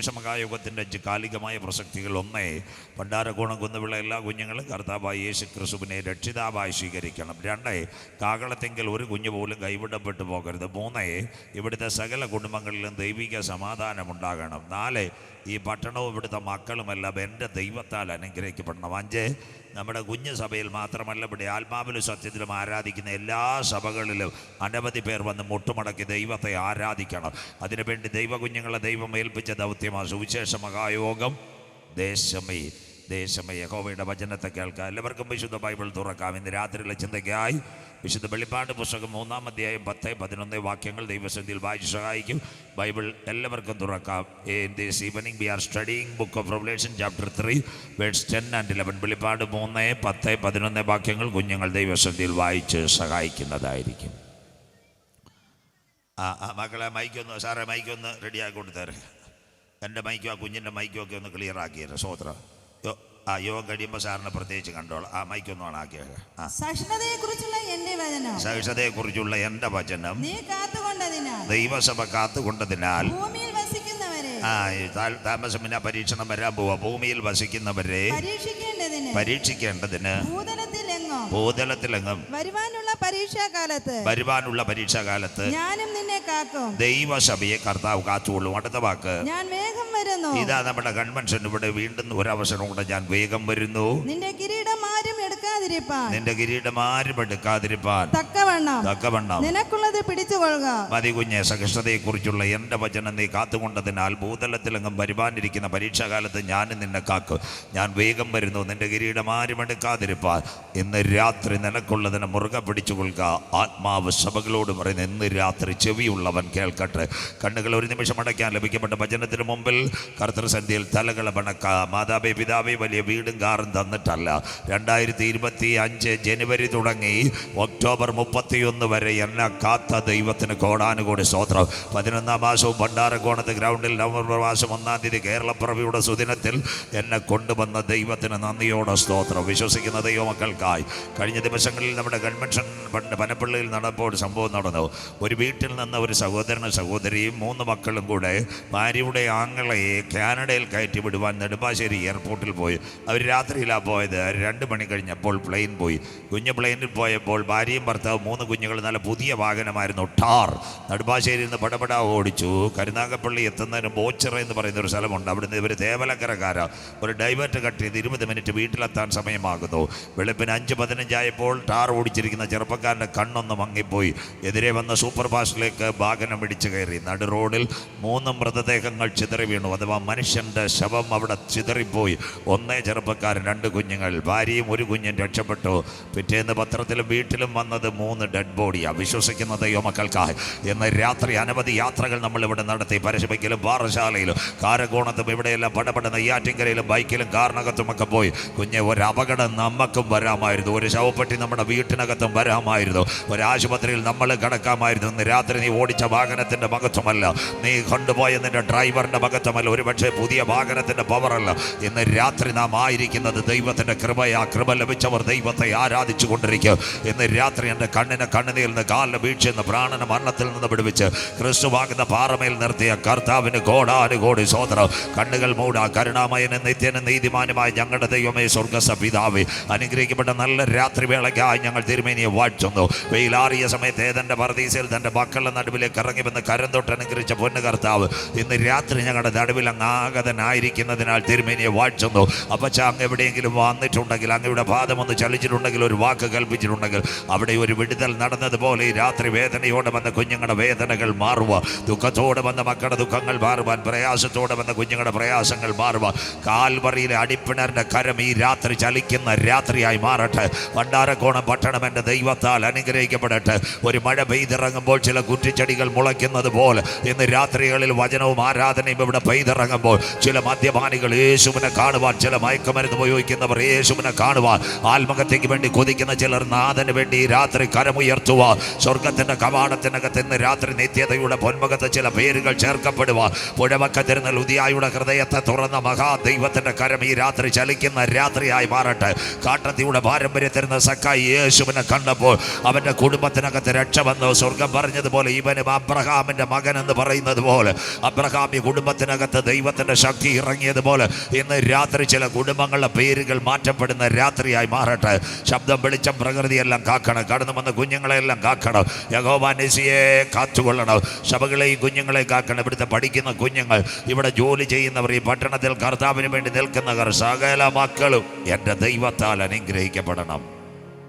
സുവിശേഷ മഹായോഗത്തിൻ്റെ 5 കാലികമായ പ്രസക്തികൾ. 1, പണ്ടാരക്കോണം കുന്നുവിള എല്ലാ കുഞ്ഞുങ്ങളും കർത്താവായ യേശു ക്രിസ്തുവിനെ രക്ഷിതാവായി സ്വീകരിക്കണം. 2, കാകളത്തെങ്കിൽ ഒരു കുഞ്ഞു പോലും കൈവിടപ്പെട്ടു പോകരുത്. 3, ഇവിടുത്തെ സകല കുടുംബങ്ങളിലും ദൈവിക സമാധാനം ഉണ്ടാകണം. 4, ഈ പട്ടണവും ഇവിടുത്തെ മക്കളുമെല്ലാം എൻ്റെ ദൈവത്താൽ അനുഗ്രഹിക്കപ്പെടണം. 5, നമ്മുടെ കുഞ്ഞു സഭയിൽ മാത്രമല്ല, ഇവിടെ ആത്മാവിലും സത്യത്തിലും ആരാധിക്കുന്ന എല്ലാ സഭകളിലും അനവധി പേർ വന്ന് മുട്ടുമടക്കി ദൈവത്തെ ആരാധിക്കണം. അതിനുവേണ്ടി ദൈവകുഞ്ഞുങ്ങളെ ദൈവം ഏൽപ്പിച്ച ദൗത്യമാണ് സുവിശേഷ മഹായോഗം. ദേശമേ യഹോവയുടെ വചനത്തെ കേൾക്കാം. എല്ലാവർക്കും വിശുദ്ധ ബൈബിൾ തുറക്കാം. ഇന്ന് രാത്രിയിലെ ചിന്തയ്ക്കായി വിശുദ്ധ വെളിപ്പാട് പുസ്തകം 3-ാം അധ്യായം 10-11 വാക്യങ്ങൾ ദൈവസന്നിധിയിൽ വായിച്ച് സഹായിക്കും. ബൈബിൾ എല്ലാവർക്കും തുറക്കാം. In this evening we are studying book of Revelation chapter 3 verse 10 and 11. വെളിപ്പാട് 3, 10, 11 വാക്യങ്ങൾ കുഞ്ഞുങ്ങൾ ദൈവസന്നിധിയിൽ വായിച്ച് സഹായിക്കുന്നതായിരിക്കും. മക്കളെ മൈക്കൊന്ന്, സാറേ മൈക്കൊന്ന് റെഡിയാക്കി കൊടുത്തേരെ. എൻ്റെ മൈക്കും ആ കുഞ്ഞിൻ്റെ മൈക്കും ഒക്കെ ഒന്ന് ക്ലിയർ ആക്കിയത്. സ്വോത്രം. യോഗം കഴിയുമ്പോൾ സാറിനെ പ്രത്യേകിച്ച് കണ്ടോളാം. ആ മൈക്കൊന്നും ആക്കിയത്. സഹിഷ്ണുതയെക്കുറിച്ചുള്ള എൻ്റെ വചനം ദൈവസഭ കാത്തുകൊണ്ടതിനാൽ താമസമിന പരീക്ഷണം വരാൻ പോവാ. ഭൂമിയിൽ വസിക്കുന്നവരെ പരീക്ഷിക്കേണ്ടതിന് ഭൂതലത്തിലെങ്ങും വരുവാനുള്ള പരീക്ഷാകാലത്ത് ഞാനും നിന്നെ കാക്കും. ദൈവസഭയെ കർത്താവ് കാത്തുകൊള്ളും. അടുത്ത വാക്ക്, ഞാൻ വേഗം വരുന്നു. ഇതാ നമ്മുടെ കൺവെൻഷൻ ഇവിടെ വീണ്ടും ഒരവസരം കൂടെ. ഞാൻ വേഗം വരുന്നു. നിന്റെ കിരീടം ആരും എടുക്കാതിരിപ്പാൻ തക്കവണ്ണം നിനക്കുള്ളത് പിടിച്ചുകൊള്ളുക. മതി കുഞ്ഞെ, സഹിഷ്ണുതയെക്കുറിച്ചുള്ള എൻ്റെ വചനം നീ കാത്തുകൊണ്ടതിനാൽ ഭൂതലത്തിലെങ്ങും വരുവാനിരിക്കുന്ന പരീക്ഷാകാലത്ത് ഞാനും നിന്നെ കാക്കും. ഞാൻ വേഗം വരുന്നു. നിന്റെ കിരീടം ആരും എടുക്കാതിരിപ്പാൻ. ഇന്ന് രാത്രി നിനക്കുള്ളതിനെ മുറുകെ പിടിച്ചുകൊള്ളുക. ആത്മാവ് സഭകളോട് പറയുന്നത് ഇന്ന് രാത്രി ചെവിയുള്ളവൻ കേൾക്കട്ടെ. കണ്ണുകൾ ഒരു നിമിഷം അടയ്ക്കാൻ. ലഭിക്കപ്പെട്ട വചനത്തിന് മുമ്പിൽ കർത്തൃസന്ധ്യയിൽ തലകളെ വണക്ക. മാതാവേ പിതാവേ വലിയ വീടും കാറും തന്നിട്ടല്ല. 2025 ജനുവരി തുടങ്ങി ഒക്ടോബർ 31 വരെ എന്നെ കാത്ത ദൈവത്തിന് കോടാനുകോടി സ്തോത്രം. 11-ാം മാസവും ഭണ്ഡാരക്കോണത്ത് ഗ്രൗണ്ടിൽ നവംബർ മാസം 1-ാം തീയതി കേരളപ്പിറവിയുടെ സുദിനത്തിൽ എന്നെ കൊണ്ടുവന്ന ദൈവത്തിന് നന്ദിയോടെ സ്തോത്രം. വിശ്വസിക്കുന്ന ദൈവമക്കൾക്കായി കഴിഞ്ഞ ദിവസങ്ങളിൽ നമ്മുടെ കൺവെൻഷൻ പണ്ട് പനപ്പള്ളിയിൽ നടന്നപ്പോൾ സംഭവം നടന്നു. ഒരു വീട്ടിൽ നിന്ന് ഒരു സഹോദരനും സഹോദരിയും 3 മക്കളും കൂടെ ഭാര്യയുടെ ആങ്ങളയെ കാനഡയിൽ കയറ്റി വിടുവാൻ നെടുമ്പാശ്ശേരി എയർപോർട്ടിൽ പോയി. അവർ രാത്രിയിലാണ് പോയത്. 2 മണി കഴിഞ്ഞപ്പോൾ പ്ലെയിൻ പോയി. കുഞ്ഞ് പ്ലെയിനിൽ പോയപ്പോൾ ഭാര്യയും ഭർത്താവ് 3 കുഞ്ഞുങ്ങൾ നല്ല പുതിയ വാഹനമായിരുന്നു. ടാർ നെടുമ്പാശ്ശേരിയിൽ നിന്ന് പടപട ഓടിച്ചു. കരുനാഗപ്പള്ളി എത്തുന്നതിന് ബോച്ചറ എന്ന് പറയുന്ന ഒരു സ്ഥലമുണ്ട്. അവിടുന്ന് ഇവർ തേവലക്കരക്കാരാ. ഒരു ഡൈവേർട്ട് കട്ട് ചെയ്ത് 20 മിനിറ്റ് വീട്ടിലെത്താൻ സമയമാകുന്നു. വെളുപ്പിന് 5:15 ആയപ്പോൾ ടാർ ഓടിച്ചിരിക്കുന്ന ചെറുപ്പക്കാരൻ്റെ കണ്ണൊന്ന് മങ്ങിപ്പോയി. എതിരെ വന്ന സൂപ്പർ ഫാസ്റ്റിലേക്ക് വാഹനം ഇടിച്ചു കയറി. നടു റോഡിൽ 3 മൃതദേഹങ്ങൾ ചിതറി വീണു. അഥവാ മനുഷ്യൻ്റെ ശവം അവിടെ ചിതറിപ്പോയി. 1 ചെറുപ്പക്കാരൻ, 2 കുഞ്ഞുങ്ങൾ. ഭാര്യയും 1 കുഞ്ഞും രക്ഷപ്പെട്ടു. പിറ്റേന്ന് പത്രത്തിലും വീട്ടിലും വന്നത് 3 ഡെഡ് ബോഡിയാണ്. വിശ്വസിക്കുന്ന ദൈവമക്കൾക്കായി ഇന്ന് രാത്രി അനവധി യാത്രകൾ നമ്മളിവിടെ നടത്തി. പരശുമയ്ക്കലും പാറശാലയിലും കാരക്കോണത്തും ഇവിടെയെല്ലാം പടപെട നെയ്യാറ്റിൻകരയിലും ബൈക്കിലും കാറിനകത്തുമൊക്കെ പോയി. കുഞ്ഞെ, ഒരു അപകടം നമുക്കും വരാമായിരുന്നു. ഒരു ശവപ്പെട്ടി നമ്മുടെ വീട്ടിനകത്തും വരാമായിരുന്നു. ഒരാശുപത്രിയിൽ നമ്മൾ കിടക്കാമായിരുന്നു. ഇന്ന് രാത്രി നീ ഓടിച്ച വാഹനത്തിൻ്റെ മഹത്വമല്ല, നീ കൊണ്ടുപോയ നിന്റെ ഡ്രൈവറിൻ്റെ മഹത്വമല്ല, ഒരുപക്ഷെ പുതിയ വാഹനത്തിൻ്റെ പവറല്ല. ഇന്ന് രാത്രി നാം ആയിരിക്കുന്നത് ദൈവത്തിൻ്റെ കൃപയാ. കൃപ ലഭിച്ചവർ ദൈവത്തെ ആരാധിച്ചു കൊണ്ടിരിക്കും. ഇന്ന് രാത്രി എൻ്റെ കണ്ണിനെ കണ്ണുനീരിൽ നിന്ന്, കാലിന് വീഴ്ചയിൽ നിന്ന്, പ്രാണന മരണത്തിൽ നിന്ന് വിടുവിച്ച് ക്രിസ്തുവാകുന്ന പാറമേൽ നിർത്തിയ കർത്താവിന് കോടാനുകോടി സ്തോത്രം. കണ്ണുകൾ മൂടാ. കരുണാമയനും നിത്യനും നീതിമാനുമായ ഞങ്ങളുടെ ദൈവമേ, സ്വർഗ്ഗസ്ഥ പിതാവേ, അനുഗ്രഹിക്കപ്പെട്ട നല്ല രാത്രി വേളയ്ക്കായി ഞങ്ങൾ തിരുമേനിയെ വാഴ്ത്തുന്നു. വെയിലാറിയ സമയത്ത് ഏതെൻ്റെ പർദീസയിൽ തൻ്റെ മക്കളുടെ നടുവിലേക്ക് ഇറങ്ങി വന്ന് കരം തൊട്ട് അനുഗ്രഹിച്ച പൊന്നു കർത്താവ് ഇന്ന് രാത്രി ഞങ്ങളുടെ നടുവിൽ അങ്ങ് ആഗതനായിരിക്കുന്നതിനാൽ തിരുമേനിയെ വാഴ്ത്തുന്നു. അപ്പച്ച, അങ്ങ് എവിടെയെങ്കിലും വന്നിട്ടുണ്ടെങ്കിൽ, അങ്ങയുടെ പാദം ഒന്ന് ചലിച്ചിട്ടുണ്ടെങ്കിൽ, ഒരു വാക്ക് കൽപ്പിച്ചിട്ടുണ്ടെങ്കിൽ, അവിടെ ഒരു വിടുതൽ നടന്നതുപോലെ ഈ രാത്രി വേദനയോടെ വന്ന കുഞ്ഞുങ്ങളുടെ വേദനകൾ മാറുക, ദുഃഖത്തോടെ വന്ന മക്കളുടെ ദുഃഖങ്ങൾ മാറുവാൻ, പ്രയാസത്തോടെ വന്ന കുഞ്ഞുങ്ങളുടെ പ്രയാസങ്ങൾ മാറുക. കാൽവറിയിലെ അടിപ്പിണറിൻ്റെ കരം ഈ രാത്രി ചലിക്കുന്ന രാത്രിയായി മാറട്ടെ. ഭണ്ഡാരക്കോണം പട്ടണം എൻ്റെ ദൈവത്താൽ അനുഗ്രഹിക്കപ്പെടട്ടെ. ഒരു മഴ പെയ്തിറങ്ങുമ്പോൾ ചില കുറ്റിച്ചെടികൾ മുളയ്ക്കുന്നത് പോലെ ഇന്ന് രാത്രികളിൽ വചനവും ആരാധനയും ഇവിടെ പെയ്തിറങ്ങുമ്പോൾ ചില മദ്യപാനികൾ യേശുവിനെ കാണുവാൻ, ചില മയക്കുമരുന്ന് ഉപയോഗിക്കുന്നവർ യേശുവിനെ കാണുവാൻ, ആത്മഹത്യക്ക് വേണ്ടി കൊതിക്കുന്ന ചിലർ നാഥന് വേണ്ടി ഈ രാത്രി കരമുയർത്തുക. സ്വർഗത്തിന്റെ കവാടത്തിനകത്ത് ഇന്ന് രാത്രി നിത്യതയുടെ പൊന്മുഖത്ത് ചില പേരുകൾ ചേർക്കപ്പെടുക. പുഴവക്കത്തിരുന്ന ലുദിയായുടെ ഹൃദയത്തെ തുറന്ന മഹാദൈവത്തിന്റെ കരം ഈ രാത്രി ചലിക്കുന്ന രാത്രിയായി മാറട്ടെ. കാട്ടത്തിയുടെ പാരമ്പര്യത്തിരുന്ന സക്കായി യേശുവിനെ കണ്ടപ്പോൾ അവന്റെ കുടുംബത്തിനകത്ത് രക്ഷ വന്നു. സ്വർഗം പറഞ്ഞതുപോലെ ഇവനും അബ്രഹാമിന്റെ മകൻ എന്ന് പറയുന്നത് പോലെ അബ്രഹാമി കുടുംബത്തിനകത്ത് ദൈവത്തിന്റെ ശക്തി ഇറങ്ങിയതുപോലെ ഇന്ന് രാത്രി ചില കുടുംബങ്ങളുടെ പേരുകൾ മാറ്റപ്പെടുന്ന രാത്രിയായി മാറട്ടെ. ശബ്ദം, വെളിച്ചം, പ്രകൃതിയെല്ലാം കാക്കണം. കടന്നു വന്ന കുഞ്ഞുങ്ങളെല്ലാം കാക്കണം. യഹോവ നിസിയെ കാത്തുകൊള്ളണം. സഭകളെയും കുഞ്ഞുങ്ങളെ കാക്കണം. ഇവിടുത്തെ പഠിക്കുന്ന കുഞ്ഞുങ്ങൾ, ഇവിടെ ജോലി ചെയ്യുന്നവർ, ഈ പട്ടണത്തിൽ കർത്താവിന് വേണ്ടി നിൽക്കുന്നവർ, സകല മക്കളും എൻ്റെ ദൈവത്താൽ അനുഗ്രഹിക്കപ്പെടണം.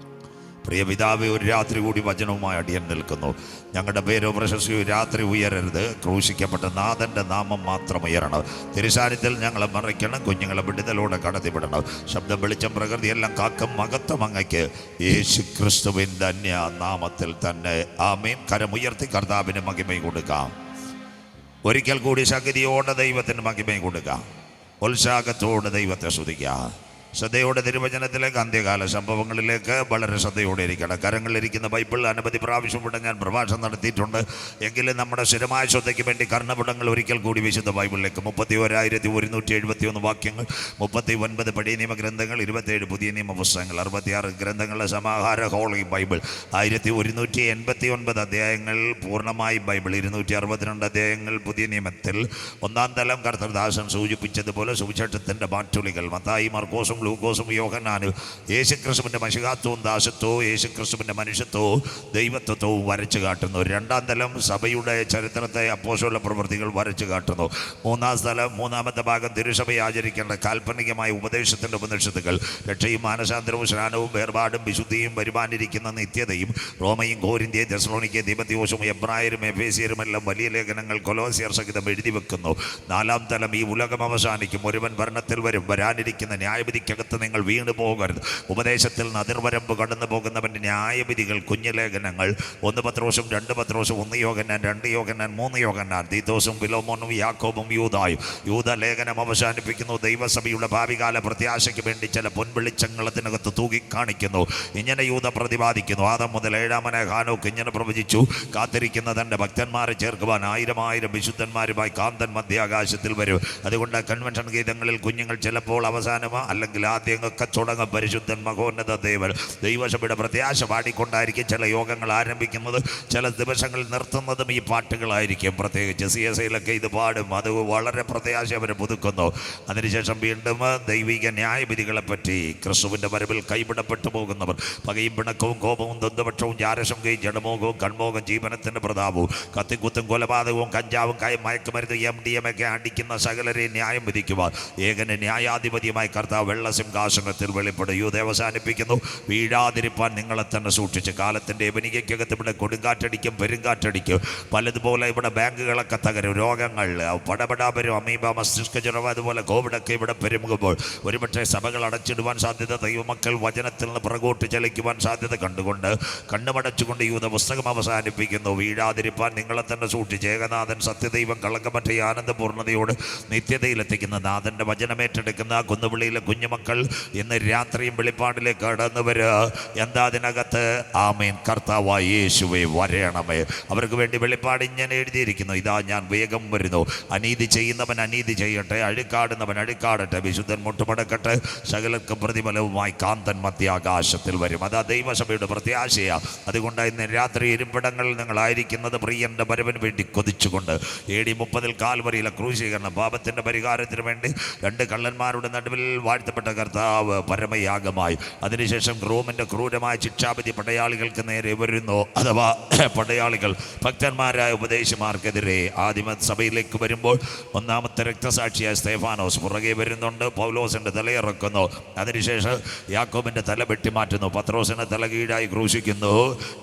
പ്രിയ പിതാവേ, ഒരു രാത്രി കൂടി വചനവുമായി അടിയൻ നിൽക്കുന്നു. ഞങ്ങളുടെ പേരോ പ്രശസ്തിയോ രാത്രി ഉയരരുത്. ക്രൂശിക്കപ്പെട്ട നാഥൻ്റെ നാമം മാത്രം ഉയരണം. തിരുസാന്നിധ്യത്തിൽ ഞങ്ങളെ മറയ്ക്കണം. കുഞ്ഞുങ്ങളെ വിടുതലോടെ കടത്തിവിടണം. ശബ്ദം, വെളിച്ചം, പ്രകൃതി എല്ലാം കാക്കും. മഹത്വം അങ്ങയ്ക്ക് യേശു ക്രിസ്തുവിൻ്റെ ധന്യ നാമത്തിൽ തന്നെ. ആമേൻ. കരമുയർത്തി കർത്താവിന് മഹിമ കൊടുക്കാം. ഒരിക്കൽ കൂടി ശക്തിയോടെ ദൈവത്തിന് മഹിമ കൊടുക്കാം. ഉത്സാഹത്തോടെ ദൈവത്തെ സ്തുതിക്കാം. ശ്രദ്ധയോടെ തിരുവചനത്തിലേക്ക്, അന്ത്യകാല സംഭവങ്ങളിലേക്ക് വളരെ ശ്രദ്ധയോടെ ഇരിക്കണം. കരങ്ങളിലിരിക്കുന്ന ബൈബിൾ അനവധി പ്രാവശ്യം ഇവിടെ ഞാൻ പ്രഭാഷണം നടത്തിയിട്ടുണ്ട്. എങ്കിലും നമ്മുടെ സ്ഥിരമായ ശ്രദ്ധയ്ക്ക് വേണ്ടി കർണപുടങ്ങൾ ഒരിക്കൽ കൂടി വിശുദ്ധ ബൈബിളിലേക്ക് 31,171 വാക്യങ്ങൾ, 39 പഴയ നിയമഗ്രന്ഥങ്ങൾ, 27 പുതിയ നിയമ പുസ്തകങ്ങൾ, 66 ഗ്രന്ഥങ്ങളുടെ സമാഹാര ഹോളി ബൈബിൾ, 1189 അധ്യായങ്ങൾ പൂർണ്ണമായി ബൈബിൾ, 262 അധ്യായങ്ങൾ പുതിയ നിയമത്തിൽ. ഒന്നാം തലം കർത്തൃദാസൻ സൂചിപ്പിച്ചതുപോലെ സുവിശേഷത്തിൻ്റെ മാറ്റുലികൾ മത്തായി, മർക്കോസും ലൂക്കോസും യോഹന്നാനും യേശുക്രിസ്തുവിൻ്റെ മശിഹാത്വവും ദാസത്വവും യേശുക്രിസ്തുവിൻ്റെ മനുഷ്യത്വവും ദൈവത്വവും വരച്ചു കാട്ടുന്നു. രണ്ടാം തലം സഭയുടെ ചരിത്രത്തെ, അപ്പോസ്തല പ്രവൃത്തികൾ വരച്ചു കാട്ടുന്നു. മൂന്നാം സ്ഥലം, മൂന്നാമത്തെ ഭാഗം തിരുസഭയെ ആചരിക്കേണ്ട കാൽപ്പനികമായ ഉപദേശത്തിൻ്റെ ഉപനിഷത്തുകൾ, രക്ഷയും മാനസാന്തരവും സ്നാനവും വേർപാടും വിശുദ്ധിയും വരുവാനിരിക്കുന്ന നിത്യതയും, റോമയും കോരിന്ത്യയും തെസ്സലോനിക്കയും തീമോഥെയോസും എബ്രായരും എഫേസ്യരും എല്ലാം വലിയ ലേഖനങ്ങൾ കൊലോസ്യർ സഹിതം എഴുതി വെക്കുന്നു. നാലാം തലം, ഈ ഉലകം അവസാനിക്കും, ഒരുവൻ ഭരണത്തിൽ വരും, വരാനിരിക്കുന്ന ന്യായവിധിക്കകത്ത് നിങ്ങൾ വീണു പോകരുത്. ഉപദേശത്തിൽ അതിർവരമ്പ് കടന്നു പോകുന്നവൻ്റെ ന്യായവിധികൾ, കുഞ്ഞുലേഖനങ്ങൾ, 1 പത്രോസും 2 പത്രോസും, 1 യോഹന്നാൻ, 2 യോഹന്നാൻ, 3 യോഹന്നാൻ, തീത്തോസും ഫിലോമോനും യാക്കോബും യൂദായും. യൂദ ലേഖനം അവസാനിപ്പിക്കുന്നു. ദൈവസഭയുടെ ഭാവികാല പ്രത്യാശയ്ക്ക് വേണ്ടി ചില പൊൻവെളിച്ചങ്ങൾ അതിനകത്ത് തൂകിക്കാണിക്കുന്നു. ഇങ്ങനെ യൂദ പ്രതിപാദിക്കുന്നു. ആദം മുതൽ 7-ാമനെ ഹാനോക്ക് ഇങ്ങനെ പ്രവചിച്ചു, കാത്തിരിക്കുന്ന തൻ്റെ ഭക്തന്മാരെ ചേർക്കുവാൻ 1000 വിശുദ്ധന്മാരുമായി കാന്തൻ മധ്യാകാശത്തിൽ വരും. അതുകൊണ്ട് കൺവെൻഷൻ ഗീതങ്ങളിൽ കുഞ്ഞുങ്ങൾ ചിലപ്പോൾ അവസാനമോ അല്ലെങ്കിൽ ആദ്യമൊക്കെ തുടങ്ങും. പരിശുദ്ധൻ മഹോന്നത ദേവൻ ദൈവസഭയുടെ പ്രത്യാശ പാടിക്കൊണ്ടായിരിക്കും ചില യോഗങ്ങൾ ആരംഭിക്കുന്നത്. ചില ദിവസങ്ങളിൽ നിർത്തുന്നതും ഈ പാട്ടുകളായിരിക്കും. പ്രത്യേകിച്ച് CSIയിലൊക്കെ ഇത് പാടും. അത് വളരെ പ്രത്യാശ അവർ പുതുക്കുന്നു. അതിനുശേഷം വീണ്ടും ദൈവിക ന്യായവിധികളെപ്പറ്റി, ക്രിസ്തുവിൻ്റെ വരവിൽ കൈവിടപ്പെട്ടു പോകുന്നവർ, പകയും പിണക്കവും കോപവും ദ്വന്ദ്വപക്ഷവും ജാരശങ്കയും ജഡമോഹവും കൺമോഹം ജീവനത്തിൻ്റെ പ്രതാപവും കത്തിക്കുത്തും കൊലപാതകവും കഞ്ചാവും മയക്കുമരുന്ന് MDMA ഒക്കെ അടിക്കുന്ന സകലരെ ന്യായം വിധിക്കുവാൻ ഏകന് ന്യായാധിപതിയുമായി കർത്താവ് വെള്ള സിംഹാസനത്തിൽ വെളിപ്പെടും. യൂദ അവസാനിപ്പിക്കുന്നു. വീഴാതിരിപ്പാൻ നിങ്ങളെ തന്നെ സൂക്ഷിച്ച്. കാലത്തിൻ്റെ എവനികയ്ക്കകത്ത് ഇവിടെ കൊടുങ്കാറ്റടിക്കും, പെരുങ്കാറ്റടിക്കും. പലതുപോലെ ഇവിടെ ബാങ്കുകളൊക്കെ തകരും. രോഗങ്ങൾ പടപടാപരും, അമീബ, മസ്തിഷ്ക ജ്വരം, അതുപോലെ കോവിഡൊക്കെ ഇവിടെ പെരുമുകുമ്പോൾ ഒരുപക്ഷെ സഭകൾ അടച്ചിടുവാൻ സാധ്യത, ദൈവമക്കൾ വചനത്തിൽ നിന്ന് പുറകോട്ട് ചലിക്കുവാൻ സാധ്യത കണ്ടുകൊണ്ട് കണ്ണുമടച്ചുകൊണ്ട് യൂദ പുസ്തകം അവസാനിപ്പിക്കുന്നു. വീഴാതിരിപ്പാൻ നിങ്ങളെ തന്നെ സൂക്ഷിച്ച്. ഏകനാഥൻ സത്യദൈവം കളങ്കമറ്റ ആനന്ദപൂർണ്ണതയോട് നിത്യതയിലെത്തിക്കുന്ന നാഥൻ്റെ വചനമേറ്റെടുക്കുന്ന കുന്നുവിളിയിലെ കുഞ്ഞുമക്കൾ ഇന്ന് രാത്രിയും വെളിപ്പാടിലേക്ക് കടന്നു വരിക. എന്താ അതിനകത്ത്? ആമേൻ. കർത്താവായ യേശുവേ വരണമേ. അവർക്ക് വേണ്ടി വെളിപ്പാട് ഇങ്ങനെ എഴുതിയിരിക്കുന്നു, ഇതാ ഞാൻ വേഗം വരുന്നു. അനീതി ചെയ്യുന്നവൻ അനീതി ചെയ്യട്ടെ, അഴുക്കാടുന്നവൻ അഴുക്കാടട്ടെ, വിശുദ്ധൻ മുട്ടുമടക്കട്ടെ, സകലർക്കും പ്രതിഫലവുമായി കാന്തൻ മധ്യാകാശത്തിൽ വരും. അതാ ദൈവസഭയുടെ പ്രത്യാശയാ. അതുകൊണ്ട് ഇന്ന് രാത്രി ഇരിപ്പിടങ്ങളിൽ നിങ്ങളായിരിക്കുന്നത് പ്രിയൻ്റെ വരവിന് വേണ്ടി കൊതിച്ചുകൊണ്ട്. AD 30 കാൽവരിയിലെ ക്രൂശീകരണം, പാപത്തിൻ്റെ പരിഹാരത്തിന് വേണ്ടി 2 കള്ളന്മാരുടെ നടുവിൽ വാഴ്ത്തപ്പെട്ട കർത്താവ് പരമയാഗമായി. അതിനുശേഷം റോമിൻ്റെ ക്രൂരമായ ശിക്ഷാവിധി പടയാളികൾക്ക് നേരെ വരുന്നു. അഥവാ പടയാളികൾ ഭക്തന്മാരായ ഉപദേശിമാർക്കെതിരെ ആദിമ സഭയിലേക്ക് വരുമ്പോൾ ഒന്നാമത്തെ രക്തസാക്ഷിയായ സ്തേഫാനോസ് പുറകെ വരുന്നുണ്ട്. പൗലോസിൻ്റെ തലയിറക്കുന്നു. അതിനുശേഷം യാക്കോബിൻ്റെ തല വെട്ടിമാറ്റുന്നു. പത്രോസിനെ തലകീഴായി ക്രൂശിക്കുന്നു.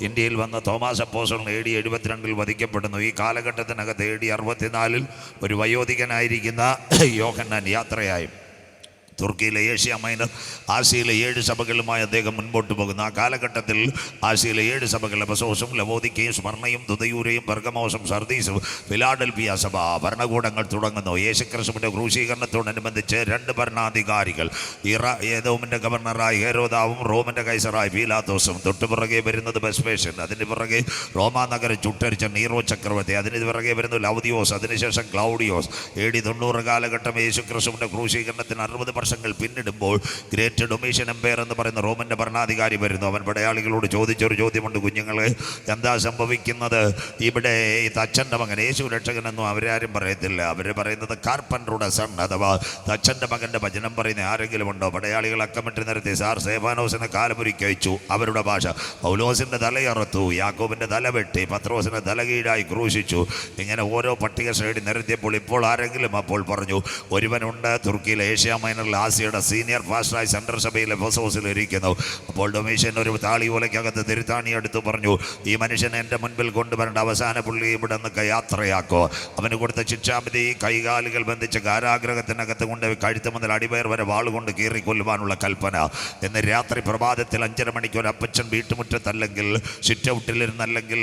ഇന്ത്യയിൽ വന്ന തോമാസ് അപ്പോസ്തലൻ AD 72 വധിക്കപ്പെടുന്നു. ഈ കാലഘട്ടത്തിനകത്ത് AD 64 ഒരു വയോധികനായിരിക്കുന്ന യോഹന്നാൻ യാത്രയായി തുർക്കിയിലെ ഏഷ്യ മൈനർ ആസിയയിലെ 7 സഭകളുമായി അദ്ദേഹം മുൻപോട്ട് പോകുന്നു. ആ കാലഘട്ടത്തിൽ ആസിയയിലെ 7 സഭകൾ എഫെസോസും ലവോദിക്കയും സ്മർണയും ദുദയൂരയും പെർഗമോസും സർദീസും ഫിലാഡൽഫിയ സഭ ഭരണകൂടങ്ങൾ തുടങ്ങുന്നു. യേശുക്രിസ്തുവിൻ്റെ ക്രൂശീകരണത്തോടനുബന്ധിച്ച് 2 ഭരണാധികാരികൾ, ഏദോമിൻ്റെ ഗവർണറായി ഹെരോദാവും റോമിൻ്റെ കൈസറായി പീലാത്തോസും, തൊട്ടുപിറകെ വരുന്നത് വെസ്പേഷ്യൻ, അതിന് പിറകെ റോമാ നഗരം ചുട്ടരിച്ച നീറോ ചക്രവർത്തി, അതിന് പിറകെ വരുന്നു ലൗദിയോസ്, അതിനുശേഷം ക്ലൗഡിയോസ്. AD 90 കാലഘട്ടം യേശുക്രിസ്തുവിൻ്റെ ക്രൂശീകരണത്തിന് 60 വർഷങ്ങൾ പിന്നിടുമ്പോൾ ഗ്രേറ്റ് ഡൊമീഷ്യൻ എംപയർ എന്ന് പറയുന്ന റോമൻ്റെ ഭരണാധികാരി വരുന്നു. അവൻ പടയാളികളോട് ചോദിച്ചൊരു ചോദ്യമുണ്ട്, കുഞ്ഞുങ്ങളെ എന്താ സംഭവിക്കുന്നത്? ഇവിടെ ഈ തച്ചൻ്റെ മകൻ യേശു രക്ഷകനെന്നും അവരാരും പറയത്തില്ല. അവർ പറയുന്നത് കാർപ്പൻറ്ററുടെ സൺ, അഥവാ തച്ചൻ്റെ മകൻ്റെ വചനം പറയുന്ന ആരെങ്കിലും ഉണ്ടോ? പടയാളികൾ അക്കമിട്ട് നിരത്തി സാർ സേഫാനോസിനെ കാലമുറിക്ക് അയച്ചു, അവരുടെ ഭാഷ. പൗലോസിൻ്റെ തലയറുത്തു, യാക്കോബിൻ്റെ തല വെട്ടി, പത്രോസിൻ്റെ തല കീഴായി ക്രൂശിച്ചു. ഇങ്ങനെ ഓരോ പട്ടിക ശ്രേണി നിരത്തിയപ്പോൾ ഇപ്പോൾ ആരെങ്കിലും അപ്പോൾ പറഞ്ഞു, ഒരുവനുണ്ട് തുർക്കിയിലെ ഏഷ്യ മൈനറിൽ ആസിയയുടെ സീനിയർ പാസ്റ്ററായി സെൻട്രൽ സഭയിലെ എഫെസോസിൽ ഇരിക്കുന്നു. അപ്പോൾ ഡൊമീഷ്യൻ ഒരു താളി ഓലയ്ക്കകത്ത് തിരുത്താണി എടുത്ത് പറഞ്ഞു, ഈ മനുഷ്യനെ എൻ്റെ മുൻപിൽ കൊണ്ടുവരേണ്ട, അവസാന പുള്ളി ഇവിടെ നിന്നൊക്കെ യാത്രയാക്കോ. അവന് കൊടുത്ത ശിക്ഷാവിധി കൈകാലുകൾ ബന്ധിച്ച് കാരാഗ്രഹത്തിനകത്ത് കൊണ്ട് കഴുത്ത് മുതൽ അടിവയർ വരെ വാളുകൊണ്ട് കീറിക്കൊല്ലുവാനുള്ള കൽപ്പന. എന്ന് രാത്രി പ്രഭാതത്തിൽ 5:30 മണിക്ക് ഒരു അപ്പച്ചൻ വീട്ടുമുറ്റത്തല്ലെങ്കിൽ സിറ്റ് ഔട്ടിലിരുന്നല്ലെങ്കിൽ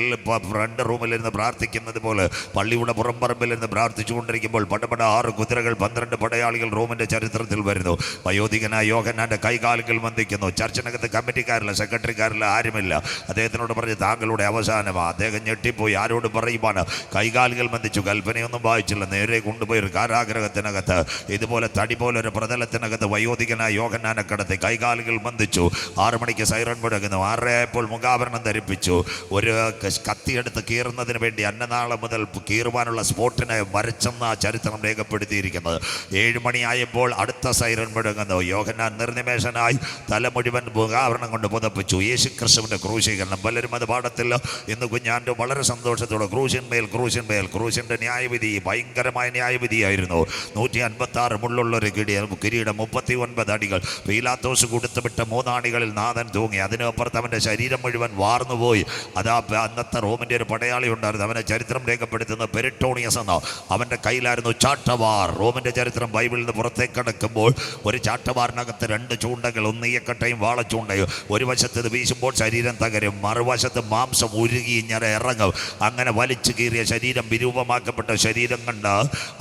ഫ്രണ്ട് റൂമിലിരുന്ന് പ്രാർത്ഥിക്കുന്നത് പോലെ പള്ളിയുടെ പുറംപറമ്പിലിരുന്ന് പ്രാർത്ഥിച്ചുകൊണ്ടിരിക്കുമ്പോൾ പടപട 6 കുതിരകൾ 12 പടയാളികൾ റോമിൻ്റെ ചരിത്രത്തിൽ വരുന്നു. വയോധികനായ യോഹന്നാൻ്റെ കൈകാലുകൾ ബന്ധിക്കുന്നു. ചർച്ചിനകത്ത് കമ്മിറ്റിക്കാരില്ല, സെക്രട്ടറിക്കാരില്ല, ആരുമില്ല. അദ്ദേഹത്തിനോട് പറഞ്ഞ് താങ്കളുടെ അവസാനമാണ്. അദ്ദേഹം ഞെട്ടിപ്പോയി. ആരോട് പറയുവാണ്? കൈകാലുകൾ ബന്ധിച്ചു, കൽപ്പനയൊന്നും വായിച്ചില്ല, നേരെ കൊണ്ടുപോയി ഒരു കാരാഗ്രഹത്തിനകത്ത് ഇതുപോലെ തടി പോലെ ഒരു പ്രതലത്തിനകത്ത് വയോധികനായ യോഹന്നാനെ കടത്തി കൈകാലുകൾ ബന്ധിച്ചു. 6 മണിക്ക് സൈറൺ മുഴങ്ങുന്നു. 6 ആയപ്പോൾ മുഖാവരണം ധരിപ്പിച്ചു. ഒരു കത്തിയെടുത്ത് കീറുന്നതിന് വേണ്ടി അന്നനാളം മുതൽ കീറുവാനുള്ള സ്പോട്ടിനെ വരച്ചെന്ന ചരിത്രം രേഖപ്പെടുത്തിയിരിക്കുന്നത്. 7 മണിയായപ്പോൾ അടുത്ത സൈറൺ മുഴങ്ങുന്നു. യോഹന്നാൻ നിർനിമേഷനായി തല മുഴുവൻ മുഖാവരണം കൊണ്ട് പുതപ്പിച്ചു. യേശുക്രിസ്തുവിൻ്റെ ക്രൂശീകരണം. പലരും അത് പാടത്തില്ല. ഇന്ന് കുഞ്ഞാൻ്റെ വളരെ സന്തോഷത്തോടെ ക്രൂശിന്മേൽ ക്രൂശിന്മേൽ ക്രൂശിൻ്റെ ന്യായവിധി ഭയങ്കരമായ ന്യായവിധിയായിരുന്നു. 156 മുള്ളുള്ളൊരു കിരീടം, 39 അടികൾ. പീലാത്തോസ് കൊടുത്തുവിട്ട 3 ആണികളിൽ നാഥൻ തൂങ്ങി. അതിനപ്പുറത്ത് അവൻ്റെ ശരീരം മുഴുവൻ വാർന്നുപോയി. അതാ അന്നത്തെ റോമിൻ്റെ ഒരു പടയാളി ഉണ്ടായിരുന്നു. അവനെ ചരിത്രം രേഖപ്പെടുത്തുന്ന പെരിട്ടോണിയസ് എന്ന അവൻ്റെ കയ്യിലായിരുന്നു ചാട്ടവാർ. റോമിൻ്റെ ചരിത്രം ബൈബിളിൽ നിന്ന് പുറത്തേക്ക് കടക്കുമ്പോൾ ഒരു ചാട്ടവാറിനകത്ത് 2 ചൂണ്ടകൾ, ഒന്നീയക്കട്ടയും വാളച്ചൂണ്ടയും. ഒരു വശത്ത് ഇത് വീശുമ്പോൾ ശരീരം തകരും, മറുവശത്ത് മാംസം ഉരുകി ഇങ്ങനെ ഇറങ്ങും. അങ്ങനെ വലിച്ചു കീറിയ ശരീരം, വിരൂപമാക്കപ്പെട്ട ശരീരം കണ്ട്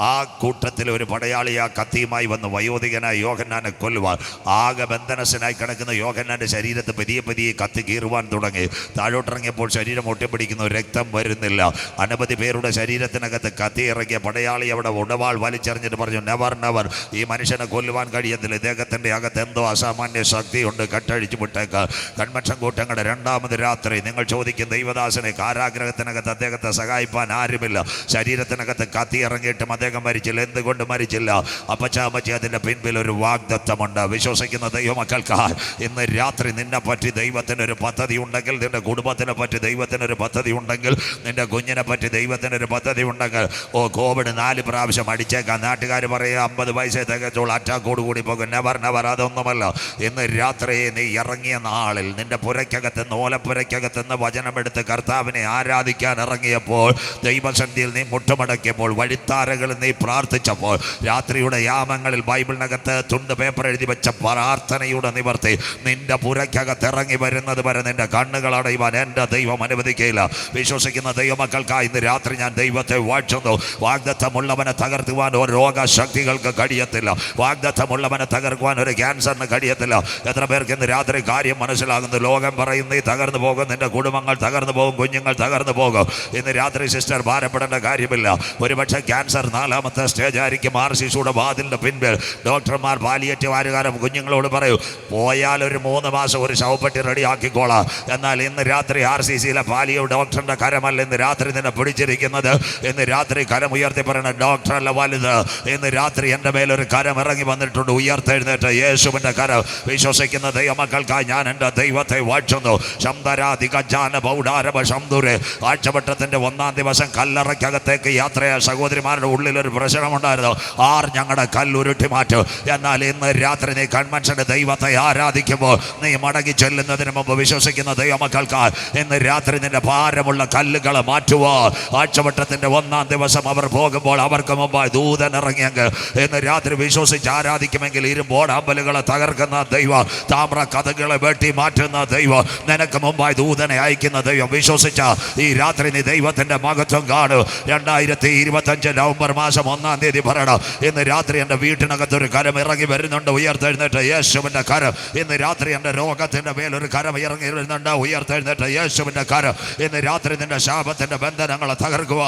ആ കൂട്ടത്തിൽ ഒരു പടയാളി ആ കത്തിയുമായി വന്ന് വയോധികനായ യോഹന്നാനെ കൊല്ലുവാൻ. ആകെ ബന്ധനസ്ഥനായി കിടക്കുന്ന യോഹന്നാൻ്റെ ശരീരത്ത് പതിയെ കത്തി കീറുവാൻ തുടങ്ങി. താഴോട്ടിറങ്ങിയപ്പോൾ ശരീരം ഒട്ടിപ്പിടിക്കുന്നു, രക്തം വരുന്നില്ല. അനവധി പേരുടെ ശരീരത്തിനകത്ത് കത്തി ഇറങ്ങിയ പടയാളി അവിടെ ഉടവാൾ വലിച്ചെറിഞ്ഞിട്ട് പറഞ്ഞു, നെവർ നെവർ, ഈ മനുഷ്യനെ കൊല്ലുവാൻ കഴിയത്തില്ല, ഇദ്ദേഹത്തിൻ്റെ അകത്ത് എന്തോ അസാമാന്യ ശക്തിയുണ്ട്, കട്ടഴിച്ചു വിട്ടേക്ക്. കൺവെൻഷൻ കൂട്ടങ്ങളുടെ 2ാമത് രാത്രി നിങ്ങൾ ചോദിക്കും, ദൈവദാസനെ കാരാഗ്രഹത്തിനകത്ത് അദ്ദേഹത്തെ സഹായിപ്പാൻ ആരുമില്ല, ശരീരത്തിനകത്ത് കത്തി ഇറങ്ങിയിട്ടും അദ്ദേഹം മരിച്ചില്ല, എന്തുകൊണ്ട് മരിച്ചില്ല? അപ്പച്ചാമച്ചി, അതിൻ്റെ പിൻപിൽ ഒരു വാഗ്ദത്തമുണ്ട്. വിശ്വസിക്കുന്ന ദൈവമക്കൾക്ക് ഇന്ന് രാത്രി നിന്നെ പറ്റി ദൈവത്തിനൊരു പദ്ധതി ഉണ്ടെങ്കിൽ, നിന്റെ കുടുംബത്തിനെ പറ്റി ദൈവത്തിനൊരു പദ്ധതി ഉണ്ടെങ്കിൽ, നിന്റെ കുഞ്ഞിനെ പറ്റി ദൈവത്തിനൊരു പദ്ധതി ഉണ്ടെങ്കിൽ, കോവിഡ് 4 പ്രാവശ്യം അടിച്ചേക്കാം. നാട്ടുകാർ പറയുക 50 വയസ്സേ തികച്ചോൾ, അറ്റാക്കോട് കൂടി പോകും. നെവർ നെവർ, അതൊന്നുമല്ല. ഇന്ന് രാത്രി നീ ഇറങ്ങിയ നാളിൽ നിന്റെ പുരയ്ക്കകത്ത് ഓലപ്പുരയ്ക്കകത്തുനിന്ന് വചനമെടുത്ത് കർത്താവിനെ ആരാധിക്കാൻ ഇറങ്ങിയപ്പോൾ, ദൈവസന്ധിയിൽ നീ മുട്ടുമടക്കിയപ്പോൾ, വഴിത്താരകളിൽ നീ പ്രാർത്ഥിച്ചപ്പോൾ, രാത്രിയുടെ യാമങ്ങളിൽ ബൈബിളിനകത്ത് തുണ്ട് പേപ്പർ എഴുതി വെച്ച പ്രാർത്ഥനയുടെ നിവർത്തി നിന്റെ പുരയ്ക്കകത്ത് ഇറങ്ങി വരുന്നത് വരെ നിന്റെ കണ്ണുകൾ അടയുവാൻ എൻ്റെ ദൈവം അനുവദിക്കുകയില്ല. വിശ്വസിക്കുന്ന ദൈവമക്കൾക്കായി ഇന്ന് രാത്രി ഞാൻ ദൈവത്തെ വാഴ്ത്തുന്നു. വാഗ്ദത്തമുള്ളവനെ തകർത്തുവാൻ ഒരു രോഗശക്തികൾക്ക് കഴിയത്തില്ല. വാഗ്ദത്തമുള്ളവനെ തകർക്കുവാൻ ഒരു ക്യാൻസറിന് കഴിയത്തില്ല. എത്ര പേർക്ക് ഇന്ന് രാത്രി കാര്യം മനസ്സിലാകുന്നു? ലോകം പറയും നീ തകർന്നു പോകും, നിന്റെ കുടുംബങ്ങൾ തകർന്നു പോകും, കുഞ്ഞുങ്ങൾ തകർന്നു പോകും. ഇന്ന് രാത്രി സിസ്റ്റർ ഭാരപ്പെടേണ്ട കാര്യമില്ല. ഒരുപക്ഷെ ക്യാൻസർ 4ാമത്തെ സ്റ്റേജ് ആയിരിക്കും. RCCയുടെ വാതിലിൻ്റെ പിൻപിൽ ഡോക്ടർമാർ, പാലിയേറ്റീവ് ആരുകാരും കുഞ്ഞുങ്ങളോട് പറയൂ, പോയാൽ ഒരു 3 മാസം ഒരു ശവപ്പെട്ടി റെഡിയാക്കിക്കോളാം. എന്നാൽ ഇന്ന് രാത്രി RCCയിലെ പാലിയേറ്റീവ് ഡോക്ടറിൻ്റെ കരമല്ല ഇന്ന് രാത്രി നിന്നെ പിടിച്ചിരിക്കുന്നത്. ഇന്ന് രാത്രി കരം ഉയർത്തി പറയണ ഡോക്ടറല്ല വലുത്. ഇന്ന് രാത്രി എൻ്റെ മേലൊരു കരം ഇറങ്ങി വന്നിട്ടുണ്ട്, ഉയർത്തെഴുന്നേറ്റ് യേശുവിൻ്റെ കരം. വിശ്വസിക്കുന്ന ദൈവമക്കൾക്കായി ഞാൻ എൻ്റെ ദൈവത്തെ വാഴ്ത്തുന്നു. ആഴ്ചവട്ടത്തിൻ്റെ 1-ാം ദിവസം കല്ലറയ്ക്കകത്തേക്ക് യാത്രയായ സഹോദരിമാരുടെ ഉള്ളിലൊരു പ്രശ്നമുണ്ടായിരുന്നു. ഞങ്ങളുടെ കല്ലുരുട്ടി മാറ്റും. എന്നാൽ ഇന്ന് രാത്രി നീ കൺവെൻഷന്റെ ദൈവത്തെ ആരാധിക്കുമ്പോൾ, നീ മടങ്ങി ചെല്ലുന്നതിന് മുമ്പ് വിശ്വസിക്കുന്ന ദൈവമക്കൾക്ക് ഇന്ന് രാത്രി നിന്റെ ഭാരമുള്ള കല്ലുകളെ മാറ്റുവോ. ആഴ്ചവട്ടത്തിൻ്റെ 1-ാം ദിവസം അവർ പോകുമ്പോൾ അവർക്ക് മുമ്പായി ദൂതൻ ഇറങ്ങിയെങ്കിൽ ഇന്ന് രാത്രി വിശ്വസിച്ച് ആരാധിക്കും. സാധിക്കുമെങ്കിൽ ഇരുമ്പോടാമ്പലുകളെ തകർക്കുന്ന ദൈവം, താമ്ര കഥകളെ വെട്ടി മാറ്റുന്ന ദൈവം, നിനക്ക് മുമ്പായി ദൂതനെ അയക്കുന്ന ദൈവം. വിശ്വസിച്ച ഈ രാത്രി നീ ദൈവത്തിന്റെ മഹത്വം കാണും. 2025 നവംബർ മാസം 1-ാം തീയതി പറയണം, ഇന്ന് രാത്രി എൻ്റെ വീട്ടിനകത്തൊരു കരം ഇറങ്ങി വരുന്നുണ്ട്. ഉയർത്തെഴുന്നേറ്റ് യേശുവിൻ്റെ കരം. ഇന്ന് രാത്രി എൻ്റെ രോഗത്തിൻ്റെ മേലൊരു കരം ഇറങ്ങി വരുന്നുണ്ട്. ഉയർത്തെഴുന്നേറ്റ് യേശുവിൻ്റെ കരം. ഇന്ന് രാത്രി നിന്റെ ശാപത്തിൻ്റെ ബന്ധനങ്ങളെ തകർക്കുക.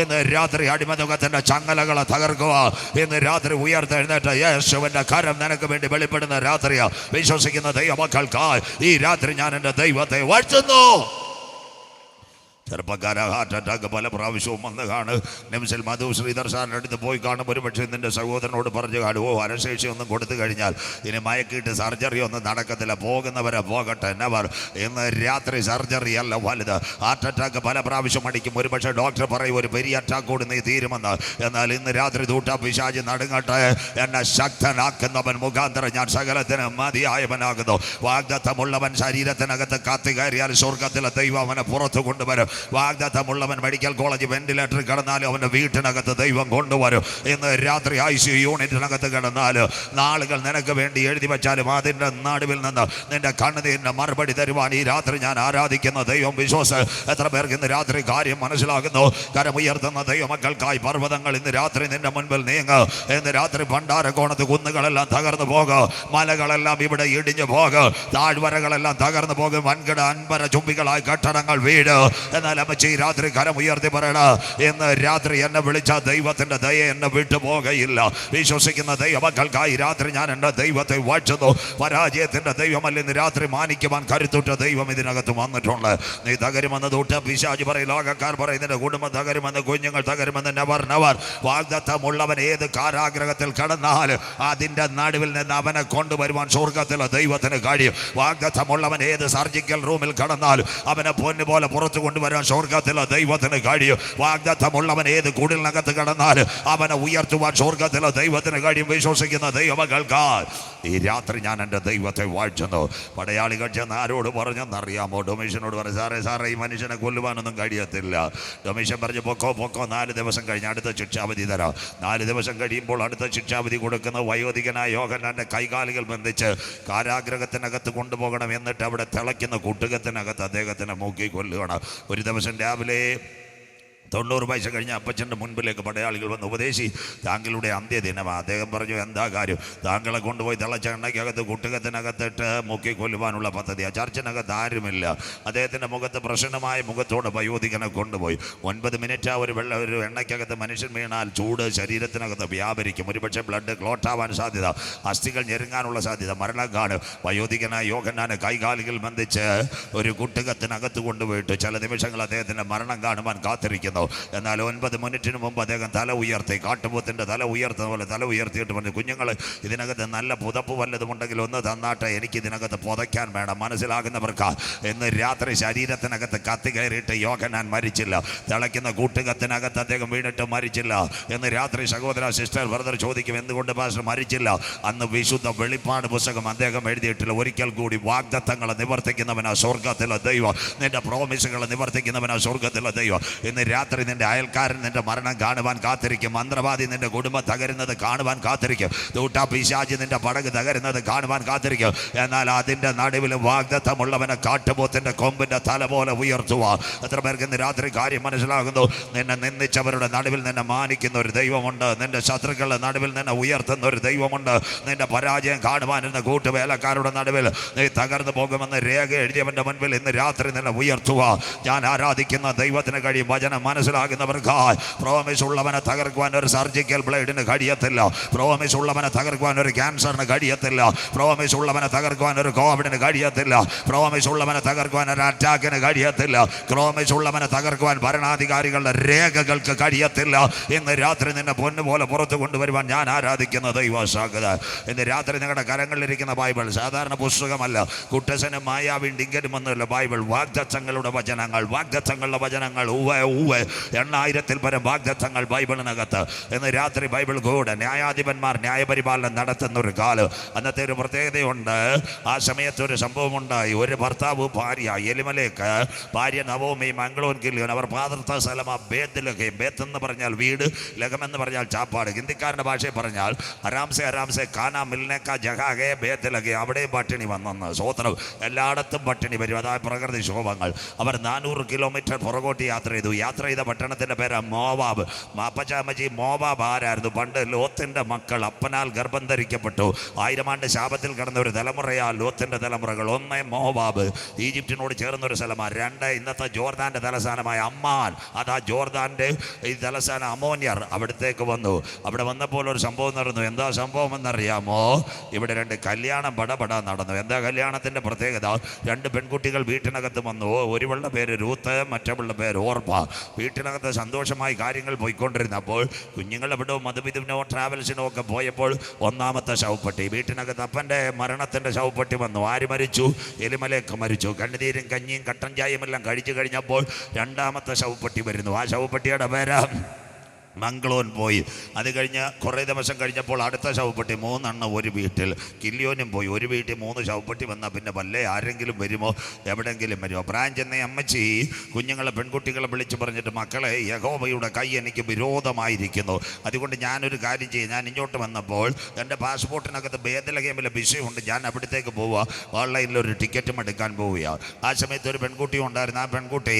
ഇന്ന് രാത്രി അടിമതുകത്തിൻ്റെ ചങ്ങലകളെ തകർക്കുക. ഇന്ന് രാത്രി ഉയർത്തെഴുന്നേറ്റ് യേശുവിൻ്റെ കരം നിനക്ക് വേണ്ടി വെളിപ്പെടുന്ന രാത്രിയാ. വിശ്വസിക്കുന്ന ദൈവമക്കൾക്കായി ഈ രാത്രി ഞാൻ എൻ്റെ ദൈവത്തെ വാഴ്ത്തുന്നു. ചെറുപ്പക്കാര ഹാർട്ട് അറ്റാക്ക് പല പ്രാവശ്യവും വന്ന് കാണ്. നിമിഷൽ മധു ശ്രീധർ സാറിൻ്റെ അടുത്ത് പോയി കാണും. ഒരു പക്ഷേ നിൻ്റെ സഹോദരനോട് പറഞ്ഞു കാണുമോ, അനശേഷി ഒന്നും കൊടുത്തു കഴിഞ്ഞാൽ ഇനി മയക്കിയിട്ട് സർജറി ഒന്നും നടക്കത്തില്ല, പോകുന്നവരെ പോകട്ടെ. നെവർ. ഇന്ന് രാത്രി സർജറി അല്ല വലുത്. ഹാർട്ട് അറ്റാക്ക് പല പ്രാവശ്യം അടിക്കും. ഒരു പക്ഷേ ഡോക്ടർ പറയും ഒരു പെരിയ അറ്റാക്കോട് നീ തീരുമെന്ന്. എന്നാൽ ഇന്ന് രാത്രി ദൂട്ടാ പിശാചി നടുങ്ങട്ടെ. എന്നെ ശക്തനാക്കുന്നവൻ മുഖാന്തരം ഞാൻ സകലത്തിന് മതിയായവനാകുന്നു. വാഗ്ദത്തമുള്ളവൻ ശരീരത്തിനകത്ത് കാത്തു കയറിയാൽ സ്വർഗത്തിലെ ദൈവം അവനെ പുറത്തു കൊണ്ടുവരും. വാഗ്ദത്തമുള്ളവൻ മെഡിക്കൽ കോളേജ് വെന്റിലേറ്ററിൽ കിടന്നാലും അവൻ്റെ വീട്ടിനകത്ത് ദൈവം കൊണ്ടുവരും. ഇന്ന് രാത്രി ICU യൂണിറ്റിനകത്ത് കിടന്നാൽ നാളുകൾ നിനക്ക് വേണ്ടി എഴുതി വെച്ചാലും അതിൻ്റെ നടുവിൽ നിന്ന് നിന്റെ കണ്ണുനീരിന് മറുപടി തരുവാൻ ഈ രാത്രി ഞാൻ ആരാധിക്കുന്ന ദൈവം. വിശ്വാസം എത്ര പേർക്ക് ഇന്ന് രാത്രി കാര്യം മനസ്സിലാകുന്നു? കരമുയർത്തുന്ന ദൈവമക്കൾക്കായി പർവ്വതങ്ങൾ ഇന്ന് രാത്രി നിന്റെ മുൻപിൽ നീങ്ങ്. ഇന്ന് രാത്രി ഭണ്ഡാരകോണത്ത് കുന്നുകളെല്ലാം തകർന്നു പോകുക, മലകളെല്ലാം ഇവിടെ ഇടിഞ്ഞു പോകുക, താഴ്വരകളെല്ലാം തകർന്നു പോകും, വൻകിട അൻപര ചുംബികളായി കെട്ടിടങ്ങൾ വീട്. എന്നാൽ അമ്മച്ചി രാത്രി കരം ഉയർത്തി പറയണ, ഇന്ന് രാത്രി എന്നെ വിളിച്ച ദൈവത്തിന്റെ ദയ എന്നെ വിട്ടുപോകയില്ല. വിശ്വസിക്കുന്ന ദൈവമക്കൾക്കായി രാത്രി ഞാൻ എൻ്റെ ദൈവത്തെ വാഴ്ത്തുന്നു. പരാജയത്തിന്റെ ദൈവമല്ല ഇന്ന് രാത്രി മാനിക്കുവാൻ കരുത്തുറ്റ ദൈവം ഇതിനകത്ത് വന്നിട്ടുണ്ട്. നീ തകരുമെന്ന് തൊട്ട് പിശാച് പറയും, ലോകക്കാർ പറയും നിന്റെ കുടുംബം തകരുമെന്ന്, കുഞ്ഞുങ്ങൾ തകരുമെന്ന്. Never never. വാഗ്ദത്തമുള്ളവൻ ഏത് കാരാഗ്രഹത്തിൽ കടന്നാൽ അതിൻ്റെ നടുവിൽ നിന്ന് അവനെ കൊണ്ടുവരുവാൻ സ്വർഗത്തിലെ ദൈവത്തിന് കഴിയും. വാഗ്ദത്തമുള്ളവൻ ഏത് സർജിക്കൽ റൂമിൽ കടന്നാൽ അവനെ പൊന്നു പോലെ പുറത്തു കൊണ്ടുവരാൻ സ്വർഗത്തിലെ ദൈവത്തിന് കഴിയും. വാഗ്ദത്തമുള്ളവൻ ഏത് കുടിലിനകത്ത് കടന്നാൽ അവനെ ഉയർത്തുവാൻ സ്വർഗത്തിലെ ദൈവത്തിന് കഴിയും. വിശ്വസിക്കുന്ന ദൈവമക്കൾക്കായി ഈ രാത്രി ഞാൻ എൻ്റെ ദൈവത്തെ വാഴ്ത്തുന്നു. പടയാളികൾ ചെന്ന് ആരോട് പറഞ്ഞെന്നറിയാമോ? ഡൊമീഷനോട് പറഞ്ഞു, സാറേ ഈ മനുഷ്യനെ കൊല്ലുവാനൊന്നും കഴിയത്തില്ല. ഡൊമീഷൻ പറഞ്ഞു, പൊക്കോ 4 ദിവസം കഴിഞ്ഞ് അടുത്ത ശിക്ഷാവിധി തരാം. 4 ദിവസം കഴിയുമ്പോൾ അടുത്ത ശിക്ഷാവിധി കൊടുക്കുന്ന വയോധികനായ യോഹന്നാന്റെ കൈകാലുകൾ ബന്ധിച്ച് കാരാഗ്രഹത്തിനകത്ത് കൊണ്ടുപോകണം. എന്നിട്ട് അവിടെ തിളയ്ക്കുന്ന കുട്ടുകത്തിനകത്ത് അദ്ദേഹത്തിനെ മൂക്കി കൊല്ലുകയാണ്. ഒരു ദിവസം രാവിലെ 90 വയസ്സ് കഴിഞ്ഞ അപ്പച്ചൻ്റെ മുൻപിലേക്ക് പടയാളികൾ വന്ന് ഉപദേശി, താങ്കളുടെ അന്ത്യദിനമാണ്. അദ്ദേഹം പറഞ്ഞു, എന്താ കാര്യം? താങ്കളെ കൊണ്ടുപോയി തിളച്ച എണ്ണയ്ക്കകത്ത് കുട്ടുകത്തിനകത്തിട്ട് മുക്കി കൊല്ലുവാനുള്ള പദ്ധതിയാണ്. ചർച്ചിനകത്ത് ആരുമില്ല. അദ്ദേഹത്തിൻ്റെ മുഖത്ത് പ്രശ്നമായ മുഖത്തോടെ വയോധികനെ കൊണ്ടുപോയി. 9 മിനിറ്റ് ഒരു എണ്ണയ്ക്കകത്ത് മനുഷ്യൻ വീണാൽ ചൂട് ശരീരത്തിനകത്ത് വ്യാപരിക്കും. ഒരുപക്ഷെ ബ്ലഡ് ക്ലോട്ടാവാൻ സാധ്യത, അസ്ഥികൾ ഞെരുങ്ങാനുള്ള സാധ്യത, മരണം കാണും. വയോധികനായ യോഹന്നാനെ കൈകാലുകൾ ബന്ധിച്ച് ഒരു കുട്ടുകത്തിനകത്ത് കൊണ്ടുപോയിട്ട് ചില നിമിഷങ്ങൾ അദ്ദേഹത്തിൻ്റെ മരണം കാണുവാൻ കാത്തിരിക്കുന്നു. എന്നാൽ 9 മിനിറ്റിന് മുമ്പ് അദ്ദേഹം തല ഉയർത്തി, കാട്ടുപോത്തിൻ്റെ തല ഉയർത്തുന്ന പോലെ തല ഉയർത്തിയിട്ട് പറഞ്ഞു, കുഞ്ഞുങ്ങൾ ഇതിനകത്ത് നല്ല പുതപ്പ് വല്ലതുമുണ്ടെങ്കിൽ ഒന്ന് തന്നാട്ടെ, എനിക്ക് ഇതിനകത്ത് പുതയ്ക്കാൻ വേണം. മനസ്സിലാകുന്നവർക്ക് ഇന്ന് രാത്രി ശരീരത്തിനകത്ത് കത്തി കയറിയിട്ട് യോഹന്നാൻ മരിച്ചില്ല. തിളയ്ക്കുന്ന കൂട്ടുകത്തിനകത്ത് അദ്ദേഹം വീണിട്ട് മരിച്ചില്ല. എന്ന് രാത്രി സഹോദര സിസ്റ്റർ ബ്രദർ ചോദിക്കും, എന്തുകൊണ്ട് പാസ്റ്റർ മരിച്ചില്ല? അന്ന് വിശുദ്ധ വെളിപ്പാട് പുസ്തകം അദ്ദേഹം എഴുതിയിട്ടില്ല. ഒരിക്കൽ കൂടി വാഗ്ദത്തങ്ങളെ നിവർത്തിക്കുന്നവനാ സ്വർഗത്തിലെ ദൈവം. നിന്റെ പ്രോമിസുകളെ നിവർത്തിക്കുന്നവനാ സ്വർഗത്തിലെ ദൈവം. ഇന്ന് രാത്രി നിന്റെ അയൽക്കാരൻ നിന്റെ മരണം കാണുവാൻ കാത്തിരിക്കും. മന്ത്രവാദി നിന്റെ കുടുംബം തകരുന്നത് കാണുവാൻ കാത്തിരിക്കും. ദൂട്ടാ പിശാചി നിന്റെ പടക് തകരുന്നത് കാണുവാൻ കാത്തിരിക്കും. എന്നാൽ അതിൻ്റെ നടുവിൽ വാഗ്ദത്തമുള്ളവനെ കാട്ടുപോത്തിന്റെ കൊമ്പിന്റെ തല പോലെ ഉയർത്തുക. എത്ര പേർക്ക് ഇന്ന് രാത്രി കാര്യം മനസ്സിലാകുന്നു? നിന്നെ നിന്ദിച്ചവരുടെ നടുവിൽ നിന്നെ മാനിക്കുന്ന ഒരു ദൈവമുണ്ട്. നിന്റെ ശത്രുക്കളുടെ നടുവിൽ നിന്നെ ഉയർത്തുന്ന ഒരു ദൈവമുണ്ട്. നിന്റെ പരാജയം കാണുവാനിരുന്ന കൂട്ടുവേലക്കാരുടെ നടുവിൽ നീ തകർന്നു പോകുമെന്ന് രേഖ എഴുതിയവന്റെ മുൻപിൽ ഇന്ന് രാത്രി നിന്നെ ഉയർത്തുക. ഞാൻ ആരാധിക്കുന്ന ദൈവത്തിന് കഴിയും. വചനം മനസ്സിലാകുന്നവർക്കായി പ്രോമിസ് ഉള്ളവനെ തകർക്കുവാൻ ഒരു സർജിക്കൽ ബ്ലേഡിന് കഴിയത്തില്ല. പ്രോമിസ് ഉള്ളവനെ തകർക്കുവാൻ ഒരു ക്യാൻസറിന് കഴിയത്തില്ല. പ്രോമിസ് ഉള്ളവനെ തകർക്കുവാൻ ഒരു കോവിഡിന് കഴിയത്തില്ല. പ്രോമിസ് ഉള്ളവനെ തകർക്കുവാൻ ഒരു അറ്റാക്കിന് കഴിയത്തില്ല. പ്രോമിസ് ഉള്ളവനെ തകർക്കുവാൻ ഭരണാധികാരികളുടെ രേഖകൾക്ക് കഴിയത്തില്ല. ഇന്ന് രാത്രി നിന്നെ പൊന്നുപോലെ പുറത്തു കൊണ്ടുവരുവാൻ ഞാൻ ആരാധിക്കുന്ന ദൈവസാഗത. ഇന്ന് രാത്രി നിങ്ങളുടെ കരങ്ങളിലിരിക്കുന്ന ബൈബിൾ സാധാരണ പുസ്തകമല്ല. കുട്ടസനും മായാവിൻ ഡിങ്കനും ഒന്നുമില്ല. ബൈബിൾ വാഗ്ദത്തങ്ങളുടെ വചനങ്ങൾ, വാഗ്ദത്തങ്ങളുടെ വചനങ്ങൾ. ഉവ്വ 8000-ൽ പരം വാഗ്ദത്തങ്ങൾ ബൈബിളിനകത്ത്. ഇന്ന് രാത്രി ബൈബിൾ കൂടെ ന്യായാധിപന്മാർ ന്യായപരിപാലനം നടത്തുന്ന ഒരു കാലം. അന്നത്തെ ഒരു പ്രത്യേകതയുണ്ട്. ആ സമയത്ത് ഒരു സംഭവമുണ്ടായി. ഒരു ഭർത്താവ് ഭാര്യ എലിമലേക്ക്, ഭാര്യ നവോമി, മംഗളോൻ കില്ലിയോൻ, അവർ പാതൃത്ത സ്ഥലം ബേത്ത് എന്ന് പറഞ്ഞാൽ വീട്, ലഗമെന്ന് പറഞ്ഞാൽ ചാപ്പാട്. ഹിന്ദിക്കാരുടെ ഭാഷയിൽ പറഞ്ഞാൽ അരാംസെ കാന മിൽനേക്ക ജഹാഗെ ബേത്തിലകെ, അവിടെയും പട്ടിണി വന്നെന്ന്. സ്വോത്രം. എല്ലായിടത്തും പട്ടിണി വരും. അതായത് പ്രകൃതി ക്ഷോഭങ്ങൾ. അവർ 400 കിലോമീറ്റർ പുറകോട്ട് യാത്ര ചെയ്ത പട്ടണത്തിൻ്റെ പേര് മോവാബ്. അപ്പച്ചാമ്മച്ചി മോവാബ് ആരായിരുന്നു? പണ്ട് ലോത്തിൻ്റെ മക്കൾ അപ്പനാൽ ഗർഭം ധരിക്കപ്പെട്ടു. 1000 ആണ്ട് ശാപത്തിൽ കിടന്ന ഒരു തലമുറയാ ലോത്തിൻ്റെ തലമുറകൾ. 1 മോവാബ്, ഈജിപ്തിനോട് ചേർന്നൊരു സ്ഥലമാണ്. 2 ഇന്നത്തെ ജോർദാൻ്റെ തലസ്ഥാനമായ അമ്മാൻ. അതാ ജോർദാൻ്റെ ഈ തലസ്ഥാനം അമോന്യർ അവിടത്തേക്ക് വന്നു. അവിടെ വന്നപ്പോൾ ഒരു സംഭവം നടന്നു. എന്താ സംഭവം എന്നറിയാമോ? ഇവിടെ 2 കല്യാണം പടപട നടന്നു. എന്താ കല്യാണത്തിൻ്റെ പ്രത്യേകത? 2 പെൺകുട്ടികൾ വീട്ടിനകത്ത് വന്നു. ഒരുവളുടെ പേര് രൂത്ത്, മറ്റവളുടെ പേര് ഓർപ്പ. വീട്ടിനകത്ത് സന്തോഷമായി കാര്യങ്ങൾ പോയിക്കൊണ്ടിരുന്നപ്പോൾ കുഞ്ഞുങ്ങൾ എവിടെയോ മധുവിധുവിനോ ട്രാവൽസിനോ ഒക്കെ പോയപ്പോൾ 1-ാമത്തെ ശവപ്പെട്ടി. വീട്ടിനകത്ത് അപ്പൻ്റെ മരണത്തിൻ്റെ ശവപ്പെട്ടി വന്നു. ആര് മരിച്ചു? എലിമലേക്ക് മരിച്ചു. കണ്ണുനീരും കഞ്ഞിയും കട്ടൻ ചായയും എല്ലാം കഴിച്ചു കഴിഞ്ഞപ്പോൾ 2-ാമത്തെ ശവപ്പെട്ടി വരുന്നു. ആ ശവപ്പെട്ടിയുടെ പേര് മംഗളോൻ പോയി. അത് കഴിഞ്ഞ് കുറേ ദിവസം കഴിഞ്ഞപ്പോൾ അടുത്ത ശവപ്പെട്ടി 3 എണ്ണം ഒരു വീട്ടിൽ. കില്ലിയോനും പോയി. ഒരു വീട്ടിൽ 3 ശവപ്പെട്ടി വന്നാൽ പിന്നെ വല്ലേ ആരെങ്കിലും വരുമോ? എവിടെയെങ്കിലും വരുമോ? പ്രായം ചെന്ന അമ്മച്ചി കുഞ്ഞുങ്ങളെ പെൺകുട്ടികളെ വിളിച്ച് പറഞ്ഞിട്ട്, മക്കളെ, യഹോവയുടെ കൈ എനിക്ക് വിരോധമായിരിക്കുന്നു. അതുകൊണ്ട് ഞാനൊരു കാര്യം ചെയ്യും. ഞാൻ ഇങ്ങോട്ട് വന്നപ്പോൾ എൻ്റെ പാസ്പോർട്ടിനകത്ത് ബേത്ലഹേമിലെ വിഷയമുണ്ട്. ഞാൻ അവിടത്തേക്ക് പോവുക. ഓൺലൈനിലൊരു ടിക്കറ്റും എടുക്കാൻ പോവുകയാണ്. ആ സമയത്ത് ഒരു പെൺകുട്ടി ഉണ്ടായിരുന്നു. ആ പെൺകുട്ടി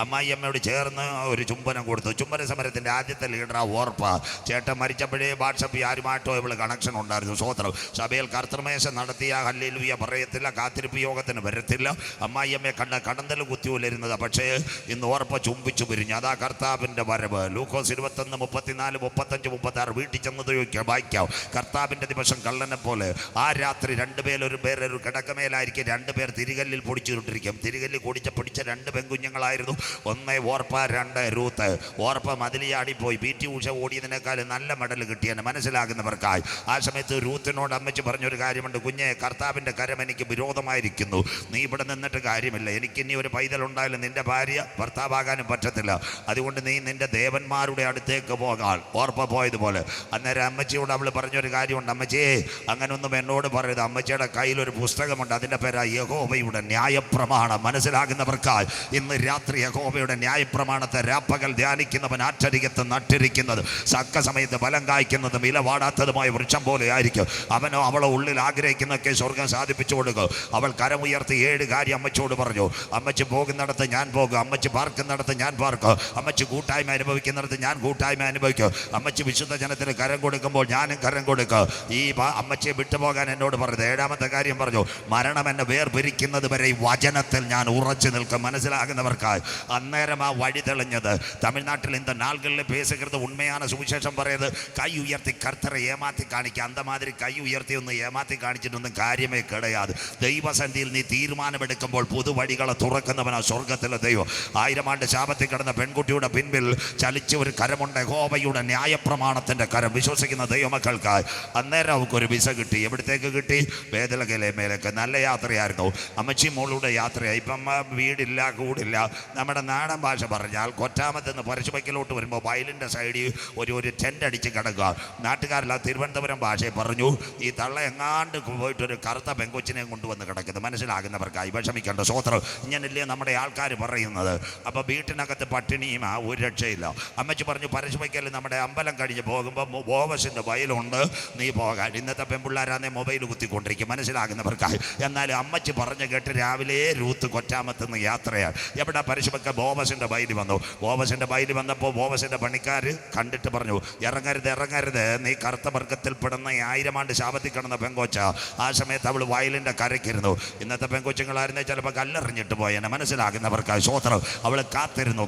അമ്മായിയമ്മയോട് ചേർന്ന് ഒരു ചുംബനം കൊടുത്തു. ചുംബന സമരത്തിൻ്റെ ആദ്യത്തെ ലീഡറാ ഓർപ്പ. ചേട്ടൻ മരിച്ചപ്പോഴേ വാട്സപ്പിൽ ആരുമായിട്ടോ ഇവള് കണക്ഷൻ ഉണ്ടായിരുന്നു. സ്വോത്രം. സഭയിൽ കർത്തൃമേശ നടത്തിയ ഹല്ലേലൂയ പറയത്തില്ല, കാത്തിരിപ്പ് യോഗത്തിന് വരത്തില്ല. അമ്മായിയമ്മയെ കടന്തൽ കുത്തിയോലിരുന്നത്. പക്ഷേ ഇന്ന് ഓർപ്പ ചുംബിച്ചു പിരിഞ്ഞു. അതാ കർത്താവിൻ്റെ വരവ്. ലൂക്കോസ് 21, 34, 35, 36 വീട്ടിൽ ചെന്നത് വായിക്കാം. കർത്താവിൻ്റെ ദിവസം കള്ളനെ പോലെ. ആ രാത്രി 2 പേരൊരു കിടക്കമേലായിരിക്കും. 2 പേർ തിരികല്ലിൽ പൊടിച്ചിട്ടിരിക്കും. തിരികല്ലിൽ പിടിച്ച 2 പെൺകുഞ്ഞുങ്ങളായിരുന്നു. 1 ഓർപ്പ, 2 രൂത്ത്. ഓർപ്പ മതിലിയാടിപ്പോയി. PT ഉഷ ഓടിയതിനേക്കാൾ നല്ല മെഡൽ കിട്ടിയെന്ന് മനസ്സിലാകുന്നവർക്കായി. ആ സമയത്ത് രൂത്തിനോട് അമ്മച്ചി പറഞ്ഞൊരു കാര്യമുണ്ട്. കുഞ്ഞെ, കർത്താവിൻ്റെ കരം എനിക്ക് വിരോധമായിരിക്കുന്നു. നീ ഇവിടെ നിന്നിട്ട് കാര്യമില്ല. എനിക്കിനി ഒരു പൈതലുണ്ടായാലും നിന്റെ ഭാര്യ ഭർത്താവാകാനും പറ്റത്തില്ല. അതുകൊണ്ട് നീ നിന്റെ ദേവന്മാരുടെ അടുത്തേക്ക് പോകാൻ. ഓർപ്പ പോയതുപോലെ. അന്നേരം അമ്മച്ചിയോട് അവൾ പറഞ്ഞൊരു കാര്യമുണ്ട്. അമ്മച്ചിയെ, അങ്ങനൊന്നും എന്നോട് പറയരുത്. അമ്മച്ചിയുടെ കയ്യിലൊരു പുസ്തകമുണ്ട്. അതിൻ്റെ പേരാ യഹോവയുടെ ന്യായപ്രമാണം. മനസ്സിലാകുന്നവർക്കായി ഇന്ന് രാത്രി യഹോവയുടെ ന്യായപ്രമാണത്തെ രാപ്പകൽ ധ്യാനിക്കുന്നവൻ ആശ്ചര്യത്ത് നട്ടിരിക്കുന്നത് സക്ക സമയത്ത് ഫലം കായ്ക്കുന്നതും ഇലവാടാത്തതുമായ വൃക്ഷം പോലെ ആയിരിക്കും. അവനോ അവളോ ഉള്ളിൽ ആഗ്രഹിക്കുന്നതൊക്കെ സ്വർഗം സാധിപ്പിച്ചു കൊടുക്കും. അവൾ കരമുയർത്തി 7 കാര്യം അമ്മച്ചോട് പറഞ്ഞു. അമ്മച്ചി പോകുന്നിടത്ത് ഞാൻ പോകും. അമ്മച്ചി പാർക്കുന്നിടത്ത് ഞാൻ പാർക്കും. അമ്മച്ചി കൂട്ടായ്മ അനുഭവിക്കുന്നിടത്ത് ഞാൻ കൂട്ടായ്മ അനുഭവിക്കും. അമ്മച്ചി വിശുദ്ധ ജനത്തിന് കരം കൊടുക്കുമ്പോൾ ഞാനും കരം കൊടുക്കും. ഈ അമ്മച്ചിയെ വിട്ടുപോകാൻ എന്നോട് പറഞ്ഞത്. 7-ാമത്തെ കാര്യം പറഞ്ഞു, മരണം എന്നെ വേർപിരിക്കുന്നത് വരെ ഈ വചനത്തിൽ ഞാൻ ഉറച്ചു നിൽക്കും. മനസ്സിലാകുന്നവർക്കായി അന്നേരം ആ വഴി തെളിഞ്ഞത്. തമിഴ്നാട്ടിൽ இந்த நாள்களில் பேசுகிறது உண்மையான സുവിശേഷം പറയുന്നത് കൈ ഉയർത്തി കർത്തരെ ഏമാത്തി കാണിക്കുക. അന്തമാതിരി കൈ ഉയർത്തി ഒന്ന് ഏമാത്തി കാണിച്ചിട്ടൊന്നും കാര്യമേ കിടയാതെ. ദൈവസന്നിധിയിൽ നീ തീരുമാനമെടുക്കുമ്പോൾ പുതുവഴികളെ തുറക്കുന്നവനാ സ്വർഗത്തിലെ ദൈവം. 1000 ആണ്ട് ശാപത്തിൽ കിടന്ന പെൺകുട്ടിയുടെ പിൻപിൽ ചലിച്ച ഒരു കരമുണ്ട്. യഹോവയുടെ ന്യായപ്രമാണത്തിൻ്റെ കരം. വിശ്വസിക്കുന്ന ദൈവമക്കൾക്കായി അന്നേരം അവൾക്കൊരു വിസ കിട്ടി. എവിടത്തേക്ക് കിട്ടി? ബേത്ലഹേമിലേക്ക്. നല്ല യാത്രയായിരുന്നു. അമ്മച്ചി മോളുടെ യാത്രയായി. ഇപ്പം വീടില്ല, കൂടില്ല. നമ്മുടെ നാടൻ ഭാഷ പറഞ്ഞാൽ കൊറ്റാമത്ത് നിന്ന് പരശുവയ്ക്കലോട്ട് വരുമ്പോൾ വയലിൻ്റെ സൈഡിൽ ഒരു ടെൻ്റ് അടിച്ച് കിടക്കുക. നാട്ടുകാരെല്ലാം തിരുവനന്തപുരം ഭാഷയെ പറഞ്ഞു, ഈ തള്ള എങ്ങാണ്ട് പോയിട്ടൊരു കറുത്ത പെങ്കൊച്ചിനെയും കൊണ്ടുവന്ന് കിടക്കുന്നത്. മനസ്സിലാകുന്നവർക്കായി വിഷമിക്കേണ്ട. സ്വോത്രം. ഇങ്ങനല്ലേ നമ്മുടെ ആൾക്കാർ പറയുന്നത്. അപ്പോൾ വീട്ടിനകത്ത് പട്ടിണിയും ഒരു രക്ഷയില്ല. അമ്മച്ചി പറഞ്ഞു, പരശുവയ്ക്കൽ നമ്മുടെ അമ്പലം കഴിഞ്ഞ് പോകുമ്പോൾ ബോവസിൻ്റെ വയലുണ്ട്, നീ പോകാൻ. ഇന്നത്തെ പെൺപിള്ളേരാന്നേ മൊബൈൽ കുത്തിക്കൊണ്ടിരിക്കും. മനസ്സിലാകുന്നവർക്കായി. എന്നാൽ അമ്മച്ചി പറഞ്ഞു കേട്ട് രാവിലെ രൂത്ത് കൊറ്റാമത്തുനിന്ന് യാത്രയാണ്. എവിടെ? പരശുവയ്ക്കൽ ബോവസിൻ്റെ വയൽ വന്നു. ബോവസിൻ്റെ വയൽ വന്നപ്പോൾ ബോവസിൻ്റെ പണിക്കാർ കണ്ടിട്ട് പറഞ്ഞു, ഇറങ്ങരുത്, നീ കറുത്ത വർഗത്തിൽപ്പെടുന്ന 1000 ആണ്ട് ശാപത്തിൽ കിടന്ന പെങ്കൊച്ച. ആ സമയത്ത് അവൾ വയലിൻ്റെ കരയ്ക്കിരുന്നു. ഇന്നത്തെ പെങ്കൊച്ചുങ്ങളായിരുന്നേ ചിലപ്പോൾ കല്ലെറിഞ്ഞിട്ട് പോയെന്നെ. മനസ്സിലാകുന്നവർക്കായി സ്വോത്രം. അവൾ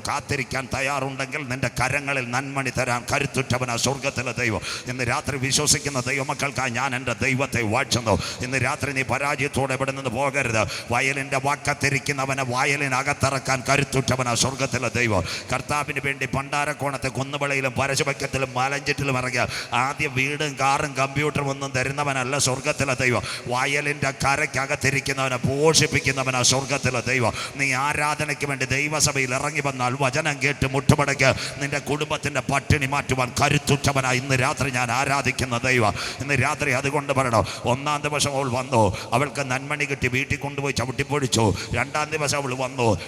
കാത്തിരിക്കാൻ തയ്യാറുണ്ടെങ്കിൽ നിന്റെ കരങ്ങളിൽ നന്മണി തരാൻ കരുത്തുറ്റവനാ സ്വർഗത്തിലെ ദൈവം. ഇന്ന് രാത്രി വിശ്വസിക്കുന്ന ദൈവമക്കൾക്കായി ഞാൻ എൻ്റെ ദൈവത്തെ വാഴ്ത്തുന്നു. ഇന്ന് രാത്രി നീ പരാജയത്തോടെ ഇവിടെ നിന്ന് പോകരുത്. വയലിൻ്റെ വക്കത്തിരിക്കുന്നവനെ വയലിനകത്തിറക്കാൻ കരുത്തുറ്റവനാ സ്വർഗത്തിലെ ദൈവം. കർത്താവിന് വേണ്ടി പണ്ടാരക്കോണത്തെ കുന്നുപളയിലും പരശുപക്കത്തിലും മലഞ്ചിറ്റിലും ഇറങ്ങിയ ആദ്യം വീടും കാറും കമ്പ്യൂട്ടറും ഒന്നും തരുന്നവനല്ല സ്വർഗത്തിലെ ദൈവം. വയലിൻ്റെ കരയ്ക്കകത്തിരിക്കുന്നവനെ പോഷിപ്പിക്കുന്നവനാ സ്വർഗത്തിലെ ദൈവം. നീ ആരാധനയ്ക്ക് വേണ്ടി ദൈവസഭയിൽ ഇറങ്ങി വന്നാൽ വചനം കേട്ട് മുട്ടുമടക്ക് നിന്റെ കുടുംബത്തിൻ്റെ പട്ടിണി മാറ്റുവാൻ കരുത്തുറ്റവനാ ഇന്ന് രാത്രി ഞാൻ ആരാധിക്കുന്ന ദൈവം. ഇന്ന് രാത്രി അതുകൊണ്ട് പറയണം, 1-ാം ദിവസം അവൾ വന്നു, അവൾക്ക് നന്മണി കിട്ടി, വീട്ടിൽ കൊണ്ടുപോയി ചവിട്ടിപ്പൊടിച്ചു. 2-ാം ദിവസം അവൾ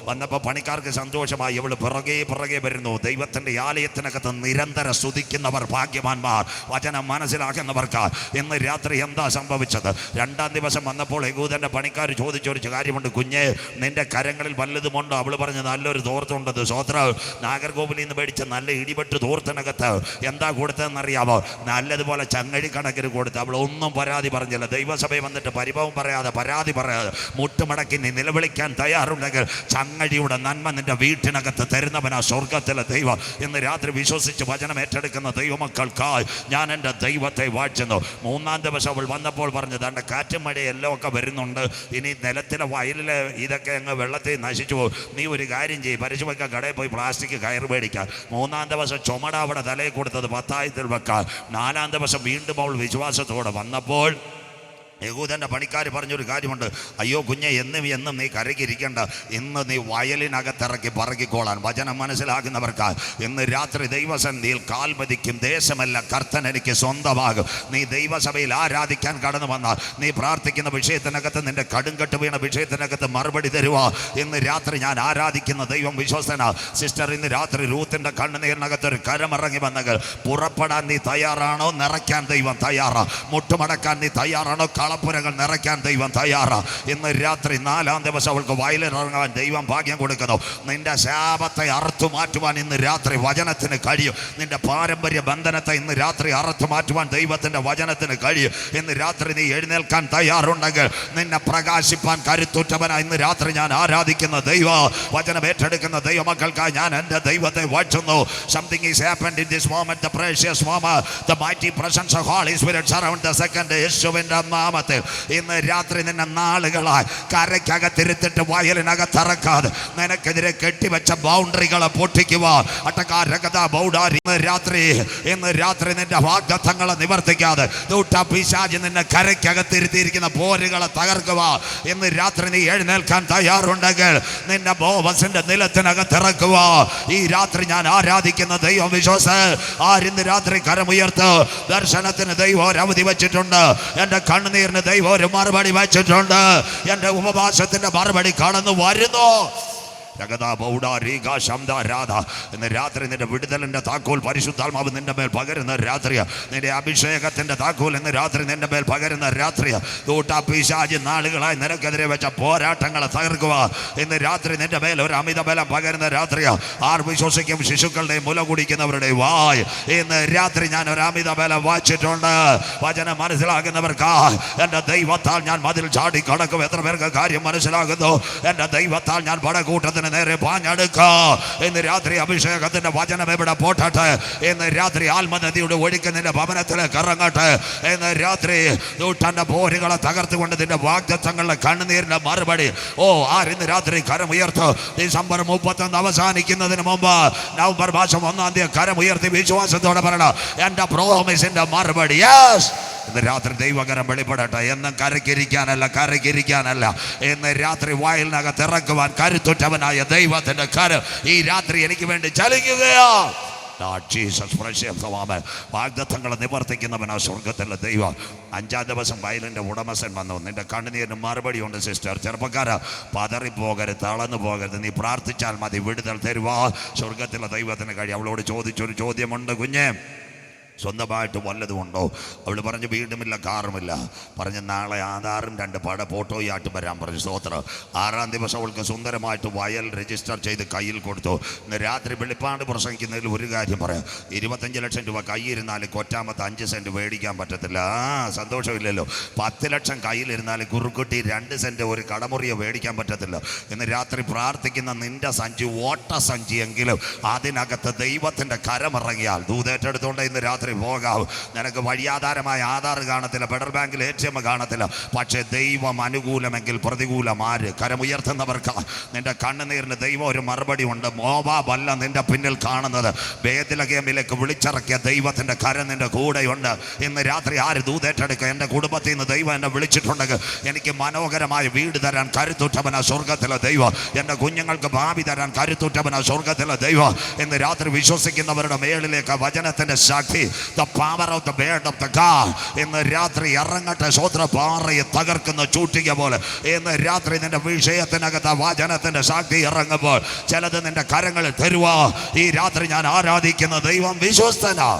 വന്നപ്പോൾ പണിക്കാർക്ക് സന്തോഷമായി. അവൾ പുറകെ വരുന്നു. ദൈവത്തിൻ്റെ ആലയത്തിനകത്ത് നിരന്തരം സ്തുതിക്കുന്നവർ ഭാഗ്യവാന്മാർ. വചനം മനസ്സിലാക്കുന്നവർക്ക് ഇന്ന് രാത്രി എന്താ സംഭവിച്ചത്? 2-ാം ദിവസം വന്നപ്പോൾ യഹൂദൻ്റെ പണിക്കാർ ചോദിച്ചൊരു കാര്യമുണ്ട്, കുഞ്ഞെ നിന്റെ കരങ്ങളിൽ വല്ലതുമുണ്ടോ? അവൾ പറഞ്ഞു, നല്ലൊരു തോർത്തുണ്ടത്. സ്വോത്ര നാഗർകോവിലിൽ നിന്ന് മേടിച്ച നല്ല ഇടിപെട്ട് തോർത്തിനകത്ത് എന്താ കൊടുത്തതെന്നറിയാമോ? നല്ലതുപോലെ ചങ്ങഴി കണക്കിന് കൊടുത്ത്. അവൾ ഒന്നും പരാതി പറഞ്ഞില്ല. ദൈവസഭയിൽ വന്നിട്ട് പരിഭവം പറയാതെ, പരാതി പറയാതെ, മുട്ടുമടക്കി നീ നിലവിളിക്കാൻ തയ്യാറുണ്ടെങ്കിൽ ചങ്ങഴിയുടെ നന്മ നിന്റെ വീട്ടിനകത്ത് തരുന്നവനാ സ്വർഗത്തിലെ ദൈവം. ഇന്ന് രാത്രി വിശ്വസിച്ച് വചനം ഏറ്റെടുക്കുന്ന ദൈവമക്കൾക്കായി ഞാൻ എൻ്റെ ദൈവത്തെ വാഴ്ത്തുന്നു. 3-ാം ദിവസം അവൾ വന്നപ്പോൾ പറഞ്ഞു, തൻ്റെ കാറ്റും മഴ എല്ലാം ഒക്കെ വരുന്നുണ്ട്, ഇനി നിലത്തിലെ വയലിലെ ഇതൊക്കെ അങ്ങ് വെള്ളത്തിൽ നശിച്ചു പോകും. നീ ഒരു കാര്യം ചെയ്യും, പരിശുവെക്കാൻ കടയിൽ പോയി പ്ലാസ്റ്റിക് കയറ് മേടിക്കാൻ. 3-ാം ദിവസം ചുമട അവിടെ തലയിൽ കൊടുത്തത് 10,000 വെക്കാൻ. 4-ാം ദിവസം വീണ്ടും അവൾ വിശ്വാസത്തോടെ വന്നപ്പോൾ യഹൂദൻ്റെ പണിക്കാർ പറഞ്ഞൊരു കാര്യമുണ്ട്, അയ്യോ കുഞ്ഞെ എന്നും നീ കരകിരിക്കേണ്ട, ഇന്ന് നീ വയലിനകത്തിറക്കി പറകിക്കോളാൻ. വചനം മനസ്സിലാകുന്നവർക്ക് ഇന്ന് രാത്രി ദൈവസന്നിധിയിൽ കാൽപതിക്കും. ദേശമല്ല കർത്തൻ എനിക്ക് സ്വന്തമാകും. നീ ദൈവസഭയിൽ ആരാധിക്കാൻ കടന്നു വന്നാൽ, നീ പ്രാർത്ഥിക്കുന്ന വിഷയത്തിനകത്ത്, നിന്റെ കടുങ്കട്ട് വീണ വിഷയത്തിനകത്ത് മറുപടി തരുക. ഇന്ന് രാത്രി ഞാൻ ആരാധിക്കുന്ന ദൈവം വിശ്വസന. സിസ്റ്റർ, ഇന്ന് രാത്രി രൂത്തിൻ്റെ കണ്ണുനീരിനകത്തൊരു കരമിറങ്ങി വന്നെങ്കിൽ പുറപ്പെടാൻ നീ തയ്യാറാണോ? നിറയ്ക്കാൻ ദൈവം തയ്യാറാ. മുട്ടുമടക്കാൻ നീ തയ്യാറാണോ? കളപ്പുരകൾ നിറയ്ക്കാൻ ദൈവം തയ്യാറാ. ഇന്ന് രാത്രി 4-ാം ദിവസം അവൾക്ക് വയലിറങ്ങാൻ ദൈവം ഭാഗ്യം കൊടുക്കുന്നു. നിന്റെ ശാപത്തെ അറുത്തു മാറ്റുവാൻ ഇന്ന് രാത്രി വചനത്തിന് കഴിയും. നിന്റെ പാരമ്പര്യ ബന്ധനത്തെ ഇന്ന് രാത്രി അറുത്തു മാറ്റുവാൻ ദൈവത്തിൻ്റെ വചനത്തിന് കഴിയും. ഇന്ന് രാത്രി നീ എഴുന്നേൽക്കാൻ തയ്യാറുണ്ടെങ്കിൽ, നിന്നെ പ്രകാശിപ്പാൻ കരുത്തുറ്റവനായി ഇന്ന് രാത്രി ഞാൻ ആരാധിക്കുന്ന ദൈവം. വചനം ഏറ്റെടുക്കുന്ന ദൈവമക്കൾക്കായി ഞാൻ എൻ്റെ ദൈവത്തെ വാഴ്ത്തുന്നു. Something is happened in this moment, the precious moment, the mighty presence of Holy Spirit surround the second യേശുവിൻ്റെ നാമത്തിൽ. ഇന്ന് രാത്രി നിന്നെ നാളുകളായി കരയ്ക്കകത്തിരുത്തിട്ട് വയലിനകത്തിറക്കാതെ നിനക്കെതിരെ കെട്ടിവെച്ച ബൗണ്ടറികളെ പൊട്ടിക്കുക. ഇന്ന് രാത്രി നിന്റെ വാഗ്ദത്തങ്ങളെ നിവർത്തിക്കാതെ പിശാച് നിന്നെ കരയ്ക്കകത്തിരുത്തിയിരിക്കുന്ന പോരുകളെ തകർക്കുക. ഇന്ന് രാത്രി നീ എഴുന്നേൽക്കാൻ തയ്യാറുണ്ടെങ്കിൽ നിന്റെ ബോവസിന്റെ നിലത്തിനകത്തിറക്കുക. ഈ രാത്രി ഞാൻ ആരാധിക്കുന്ന ദൈവം വിശ്വാസ ആരിന്ന് രാത്രി കരമുയർത്ത്. ദർശനത്തിന് ദൈവം ഒരു അവധി വെച്ചിട്ടുണ്ട്. എൻ്റെ കണ്ണുനീരിന് ദൈവം ഒരു മറുപടി വെച്ചിട്ടുണ്ട്. എൻ്റെ ഉപവാസത്തിന്റെ മറുപടി കടന്നു വരുന്നു. ഇന്ന് രാത്രി നിന്റെ വിടുതലിന്റെ താക്കോൽ പരിശുദ്ധാത്മാവ് നിന്റെ മേൽ പകരുന്ന രാത്രിയ. നിന്റെ അഭിഷേകത്തിന്റെ താക്കോൽ ഇന്ന് രാത്രി നിന്റെ മേൽ പകരുന്ന രാത്രിയ. പിശാച് നാളുകളായി നിനക്കെതിരെ വെച്ച പോരാട്ടങ്ങളെ തകർക്കുക. ഇന്ന് രാത്രി നിന്റെ മേൽ ഒരു അമിത ബലം പകരുന്ന രാത്രിയ. ആർ വിശ്വസിക്കും? ശിശുക്കളുടെയും മുല കുടിക്കുന്നവരുടെ വായ്. ഇന്ന് രാത്രി ഞാൻ ഒരു അമിത ബലം വായിച്ചിട്ടുണ്ട്. വചനം മനസ്സിലാകുന്നവർക്ക് എൻ്റെ ദൈവത്താൽ ഞാൻ മതിൽ ചാടി കടക്കും. എത്ര പേർക്ക് കാര്യം മനസ്സിലാകുന്നു? എൻ്റെ ദൈവത്താൽ ഞാൻ പടകൂട്ടത്തിന് നേരെ പാഞ്ഞെടുക്കാം. ഇന്ന് രാത്രി അഭിഷേകത്തിന്റെ വചനം എവിടെ പോട്ടെ. ഇന്ന് രാത്രി ആത്മനദിയുടെ ഒഴുക്ക് നിന്റെ ഭവനത്തിലേക്ക് ഇറങ്ങട്ടെ. ഇന്ന് രാത്രി തന്റെ പോരുകളെ തകർത്തുകൊണ്ട് നിന്റെ വാഗ്ദത്തങ്ങളുടെ കണ്ണുനീരിന്റെ മറുപടി. ഇന്ന് രാത്രി കരമുയർത്ത്. ഡിസംബർ 31 അവസാനിക്കുന്നതിന് മുമ്പ് നവംബർ മാസം 1-ാം തീയതി കരമുയർത്തി വിശ്വാസത്തോടെ പറയണം, എന്റെ പ്രോമിസിന്റെ മറുപടി യെസ്. ഇന്ന് രാത്രി ദൈവകരം വെളിപ്പെടട്ടെ. എന്നും കരയ്ക്കിരിക്കാനല്ല. ഇന്ന് രാത്രി വയലിനകത്ത് ഇറക്കുവാൻ കരുത്തുറ്റവനായ ദൈവത്തിന്റെ കരം ഈ രാത്രി എനിക്ക് വേണ്ടി ചലിക്കുകയാ. വാഗ്ദത്തങ്ങളെ നിവർത്തിക്കുന്നവനാ സ്വർഗത്തിലെ ദൈവം. 5-ാം ദിവസം വയലിൻ്റെ ഉടമസ്ഥൻ വന്നു. നിന്റെ കണ്ണുനീരിന് മറുപടി ഉണ്ട് സിസ്റ്റർ. ചെറുപ്പക്കാരാ, പതറിപ്പോകരുത്, തളർന്നു പോകരുത്. നീ പ്രാർത്ഥിച്ചാൽ മതി, വിടുതൽ തരുവാ സ്വർഗത്തിലെ ദൈവത്തിന് കഴിയും. അവളോട് ചോദിച്ചൊരു ചോദ്യമുണ്ട്, കുഞ്ഞെ സ്വന്തമായിട്ട് വല്ലതുമുണ്ടോ? അവൾ പറഞ്ഞു, വീടുമില്ല, കാറുമില്ല. പറഞ്ഞ് നാളെ ആധാറും 2 പട ഫോട്ടോയായിട്ട് വരാൻ പറഞ്ഞു. സ്തോത്രം. 6-ാം ദിവസം അവൾക്ക് സുന്ദരമായിട്ട് വയൽ രജിസ്റ്റർ ചെയ്ത് കയ്യിൽ കൊടുത്തു. ഇന്ന് രാത്രി വെളിപ്പാട് പ്രസംഗിക്കുന്നതിൽ ഒരു കാര്യം പറയാം. 25 ലക്ഷം രൂപ കയ്യിരുന്നാൽ കൊറ്റാമത്തെ 5 സെന്റ് മേടിക്കാൻ പറ്റത്തില്ല. സന്തോഷമില്ലല്ലോ. 10 ലക്ഷം കയ്യിലിരുന്നാൽ കുറുക്കുട്ടി 2 സെന്റ് ഒരു കടമുറിയെ മേടിക്കാൻ പറ്റത്തില്ല. ഇന്ന് രാത്രി പ്രാർത്ഥിക്കുന്ന നിന്റെ സഞ്ചി ഓട്ട സഞ്ചിയെങ്കിലും അതിനകത്ത് ദൈവത്തിന്റെ കരമിറങ്ങിയാൽ ദൂതേറ്റെടുത്തോണ്ട് ഇന്ന് രാത്രി രാത്രി പോകാവൂ. നിനക്ക് വഴിയാധാരമായ ആധാർ കാണത്തില്ല, ഫെഡറൽ ബാങ്കിൽ ATM കാണത്തില്ല, പക്ഷേ ദൈവം അനുകൂലമെങ്കിൽ പ്രതികൂലമാര്? കരമുയർത്തുന്നവർക്ക് നിന്റെ കണ്ണുനീരിന് ദൈവം ഒരു മറുപടി ഉണ്ട്. മോവാബല്ല നിന്റെ പിന്നിൽ കാണുന്നത്, ബേത്ലഹേമിലേക്ക് വിളിച്ചിറക്കിയ ദൈവത്തിന്റെ കരം നിന്റെ കൂടെയുണ്ട്. ഇന്ന് രാത്രി ആര് ദൂതേറ്റെടുക്കുക? എൻ്റെ കുടുംബത്തിൽ നിന്ന് ദൈവം എന്നെ വിളിച്ചിട്ടുണ്ടെങ്കിൽ എനിക്ക് മനോഹരമായ വീട് തരാൻ കരുത്തുറ്റവന സ്വർഗത്തിലെ ദൈവം, എൻ്റെ കുഞ്ഞുങ്ങൾക്ക് ഭാവി തരാൻ കരുത്തുറ്റവന സ്വർഗത്തിലെ ദൈവം. ഇന്ന് രാത്രി വിശ്വസിക്കുന്നവരുടെ മേളിലേക്ക് വചനത്തിന്റെ ശക്തി, the power of the word of the God, ഇന്ന് രാത്രി ഇറങ്ങട്ടെ. സ്വോത്ര പാറയെ തകർക്കുന്ന ചൂട്ടിക പോലെ ഇന്ന് രാത്രി നിന്റെ വിഷയത്തിനകത്ത് വചനത്തിന്റെ ശക്തി ഇറങ്ങുമ്പോൾ ചിലത് നിന്റെ കരങ്ങളിൽ തരുവാ. ഈ രാത്രി ഞാൻ ആരാധിക്കുന്ന ദൈവം വിശ്വസ്തനാ.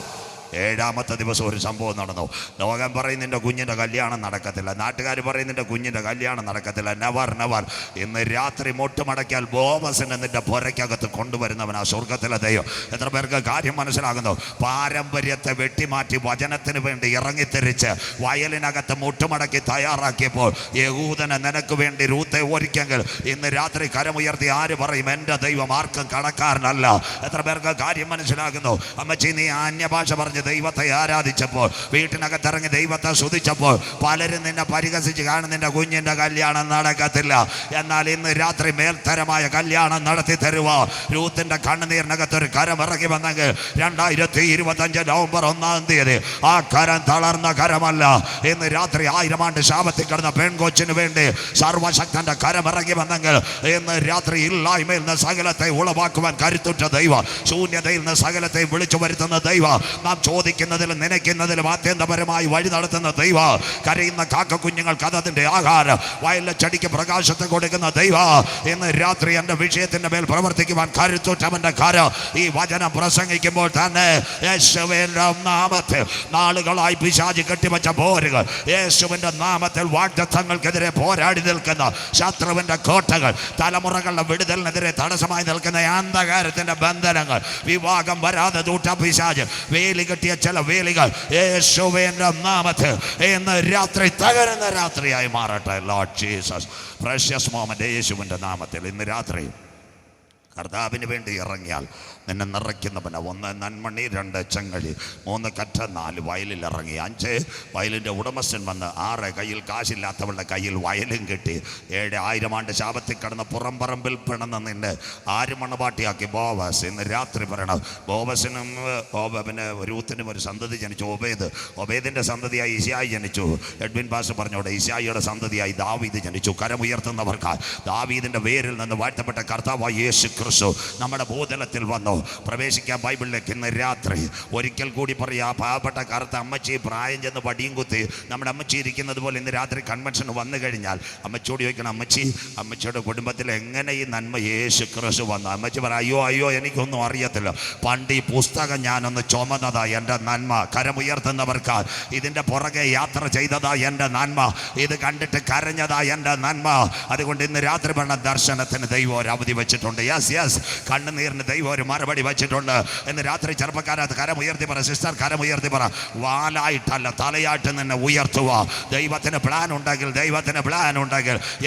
7ാമത്തെ ദിവസം ഒരു സംഭവം നടന്നു. ലോകം പറയും നിന്റെ കുഞ്ഞിൻ്റെ കല്യാണം നടക്കത്തില്ല, നാട്ടുകാർ പറയും നിന്റെ കുഞ്ഞിൻ്റെ കല്യാണം നടക്കത്തില്ല. Never never. ഇന്ന് രാത്രി മുട്ടുമടക്കിയാൽ ബോവസിനെ നിന്റെ പുരയ്ക്കകത്ത് കൊണ്ടുവരുന്നവനാ സ്വർഗത്തിലെ ദൈവം. എത്ര പേർക്ക് കാര്യം മനസ്സിലാകുന്നു? പാരമ്പര്യത്തെ വെട്ടിമാറ്റി വചനത്തിന് വേണ്ടി ഇറങ്ങിത്തിരിച്ച് വയലിനകത്ത് മുട്ടുമടക്കി തയ്യാറാക്കിയപ്പോൾ യഹൂദനെ നിനക്ക് വേണ്ടി രൂത്തെ ഒരുക്കെങ്കിൽ ഇന്ന് രാത്രി കരമുയർത്തി ആര് പറയും എൻ്റെ ദൈവം ആർക്കും കടക്കാരനല്ല? എത്ര പേർക്ക് കാര്യം മനസ്സിലാകുന്നു? അമ്മച്ചി, നീ അന്യഭാഷ പറഞ്ഞ് ദൈവത്തെ ആരാധിച്ചപ്പോൾ, വീട്ടിനകത്തിറങ്ങി ദൈവത്തെ സ്തുതിച്ചപ്പോൾ പലരും നിന്നെ പരിഹസിച്ച് കാണും നിന്റെ കുഞ്ഞിൻ്റെ കല്യാണം നടക്കത്തില്ല. എന്നാൽ ഇന്ന് രാത്രി മേൽത്തരമായ കല്യാണം നടത്തി തരുവോ? രൂത്തിന്റെ കണ്ണുനീരിനകത്തൊരു കരം ഇറങ്ങി വന്നെങ്കിൽ 2025 നവംബർ 1-ാം തീയതി ആ കരം തളർന്ന കരമല്ല. ഇന്ന് രാത്രി 1000 ആണ്ട് ശാപത്തിൽ കിടന്ന പെൺകൊച്ചിന് വേണ്ടി സർവശക്തന്റെ കരം ഇറങ്ങി വന്നെങ്കിൽ ഇന്ന് രാത്രി ഇല്ലായ്മയിൽ നിന്ന് സകലത്തെ ഉളവാക്കുവാൻ കരുത്തുറ്റ ദൈവം, ശൂന്യതയിൽ നിന്ന് സകലത്തെ വിളിച്ചു വരുത്തുന്ന ദൈവം, നാം ചോദിക്കുന്നതിലും നനയ്ക്കുന്നതിലും ആത്യന്തപരമായി വഴി നടത്തുന്ന ദൈവ, കരയുന്ന കാക്ക കുഞ്ഞുങ്ങൾക്ക് അതതിൻ്റെ ആഹാരം, വയലിലെ ചെടിക്ക് പ്രകാശത്തെ കൊടുക്കുന്ന ദൈവ, ഇന്ന് രാത്രി എൻ്റെ വിഷയത്തിൻ്റെ മേൽ പ്രവർത്തിക്കുവാൻ കരുത്തുറ്റവൻ്റെ കരം ഈ വചനം പ്രസംഗിക്കുമ്പോൾ തന്നെ യേശുവിൻ്റെ നാമത്തിൽ നാളുകളായി പിശാച് കെട്ടിവെച്ച പോരുകൾ, യേശുവിൻ്റെ നാമത്തിൽ വാഗ്ദത്തങ്ങൾക്കെതിരെ പോരാടി നിൽക്കുന്ന ശത്രുവിൻ്റെ കോട്ടകൾ, തലമുറകളുടെ വിടുതലിനെതിരെ തടസ്സമായി നിൽക്കുന്ന അന്ധകാരത്തിൻ്റെ ബന്ധനങ്ങൾ, വിവാഹം വരാതെ തൂട്ട പിശാച് വേലി കെട്ടിയ ചില വേലികൾ യേശുവിന്റെ നാമത്തിൽ ഇന്ന് രാത്രി തകരുന്ന രാത്രിയായി മാറട്ടെ. ലോർഡ് ജീസസ്, പ്രഷ്യസ് മോമെന്റ്, യേശുവിന്റെ നാമത്തിൽ ഇന്ന് രാത്രി കർത്താവിന് വേണ്ടി ഇറങ്ങിയാൽ നിന്നെ നിറയ്ക്കുന്നവന് 1 നന്മണി, 2 ചെങ്ങഴി, 3 കറ്റ, 4 വയലിൽ ഇറങ്ങി, 5 വയലിൻ്റെ ഉടമസ്ഥൻ വന്ന്, 6 കയ്യിൽ കാശില്ലാത്തവളുടെ കയ്യിൽ വയലും കിട്ടി, 7 1000 ആണ്ട് ശാപത്തിൽ കിടന്ന് പുറംപറമ്പിൽ പിണന്ന് നിന്നെ ആര് മണവാട്ടിയാക്കി ബോവസ്. ഇന്ന് രാത്രി പറയണം, ബോവസിനും പിന്നെ രൂത്തിനും ഒരു സന്തതി ജനിച്ചു, ഒബേദിൻ്റെ സന്തതിയായി ഇശായി ജനിച്ചു. എഡ്വിൻ പാസ് പറഞ്ഞോടെ ഇശായിയുടെ സന്തതിയായി ദാവീദ് ജനിച്ചു. കരമുയർത്തുന്നവർക്ക് ദാവീദിൻ്റെ വേരിൽ നിന്ന് വാഴ്ത്തപ്പെട്ട കർത്താവായ യേശു ക്രിസ്തു നമ്മുടെ ഭൂതലത്തിൽ വന്നു. പ്രവേശിക്കാൻ ബൈബിളിലേക്ക് ഇന്ന് രാത്രി ഒരിക്കൽ കൂടി പറയാ, പാവപ്പെട്ട കറുത്ത അമ്മച്ചി പ്രായം ചെന്ന് വടിയും കുത്തി നമ്മുടെ അമ്മച്ചി ഇരിക്കുന്നത് പോലെ ഇന്ന് രാത്രി കൺവെൻഷൻ വന്നു കഴിഞ്ഞാൽ അമ്മച്ചിയോട് ചോദിക്കണം, അമ്മച്ചി, അമ്മച്ചിയുടെ കുടുംബത്തിൽ എങ്ങനെ ഈ നന്മ യേശു ക്രിസ്തു വന്നു? അമ്മച്ചി പറ, അയ്യോ എനിക്കൊന്നും അറിയത്തില്ല, പണ്ട് ഈ പുസ്തകം ഞാനൊന്ന് ചുമന്നതാ എൻ്റെ നന്മ. കരമുയർത്തുന്നവർക്ക് ഇതിൻ്റെ പുറകെ യാത്ര ചെയ്തതാ എൻ്റെ നന്മ, ഇത് കണ്ടിട്ട് കരഞ്ഞതാ എൻ്റെ നന്മ. അതുകൊണ്ട് ഇന്ന് രാത്രി പറഞ്ഞ ദർശനത്തിന് ദൈവം ഒരു അവധി വെച്ചിട്ടുണ്ട്. യെസ്, കണ്ണുനീരിന് ദൈവം ഒരു മറുപടി വെച്ചിട്ടുണ്ട്. ഇന്ന് രാത്രി ചെറുപ്പക്കാരത്ത് കരമുയർത്തി പറ, സിസ്റ്റർ കരമുയർത്തി പറ, വാലായിട്ടല്ല തലയായിട്ട് നിന്നെ ഉയർത്തുക. ദൈവത്തിന് പ്ലാൻ ഉണ്ടെങ്കിൽ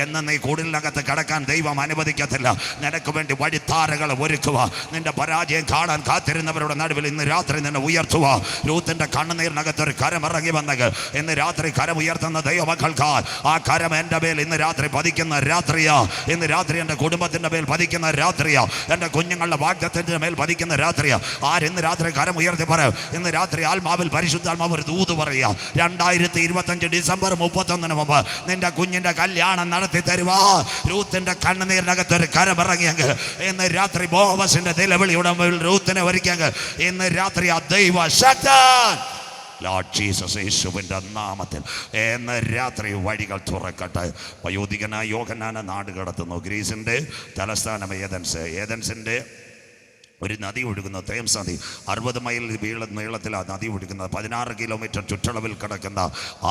എന്ന് നീ കുടിലിനകത്ത് കിടക്കാൻ ദൈവം അനുവദിക്കത്തില്ല. നിനക്ക് വേണ്ടി വഴിത്താരകൾ ഒരുക്കുക. നിന്റെ പരാജയം കാണാൻ കാത്തിരുന്നവരുടെ നടുവിൽ ഇന്ന് രാത്രി നിന്നെ ഉയർത്തുക. രൂത്തിന്റെ കണ്ണുനീരിനകത്തൊരു കരം ഇറങ്ങി വന്നെങ്കിൽ ഇന്ന് രാത്രി കരം ഉയർത്തുന്ന ദൈവമക്കൾക്ക് ആ കരം എൻ്റെ മേൽ ഇന്ന് രാത്രി പതിക്കുന്ന രാത്രിയാ. ഇന്ന് രാത്രി എൻ്റെ കുടുംബത്തിൻ്റെ മേൽ പതിക്കുന്ന രാത്രിയാ. എൻ്റെ കുഞ്ഞുങ്ങളുടെ വാഗ്ദത്തത്തിൻ്റെ മേൽ പതിക്കുന്ന രാത്രിയാ. ആരിന്ന് രാത്രി കരം ഉയർത്തി പറയും, ഇന്ന് രാത്രി ആത്മാവിൽ പരിശുദ്ധാത്മാവ് ഒരു ദൂത് പറയുക, 2025 ഡിസംബർ 31 മുമ്പ് നിന്റെ കുഞ്ഞിന്റെ കല്യാണം നടത്തി തരുവാ. രൂത്തിന്റെ കണ്ണുനീരിനകത്തൊരു കരം ഇറങ്ങിയെങ്കിൽ ഇന്ന് രാത്രി ബോവസിന്റെ നിലവിളിയുടെ മേൽ രൂത്തിനെ ഒരുക്കിയെങ്കിൽ ഇന്ന് രാത്രി ആ ദൈവ ശക്തൻ ലോർഡ് ജീസസ് യേശുവിൻ്റെ നാമത്തിൽ ഇന്ന് രാത്രി വഴികൾ തുറക്കട്ടെ. വയോധികനായ യോഹന്നാനെ നാട് കടത്തുന്നു. ഗ്രീസിൻ്റെ തലസ്ഥാനം ഏതൻസിൻ്റെ ഒരു നദി ഒഴുകുന്ന തേംസ് നദി 60 മൈൽ നീളത്തിലാണ് നദി ഒഴുകുന്നത്. 16 കിലോമീറ്റർ ചുറ്റളവിൽ കിടക്കുന്ന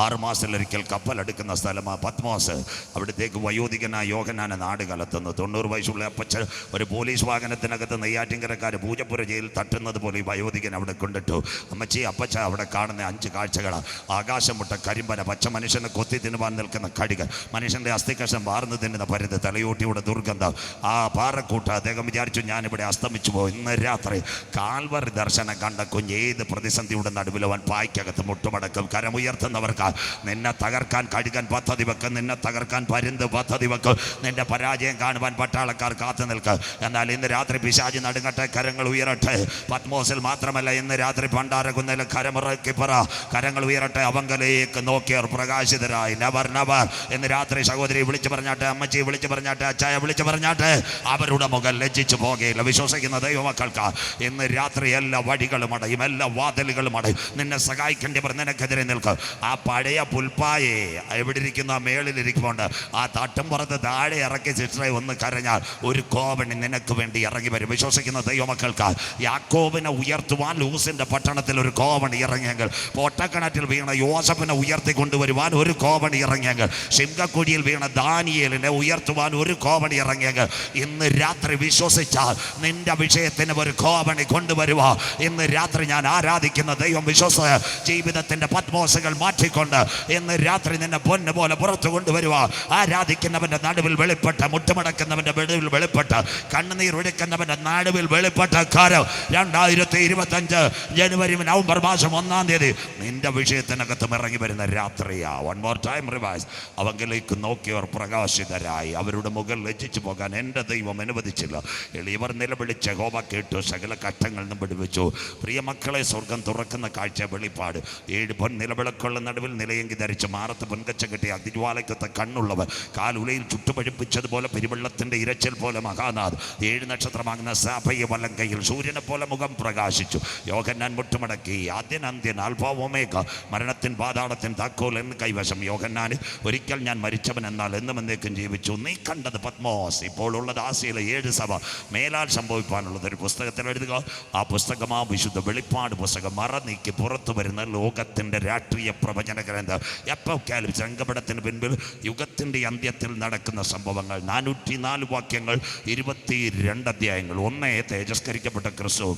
6 മാസത്തിലൊരിക്കൽ കപ്പലെടുക്കുന്ന സ്ഥലമാണ് പത്മോസ്. അവിടത്തേക്ക് വയോധികനായ യോഹന്നാനെ നാട് കലത്തുന്നു. 90 വയസ്സുള്ള അപ്പച്ചൻ ഒരു പോലീസ് വാഹനത്തിനകത്ത് നെയ്യാറ്റിൻകരക്കാർ പൂജപ്പുര ജയിൽ തട്ടുന്നത് പോലെ ഈ വയോധികൻ അവിടെ കൊണ്ടിട്ടു. അമ്മച്ചി അപ്പച്ച അവിടെ കാണുന്ന 5 കാഴ്ചകളാണ്. ആകാശം മുട്ട കരിമ്പന, പച്ച മനുഷ്യനെ കൊത്തി തിന്നുവാൻ നിൽക്കുന്ന കടികൾ, മനുഷ്യൻ്റെ അസ്ഥികഷം വാർന്നു തിന്നുന്ന പരുത്, തലയോട്ടിയുടെ ദുർഗന്ധം, ആ പാറക്കൂട്ട. അദ്ദേഹം വിചാരിച്ചു ഞാനിവിടെ അസ്തമിച്ചു പോകും. ഇന്ന് രാത്രി കാൽവറി ദർശനം കണ്ട കുഞ്ഞ് ഏത് പ്രതിസന്ധിയുടെ നടുവിൽ അവൻ പായ്ക്കകത്ത് മുട്ടുമടക്കും. കരമുയർത്തുന്നവർക്ക് നിന്നെ തകർക്കാൻ കഴുകൻ പദ്ധതി വെക്കും, നിന്നെ തകർക്കാൻ പരുന്ത് പദ്ധതി വെക്കും, നിന്റെ പരാജയം കാണുവാൻ പട്ടാളക്കാർ കാത്തു നിൽക്കും. എന്നാൽ ഇന്ന് രാത്രി പിശാചി നടുങ്ങട്ടെ, കരങ്ങൾ ഉയരട്ടെ. പത്മോസിൽ മാത്രമല്ല, ഇന്ന് രാത്രി ഭണ്ഡാരകുന്നേൽ കരമുറക്കി പറ, കരങ്ങൾ ഉയരട്ടെ. അവങ്കലേക്ക് നോക്കിയവർ പ്രകാശിതരായി. നവർ നവർ ഇന്ന് രാത്രി സഹോദരി വിളിച്ചു പറഞ്ഞാട്ടെ, അമ്മച്ചി വിളിച്ചു പറഞ്ഞാട്ടെ, അച്ചായ വിളിച്ചു പറഞ്ഞാട്ടെ, അവരുടെ മുഖം ലജ്ജിച്ചു പോകുകയില്ല. വിശ്വസിക്കുന്ന ദൈവമക്കൾക്ക് ഇന്ന് രാത്രി എല്ലാ വഴികളും അടയും, എല്ലാ വാതിലുകളും അടയും. നിന്നെ സഹായിക്കേണ്ടവർ നിനക്കെതിരെ നിൽക്കും. ആ പഴയ പുൽപ്പായെ എവിടെ ഇരിക്കുന്ന മേളിലിരിക്കുമ്പോണ്ട് ആ തട്ടും പുറത്ത് താഴെ ഇറക്കി സിസ്റ്ററെ ഒന്ന് കരഞ്ഞാൽ ഒരു കോവണി നിനക്ക് വേണ്ടി ഇറങ്ങി വരും. വിശ്വസിക്കുന്ന ദൈവമക്കൾക്ക് യാക്കോബിനെ ഉയർത്തുവാൻ ലൂസിന്റെ പട്ടണത്തിൽ ഒരു കോവണി ഇറങ്ങിയെങ്കിൽ, പൊട്ടക്കിണറ്റിൽ വീണ യോസഫിനെ ഉയർത്തി കൊണ്ടുവരുവാൻ ഒരു കോവണി ഇറങ്ങിയെങ്കിൽ, സിംഹക്കുഴിയിൽ വീണ ദാനിയേലിനെ ഉയർത്തുവാൻ ഒരു കോവണി ഇറങ്ങിയെങ്കിൽ, ഇന്ന് രാത്രി വിശ്വസിച്ചാൽ നിന്റെ വിഷയത്തിന് ഒരു കോവണി കൊണ്ടുവരുവാ. ഇന്ന് രാത്രി ഞാൻ ആരാധിക്കുന്ന ദൈവം വിശ്വസ ജീവിതത്തിന്റെ പത്മോസുകൾ മാറ്റിക്കൊണ്ട് ഇന്ന് രാത്രി നിന്നെ പൊന്ന് പോലെ പുറത്തു കൊണ്ടുവരുവാ. ആരാധിക്കുന്നവന്റെ നടുവിൽ വെളിപ്പെട്ട, മുട്ടുമടക്കുന്നവന്റെ നടുവിൽ വെളിപ്പെട്ട, കണ്ണുനീർ ഒഴുക്കുന്നവന്റെ നടുവിൽ വെളിപ്പെട്ട കാലം 2025 ജനുവരി നവംബർ മാസം 1-ാം തീയതി നിന്റെ വിഷയത്തിനകത്തും ഇറങ്ങി വരുന്ന രാത്രിയാ. One more time revise. അവങ്കിലേക്ക് നോക്കിയവർ പ്രകാശിതരായി. അവരുടെ മുകൾ ലജ്ജിച്ചു പോകാൻ എൻ്റെ ദൈവം അനുവദിച്ചില്ല. എളിയവർ നിലവിളിച്ച് യഹോവ കേട്ടു, സകല കഷ്ടങ്ങളിൽ നിന്നും വിടുവിച്ചു. പ്രിയ മക്കളെ, സ്വർഗം തുറക്കുന്ന കാഴ്ച വെളിപ്പാട്. 7 പൊൻ നിലവിളക്കുള്ള നടുവിൽ നിലയെങ്കി ധരിച്ച് മാറത്ത് പൊൻകച്ച കെട്ടി അതിജ്വാലയ്ക്കൊത്ത കണ്ണുള്ളവർ, കാലുലയിൽ ചുട്ടുപഴുപ്പിച്ചതുപോലെ പെരുവെള്ളത്തിൻ്റെ ഇരച്ചിൽ പോലെ മഹാനാഥ് 7 നക്ഷത്രമാകുന്ന സഭയെ വലം കയ്യിൽ സൂര്യനെ പോലെ മുഖം പ്രകാശിച്ചു. യോഹന്നാൻ മുട്ടുമടക്കി, ആദ്യൻ അന്ത്യൻ ആൽഫാ ഒമേഗ, മരണത്തിൻ പാതാളത്തിൻ താക്കോൽ എന്ന് കൈവശം. യോഹന്നാന്, ഒരിക്കൽ ഞാൻ മരിച്ചവൻ, എന്നാൽ എന്നും എന്നേക്കും ജീവിച്ചു. നീ കണ്ടത് പത്മോസ്, ഇപ്പോൾ ഉള്ളത് ആസിയയിലെ 7 സഭ, മേലാൽ സംഭവിക്കാനുള്ളത് ഒരു പുസ്തകത്തിൽ എഴുതുക. ആ പുസ്തകമാ വിശുദ്ധ വെളിപ്പാട് പുസ്തകം. മറ നീക്കി പുറത്തു വരുന്ന ലോകത്തിൻ്റെ രാഷ്ട്രീയ പ്രവചന ഗ്രന്ഥം. അപ്പോക്കലിപ്സ്, രംഗപടത്തിന് പിൻപിൽ യുഗത്തിൻ്റെ അന്ത്യത്തിൽ നടക്കുന്ന സംഭവങ്ങൾ. 404 വാക്യങ്ങൾ, 22 അധ്യായങ്ങൾ. 1 തേജസ്കരിക്കപ്പെട്ട ക്രിസ്തു,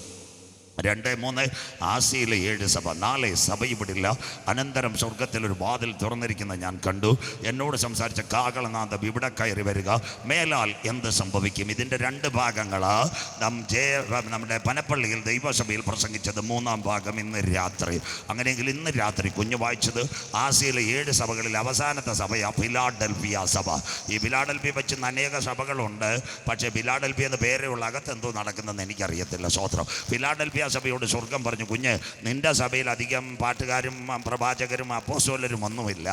2-3 ആസിയയിലെ 7 സഭ, 4 സഭ ഇവിടില്ല. അനന്തരം സ്വർഗത്തിലൊരു വാതിൽ തുറന്നിരിക്കുന്ന ഞാൻ കണ്ടു. എന്നോട് സംസാരിച്ച കാകളനാഥം, ഇവിടെ കയറി വരിക, മേലാൽ എന്ത് സംഭവിക്കും. ഇതിൻ്റെ 2 ഭാഗങ്ങളാ നമ്മുടെ പനപ്പള്ളിയിൽ ദൈവസഭയിൽ പ്രസംഗിച്ചത്. 3-ാം ഭാഗം ഇന്ന് രാത്രി. അങ്ങനെയെങ്കിൽ ഇന്ന് രാത്രി കുഞ്ഞ് വായിച്ചത് ആസിയയിലെ 7 സഭകളിൽ അവസാനത്തെ സഭയാ ഫിലാഡൽഫിയ സഭ. ഈ ഫിലാഡൽഫിയ വെച്ച് അനേക സഭകളുണ്ട്. പക്ഷേ ഫിലാഡൽഫിയ എന്ന പേരെയുള്ള അകത്തെന്തോ നടക്കുന്നതെന്ന് എനിക്കറിയത്തില്ല. സ്വോത്രം. ഫിലാഡൽഫിയ സഭയോട് സ്വർഗം പറഞ്ഞു, കുഞ്ഞ്, നിന്റെ സഭയിൽ അധികം പാട്ടുകാരും പ്രവാചകരും അപ്പോസ്തലരും ഒന്നുമില്ല.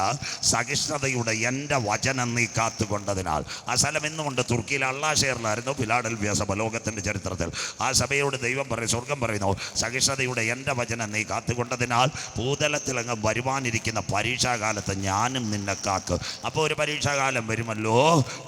സഹിഷ്ണുതയുടെ എൻ്റെ വചനം നീ കാത്തുകൊണ്ടതിനാൽ. ആ സ്ഥലം ഇന്നുകൊണ്ട് തുർക്കിയിലെ അള്ളാഷെയറിലായിരുന്നു ഫിലാഡൽഫിയ സഭ ലോകത്തിൻ്റെ ചരിത്രത്തിൽ. ആ സഭയോട് ദൈവം പറയും, സ്വർഗം പറയുന്നു, സഹിഷ്ണുതയുടെ എൻ്റെ വചനം നീ കാത്തുകൊണ്ടതിനാൽ ഭൂതലത്തിലങ്ങ് വരുവാനിരിക്കുന്ന പരീക്ഷാകാലത്ത് ഞാനും നിന്നെ കാക്കും. അപ്പോൾ ഒരു പരീക്ഷാകാലം വരുമല്ലോ.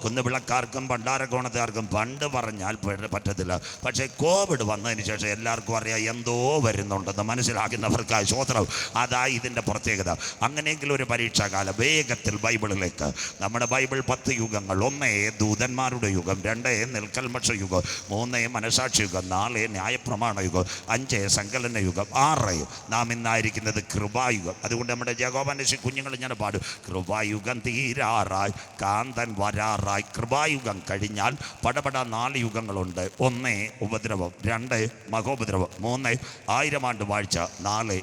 കുന്നുവിളക്കാർക്കും ഭണ്ഡാരകോണത്തുകാർക്കും പണ്ട് പറഞ്ഞാൽ പറ്റത്തില്ല. പക്ഷേ കോവിഡ് വന്നതിന് ശേഷം എല്ലാവർക്കും അറിയാം എന്തോ വരുന്നുണ്ടെന്ന്. മനസ്സിലാക്കുന്നവർക്കായി സ്വോത്രം. അതായി ഇതിൻ്റെ പ്രത്യേകത. അങ്ങനെയെങ്കിലും ഒരു പരീക്ഷാകാലം വേഗത്തിൽ ബൈബിളിലേക്ക്. നമ്മുടെ ബൈബിൾ 10 യുഗങ്ങൾ. 1 ദൂതന്മാരുടെ യുഗം, 2 നിൽക്കൽമക്ഷ യുഗം, 3 മനസാക്ഷി യുഗം, 4 ന്യായപ്രമാണ യുഗം, 5 സങ്കലന യുഗം, 6 നാം ഇന്നായിരിക്കുന്നത് കൃപായുഗം. അതുകൊണ്ട് നമ്മുടെ ജഗോപനശി കുഞ്ഞുങ്ങൾ ഞാൻ പാടും, കൃപായുഗം തീരാറായി, കാന്തൻ വരാറായി. കൃപായുഗം കഴിഞ്ഞാൽ പടപട 4 യുഗങ്ങളുണ്ട്. 1 ഉപദ്രവം, 2 മഹോപദ്രവം, 3 1000 ആണ്ട് വാഴ്ച, 4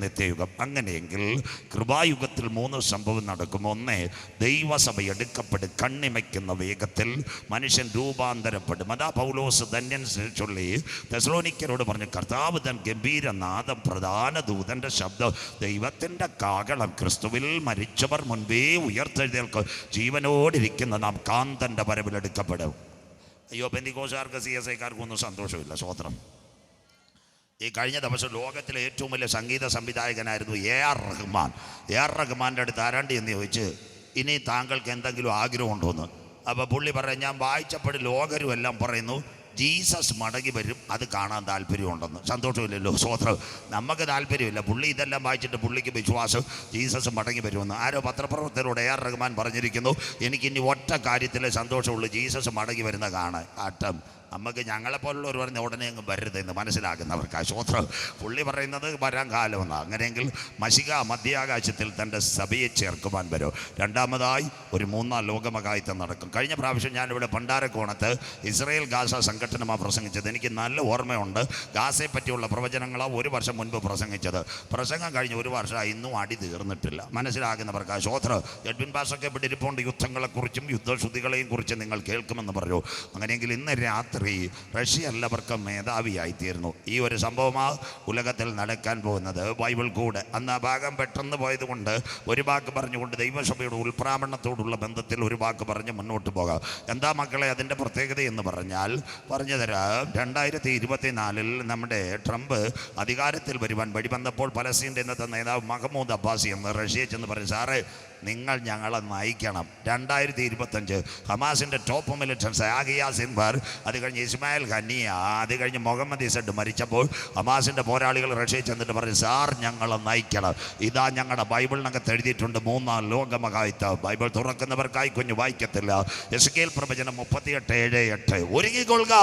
നിത്യയുഗം. അങ്ങനെയെങ്കിൽ കൃപായുഗത്തിൽ 3 സംഭവം നടക്കും. 1 ദൈവസഭ എടുക്കപ്പെടും. കണ്ണിമയ്ക്കുന്ന വേഗത്തിൽ മനുഷ്യൻ രൂപാന്തരപ്പെടും. അതാ പൗലോസ് ധന്യൻ ചൊല്ലി തെസ്സലോനിക്കരോട് പറഞ്ഞു, കർത്താവ് തൻ ഗംഭീരനാദം, പ്രധാന ദൂതന്റെ ശബ്ദം, ദൈവത്തിൻ്റെ കാഹളം, ക്രിസ്തുവിൽ മരിച്ചവർ മുൻപേ ഉയർത്തെഴുന്നേൽക്കും, ജീവനോടിരിക്കുന്ന നാം കാന്തൻ്റെ വരവിലെടുക്കപ്പെടും. അയ്യോ, പെന്തിക്കോസുകാർക്ക് CSIക്കാർക്കും ഒന്നും സന്തോഷമില്ല. സ്വോത്രം. ഈ കഴിഞ്ഞ ദിവസം ലോകത്തിലെ ഏറ്റവും വലിയ സംഗീത സംവിധായകനായിരുന്നു AR റഹ്മാൻ. AR റഹ്മാൻ്റെ അടുത്ത് ആരാണ്ട് എന്ന് ചോദിച്ച്, ഇനി താങ്കൾക്ക് എന്തെങ്കിലും ആഗ്രഹമുണ്ടോയെന്ന്. അപ്പോൾ പുള്ളി പറഞ്ഞു, ഞാൻ വായിച്ചപ്പോൾ ലോകരും എല്ലാം പറയുന്നു ജീസസ് മടങ്ങി വരും, അത് കാണാൻ താല്പര്യമുണ്ടെന്ന്. സന്തോഷമില്ലല്ലോ. സ്വോത്രം. നമുക്ക് താല്പര്യമില്ല. പുള്ളി ഇതെല്ലാം വായിച്ചിട്ട് പുള്ളിക്ക് വിശ്വാസം ജീസസ് മടങ്ങി വരുമെന്ന്. ആരോ പത്രപ്രവർത്തകരോട് AR റഹ്മാൻ പറഞ്ഞിരിക്കുന്നു, എനിക്കിനി ഒറ്റ കാര്യത്തിലെ സന്തോഷമുള്ളൂ, ജീസസ് മടങ്ങി വരുന്ന കാണാൻ. ആട്ടം നമുക്ക് ഞങ്ങളെപ്പോലുള്ളവർ പറഞ്ഞ ഉടനെ അങ്ങ് വരരുതെന്ന് മനസ്സിലാക്കുന്നവർക്ക് ആ ശ്രോത്രം പുള്ളി പറയുന്നത് വരാൻ കാലമെന്ന്. അങ്ങനെയെങ്കിൽ മഷിക മധ്യാകാശത്തിൽ തൻ്റെ സഭയെ ചേർക്കുവാൻ വരും. രണ്ടാമതായി ഒരു മൂന്നാം ലോകമഹായുദ്ധം നടക്കും. കഴിഞ്ഞ പ്രാവശ്യം ഞാനിവിടെ പണ്ടാരക്കോണത്ത് ഇസ്രായേൽ ഗാസ സംഘടനമാണ് പ്രസംഗിച്ചത്. എനിക്ക് നല്ല ഓർമ്മയുണ്ട്. ഗാസയെ പറ്റിയുള്ള പ്രവചനങ്ങളാണ് ഒരു വർഷം മുൻപ് പ്രസംഗിച്ചത്. പ്രസംഗം കഴിഞ്ഞ് ഒരു വർഷമായി ഇന്നും അടി തീർന്നിട്ടില്ല. മനസ്സിലാകുന്നവർക്ക് ആ ശ്രോത്രം എഡ്വിൻ പാസൊക്കെ ഇവിടെ ഇരിപ്പുണ്ട്. യുദ്ധങ്ങളെക്കുറിച്ചും യുദ്ധശ്രുതികളെയും കുറിച്ച് നിങ്ങൾ കേൾക്കുമെന്ന് പറഞ്ഞു. അങ്ങനെയെങ്കിൽ ഇന്ന് രാത്രി റഷ്യ എല്ലാവർക്കും മേധാവിയായിത്തീർന്നു. ഈ ഒരു സംഭവമാണ് ഉലകത്തിൽ നടക്കാൻ പോകുന്നത്. ബൈബിൾ കൂടെ അന്ന് ആ ഭാഗം പെട്ടെന്ന് പോയതുകൊണ്ട് ഒരു വാക്ക് പറഞ്ഞുകൊണ്ട് ദൈവസഭയുടെ ഉൾപ്രാമണത്തോടുള്ള ബന്ധത്തിൽ ഒരു വാക്ക് പറഞ്ഞ് മുന്നോട്ട് പോകാം. എന്താ മക്കളെ അതിൻ്റെ പ്രത്യേകത എന്ന് പറഞ്ഞാൽ പറഞ്ഞു തരാം. 2024 നമ്മുടെ ട്രംപ് അധികാരത്തിൽ വരുവാൻ വഴി വന്നപ്പോൾ പലസ്തീൻ്റെ ഇന്നത്തെ നേതാവ് മഹമ്മൂദ് അബ്ബാസി എന്ന് റഷ്യയെ ചെന്ന് പറഞ്ഞു, സാറേ നിങ്ങൾ ഞങ്ങളെ നയിക്കണം. 2025 ഹമാസിൻ്റെ ടോപ്പ് മിലിറ്റൻസ് ആഗിയ സിൻബർ, അത് കഴിഞ്ഞ് ഇസ്മായിൽ ഖനിയ, അത് കഴിഞ്ഞ് മുഹമ്മദ് ഇസഡ് മരിച്ചപ്പോൾ ഹമാസിൻ്റെ പോരാളികൾ റഷ്യയിൽ ചെന്നിട്ട് പറഞ്ഞു, സാർ ഞങ്ങളെ നയിക്കണം. ഇതാ ഞങ്ങളുടെ ബൈബിളിനകത്ത് എഴുതിയിട്ടുണ്ട് മൂന്നാം ലോകമഹായുദ്ധം. ബൈബിൾ തുറക്കുന്നവർക്കായി കുഞ്ഞു വായിക്കത്തില്ല. എസെക്കിയേൽ പ്രവചനം 38:7 ഒരുങ്ങിക്കൊള്ളുക,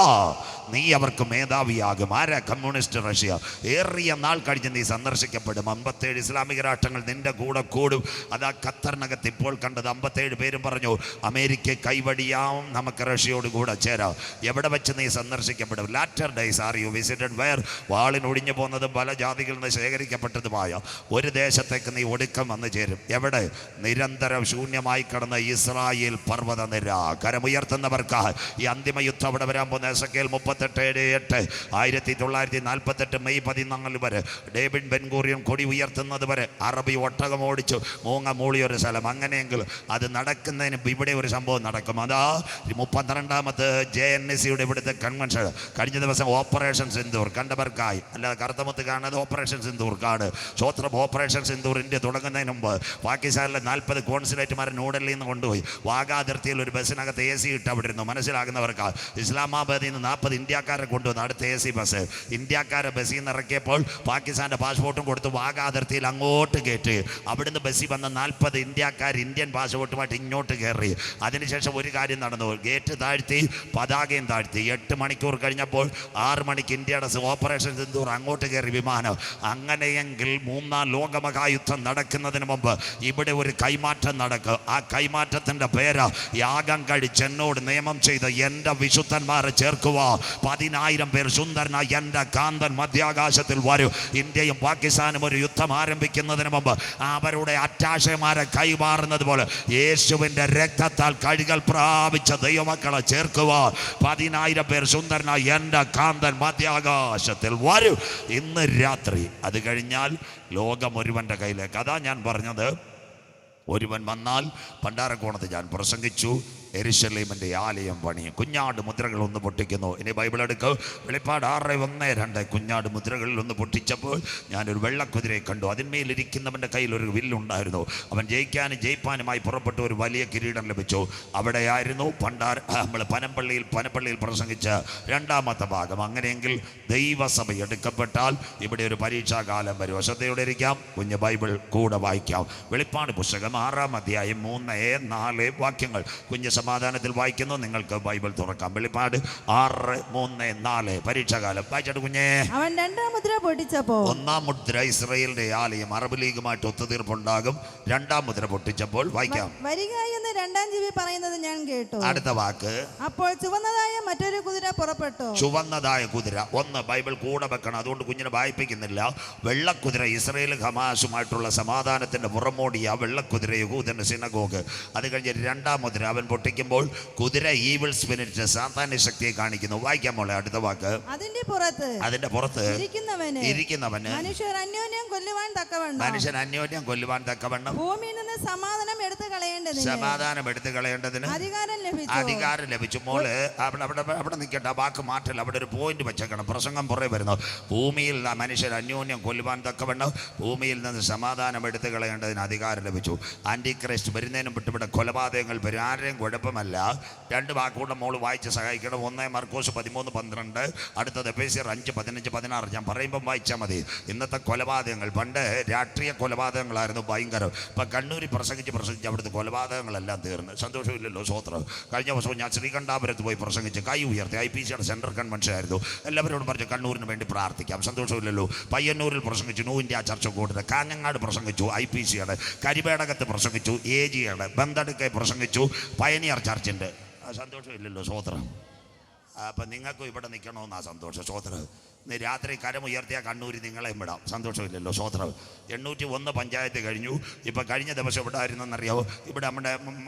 നീ അവർക്ക് മേധാവിയാകും. ആരാ? Communist Russia. ഏറിയ നാൾ കഴിഞ്ഞ് നീ സന്ദർശിക്കപ്പെടും. 57 ഇസ്ലാമിക രാഷ്ട്രങ്ങൾ നിന്റെ കൂടെ കൂടും. അതാ ഖത്തറിനകത്ത് ഇപ്പോൾ കണ്ടത്. 57 പേരും പറഞ്ഞു അമേരിക്ക കൈവടിയാവും, നമുക്ക് റഷ്യയോട് കൂടെ ചേരാം. എവിടെ വെച്ച് നീ സന്ദർശിക്കപ്പെടും? Latter days are you visited where? വാളിനൊടിഞ്ഞു പോകുന്നതും പല ജാതികളിൽ നിന്ന് ശേഖരിക്കപ്പെട്ടതുമായ ഒരു ദേശത്തേക്ക് നീ ഒടുക്കം വന്നു ചേരും. എവിടെ? നിരന്തരം ശൂന്യമായി കിടന്ന ഇസ്രായേൽ പർവ്വത നിര. കരമുയർത്തുന്നവർക്ക് ഈ അന്തിമ യുദ്ധം അവിടെ വരാൻ പോകുന്ന എസെക്കിയേൽ 38:8 1948 മെയ് 14 വരെ ഡേവിഡ് ബെൻഗൂറിയൻ കൊടി ഉയർത്തുന്നത് വരെ അറബി ഒട്ടകം ഓടിച്ചു മൂങ്ങ മൂളിയൊരു സ്ഥലം. അങ്ങനെയെങ്കിൽ അത് നടക്കുന്നതിന് ഇവിടെ ഒരു സംഭവം നടക്കും. അതാ 32ാമത് JNSCയുടെ ഇവിടുത്തെ കൺവെൻഷൻ. കഴിഞ്ഞ ദിവസം ഓപ്പറേഷൻ സിന്ദൂർ കണ്ടവർക്കായി, അല്ലാതെ കറുത്തമുത്ത് കാണുന്നത് ഓപ്പറേഷൻ സിന്ദൂർക്കാണ്. സ്വോത്രം ഓപ്പറേഷൻ സിന്ദൂർ ഇന്ത്യ തുടങ്ങുന്നതിന് മുമ്പ് പാകിസ്ഥാനിലെ 40 കോൺസുലേറ്റുമാരെ ന്യൂഡൽഹിയിൽ നിന്ന് കൊണ്ടുപോയി വാഗാ അതിർത്തിയിൽ ഒരു ബസ്സിനകത്ത് AC ഇട്ട് അവിടെ ഇരുന്നു. മനസ്സിലാകുന്നവർക്ക് ഇസ്ലാമാബാദിൽ നിന്ന് 40 ഇന്ത്യക്കാരെ കൊണ്ടുവന്നു. അടുത്ത AC ബസ് ഇന്ത്യക്കാരെ ബസ്സിൽ നിന്ന് ഇറക്കിയപ്പോൾ പാകിസ്ഥാൻ്റെ പാസ്പോർട്ടും കൊടുത്ത് വാഗാ അതിർത്തിയിൽ അങ്ങോട്ട് കയറ്റി. അവിടുന്ന് ബസ്സിൽ വന്ന 40 ഇന്ത്യക്കാർ ഇന്ത്യൻ പാസ്പോർട്ടുമായിട്ട് ഇങ്ങോട്ട് കയറി. അതിനുശേഷം ഒരു കാര്യം നടന്നു, ഗേറ്റ് താഴ്ത്തി, പതാകയും താഴ്ത്തി. 8 മണിക്കൂർ കഴിഞ്ഞപ്പോൾ 6 മണിക്ക് ഇന്ത്യയുടെ ഓപ്പറേഷൻ സിന്ദൂർ അങ്ങോട്ട് കയറി വിമാനം. അങ്ങനെയെങ്കിൽ മൂന്നാം ലോകമഹായുദ്ധം നടക്കുന്നതിന് മുമ്പ് ഇവിടെ ഒരു കൈമാറ്റം നടക്കും. ആ കൈമാറ്റത്തിൻ്റെ പേര് യാഗം കഴിച്ച് എന്നോട് നിയമം ചെയ്ത് എൻ്റെ വിശുദ്ധന്മാരെ ചേർക്കുക. 10,000 പേർ സുന്ദരനായി എൻ്റെ കാന്തൻ മധ്യാകാശത്തിൽ വരും. ഇന്ത്യയും പാകിസ്ഥാനും ഒരു യുദ്ധം ആരംഭിക്കുന്നതിന് മുമ്പ് അവരുടെ അറ്റാശമാരെ കൈമാറുന്നത് പോലെ യേശുവിൻ്റെ രക്തത്താൽ കഴുകൽ പ്രാപിച്ച ദൈവമക്കളെ ചേർക്കുക. 10,000 പേർ സുന്ദരനായി എൻ്റെ കാന്തൻ മധ്യാകാശത്തിൽ വരും ഇന്ന് രാത്രി. അത് കഴിഞ്ഞാൽ ലോകം ഒരുവൻ്റെ കയ്യിലേക്ക്. അതാ ഞാൻ പറഞ്ഞത്, ഒരുവൻ വന്നാൽ പണ്ടാരക്കോണത്ത് ഞാൻ പ്രസംഗിച്ചു. യെരുശലേമിൻ്റെ ആലയം പണിയും. കുഞ്ഞാട് മുദ്രകൾ ഒന്ന് പൊട്ടിക്കുന്നു. ഇനി ബൈബിൾ എടുക്കുക. വെളിപ്പാട് 6:1-2 കുഞ്ഞാട് മുദ്രകളിൽ ഒന്ന് പൊട്ടിച്ചപ്പോൾ ഞാനൊരു വെള്ളക്കുതിരയെ കണ്ടു. അതിന്മേലിരിക്കുന്നവൻ്റെ കയ്യിൽ ഒരു വില്ലുണ്ടായിരുന്നു. അവൻ ജയിക്കാനും ജയിപ്പാനുമായി പുറപ്പെട്ടു. ഒരു വലിയ കിരീടം ലഭിച്ചു. അവിടെയായിരുന്നു നമ്മൾ പനപ്പള്ളിയിൽ പ്രസംഗിച്ച 2ാമത്തെ ഭാഗം. അങ്ങനെയെങ്കിൽ ദൈവസഭ എടുക്കപ്പെട്ടാൽ ഇവിടെ ഒരു പരീക്ഷാകാലം വരും. ശ്രദ്ധയോടെ ഇരിക്കാം. കുഞ്ഞ് ബൈബിൾ കൂടെ വായിക്കാം. വെളിപ്പാട് പുസ്തകം 6-ാം അധ്യായം 3-4 വാക്യങ്ങൾ കുഞ്ഞ് സമാധാനത്തിൽ വായിക്കുന്നു. നിങ്ങൾക്ക് ബൈബിൾ തുറക്കാം. വെളിപ്പാട് 6:3-4 പരീക്ഷാകാലം വായിച്ചിട്ട് കുഞ്ഞേ. അവൻ 2ാം മുദ്ര പൊട്ടിച്ചപ്പോൾ 1-ാം മുദ്ര ഇസ്രായേലിന്റെ ആലയം അറബ് ലീഗുമായിട്ട് ഒത്തുതീർപ്പുണ്ടാകും. 2-ാം മുദ്ര പൊട്ടിച്ചപ്പോൾ വായിക്കാം. വരിക എന്ന് 2ാം ജീവി പറയുന്നത് ഞാൻ കേട്ടു. അടുത്ത വാക്ക്. അപ്പോൾ ചുവന്നതായ മറ്റൊരു കുതിര പുറപ്പെട്ടു. ചുവന്നതായ കുതിര. ഒന്ന് ബൈബിൾ കൂടെ വെക്കണം, അതുകൊണ്ട് കുഞ്ഞിനെ വായിപ്പിക്കുന്നില്ല. വെള്ളക്കുതിര ഇസ്രായേൽ ഹമാസുമായിട്ടുള്ള സമാധാനത്തിന്റെ പുറമോടിയ വെള്ളക്കുതിര യഹൂദന്റെ സിനഗോഗ്. അത് കഴിഞ്ഞ് 2-ാം മുദ്ര അവൻ പൊട്ടിക്കുമ്പോൾ കുതിര ഈവിൾ സ്പിരിറ്റ് സാത്താന്യ ശക്തിയെ കാണിക്കുന്നു. വായിക്കാൻ മോളെ അടുത്ത വാക്ക്. അതിന്റെ പുറത്ത് ഇരിക്കുന്നവന് മനുഷ്യർ അന്യോന്യം കൊല്ലുവാൻ തക്കവണ്ണം ഭൂമിയിൽ നിന്ന് സമാധാനം എടുത്തു കളയേണ്ടതിന് അധികാരം ലഭിച്ചു. മോള് അവിടെ നിൽക്കട്ടെ, ആ വാക്ക് മാറ്റല്ല. അവിടെ ഒരു പോയിന്റ് വെച്ചേക്കണം. പ്രസംഗം പുറകെ വരുന്നു. ഭൂമിയിൽ മനുഷ്യർ അന്യോന്യം കൊല്ലുവാൻ തക്കവണ്ണം ഭൂമിയിൽ നിന്ന് സമാധാനം എടുത്തു കളയേണ്ടതിന് അധികാരം ലഭിച്ചു. ആന്റി ക്രൈസ്റ്റ് വരുന്നതിനും വിട്ടുവിടെ കൊലപാതകങ്ങൾ വരും. ആരെയും കുഴപ്പമല്ല. 2 വാക്കുകൂടെ മോള് വായിച്ച് സഹായിക്കണം. 1 മർക്കോസ് 13-12, അടുത്തത് എഫേസ്യർ 5:15-16. ഞാൻ പറയുമ്പം വായിച്ചാൽ മതി. ഇന്നത്തെ കൊലപാതകങ്ങൾ പണ്ട് രാഷ്ട്രീയ കൊലപാതകങ്ങളായിരുന്നു ഭയങ്കരം. ഇപ്പം കണ്ണൂരിൽ പ്രസംഗിച്ച് അവിടുത്തെ കൊലപാതകങ്ങളെല്ലാം തീർന്ന്. സന്തോഷമില്ലല്ലോ? സ്വോത്രം. കഴിഞ്ഞ ദിവസവും ഞാൻ ശ്രീകണ്ഠാപുരത്ത് പോയി പ്രസംഗിച്ച് കൈ ഉയർത്തി. IP IPCയുടെ സെൻട്രൽ കൺവെൻഷൻ ആയിരുന്നു. എല്ലാവരോടും പറഞ്ഞു കണ്ണൂരിന് വേണ്ടി പ്രാർത്ഥിക്കാം. സന്തോഷമില്ലല്ലോ. പയ്യന്നൂരിൽ പ്രസംഗിച്ചു ന്യൂ ഇന്ത്യ ചർച്ച് കൂട്ടത്, കാഞ്ഞങ്ങാട് പ്രസംഗിച്ചു IPCയുടെ, കരിവേടകത്ത് പ്രസംഗിച്ചു AGയുടെ, ബന്തടുക്കെ പ്രസംഗിച്ചു പയനിയർ ചർച്ചിൻ്റെ. സന്തോഷമില്ലല്ലോ സ്വോത്രം. അപ്പം നിങ്ങൾക്കും ഇവിടെ നിൽക്കണമെന്നാ സന്തോഷം. സ്വോത്രം. ഇന്ന് രാത്രി കരമുയർത്തിയ കണ്ണൂരി നിങ്ങളെയും വിടാം. സന്തോഷമില്ലല്ലോ സ്വോത്രം. 801 പഞ്ചായത്ത് കഴിഞ്ഞു. ഇപ്പം കഴിഞ്ഞ ദിവസം ഇവിടെ ആയിരുന്നെന്നറിയാവോ, ഇവിടെ നമ്മുടെ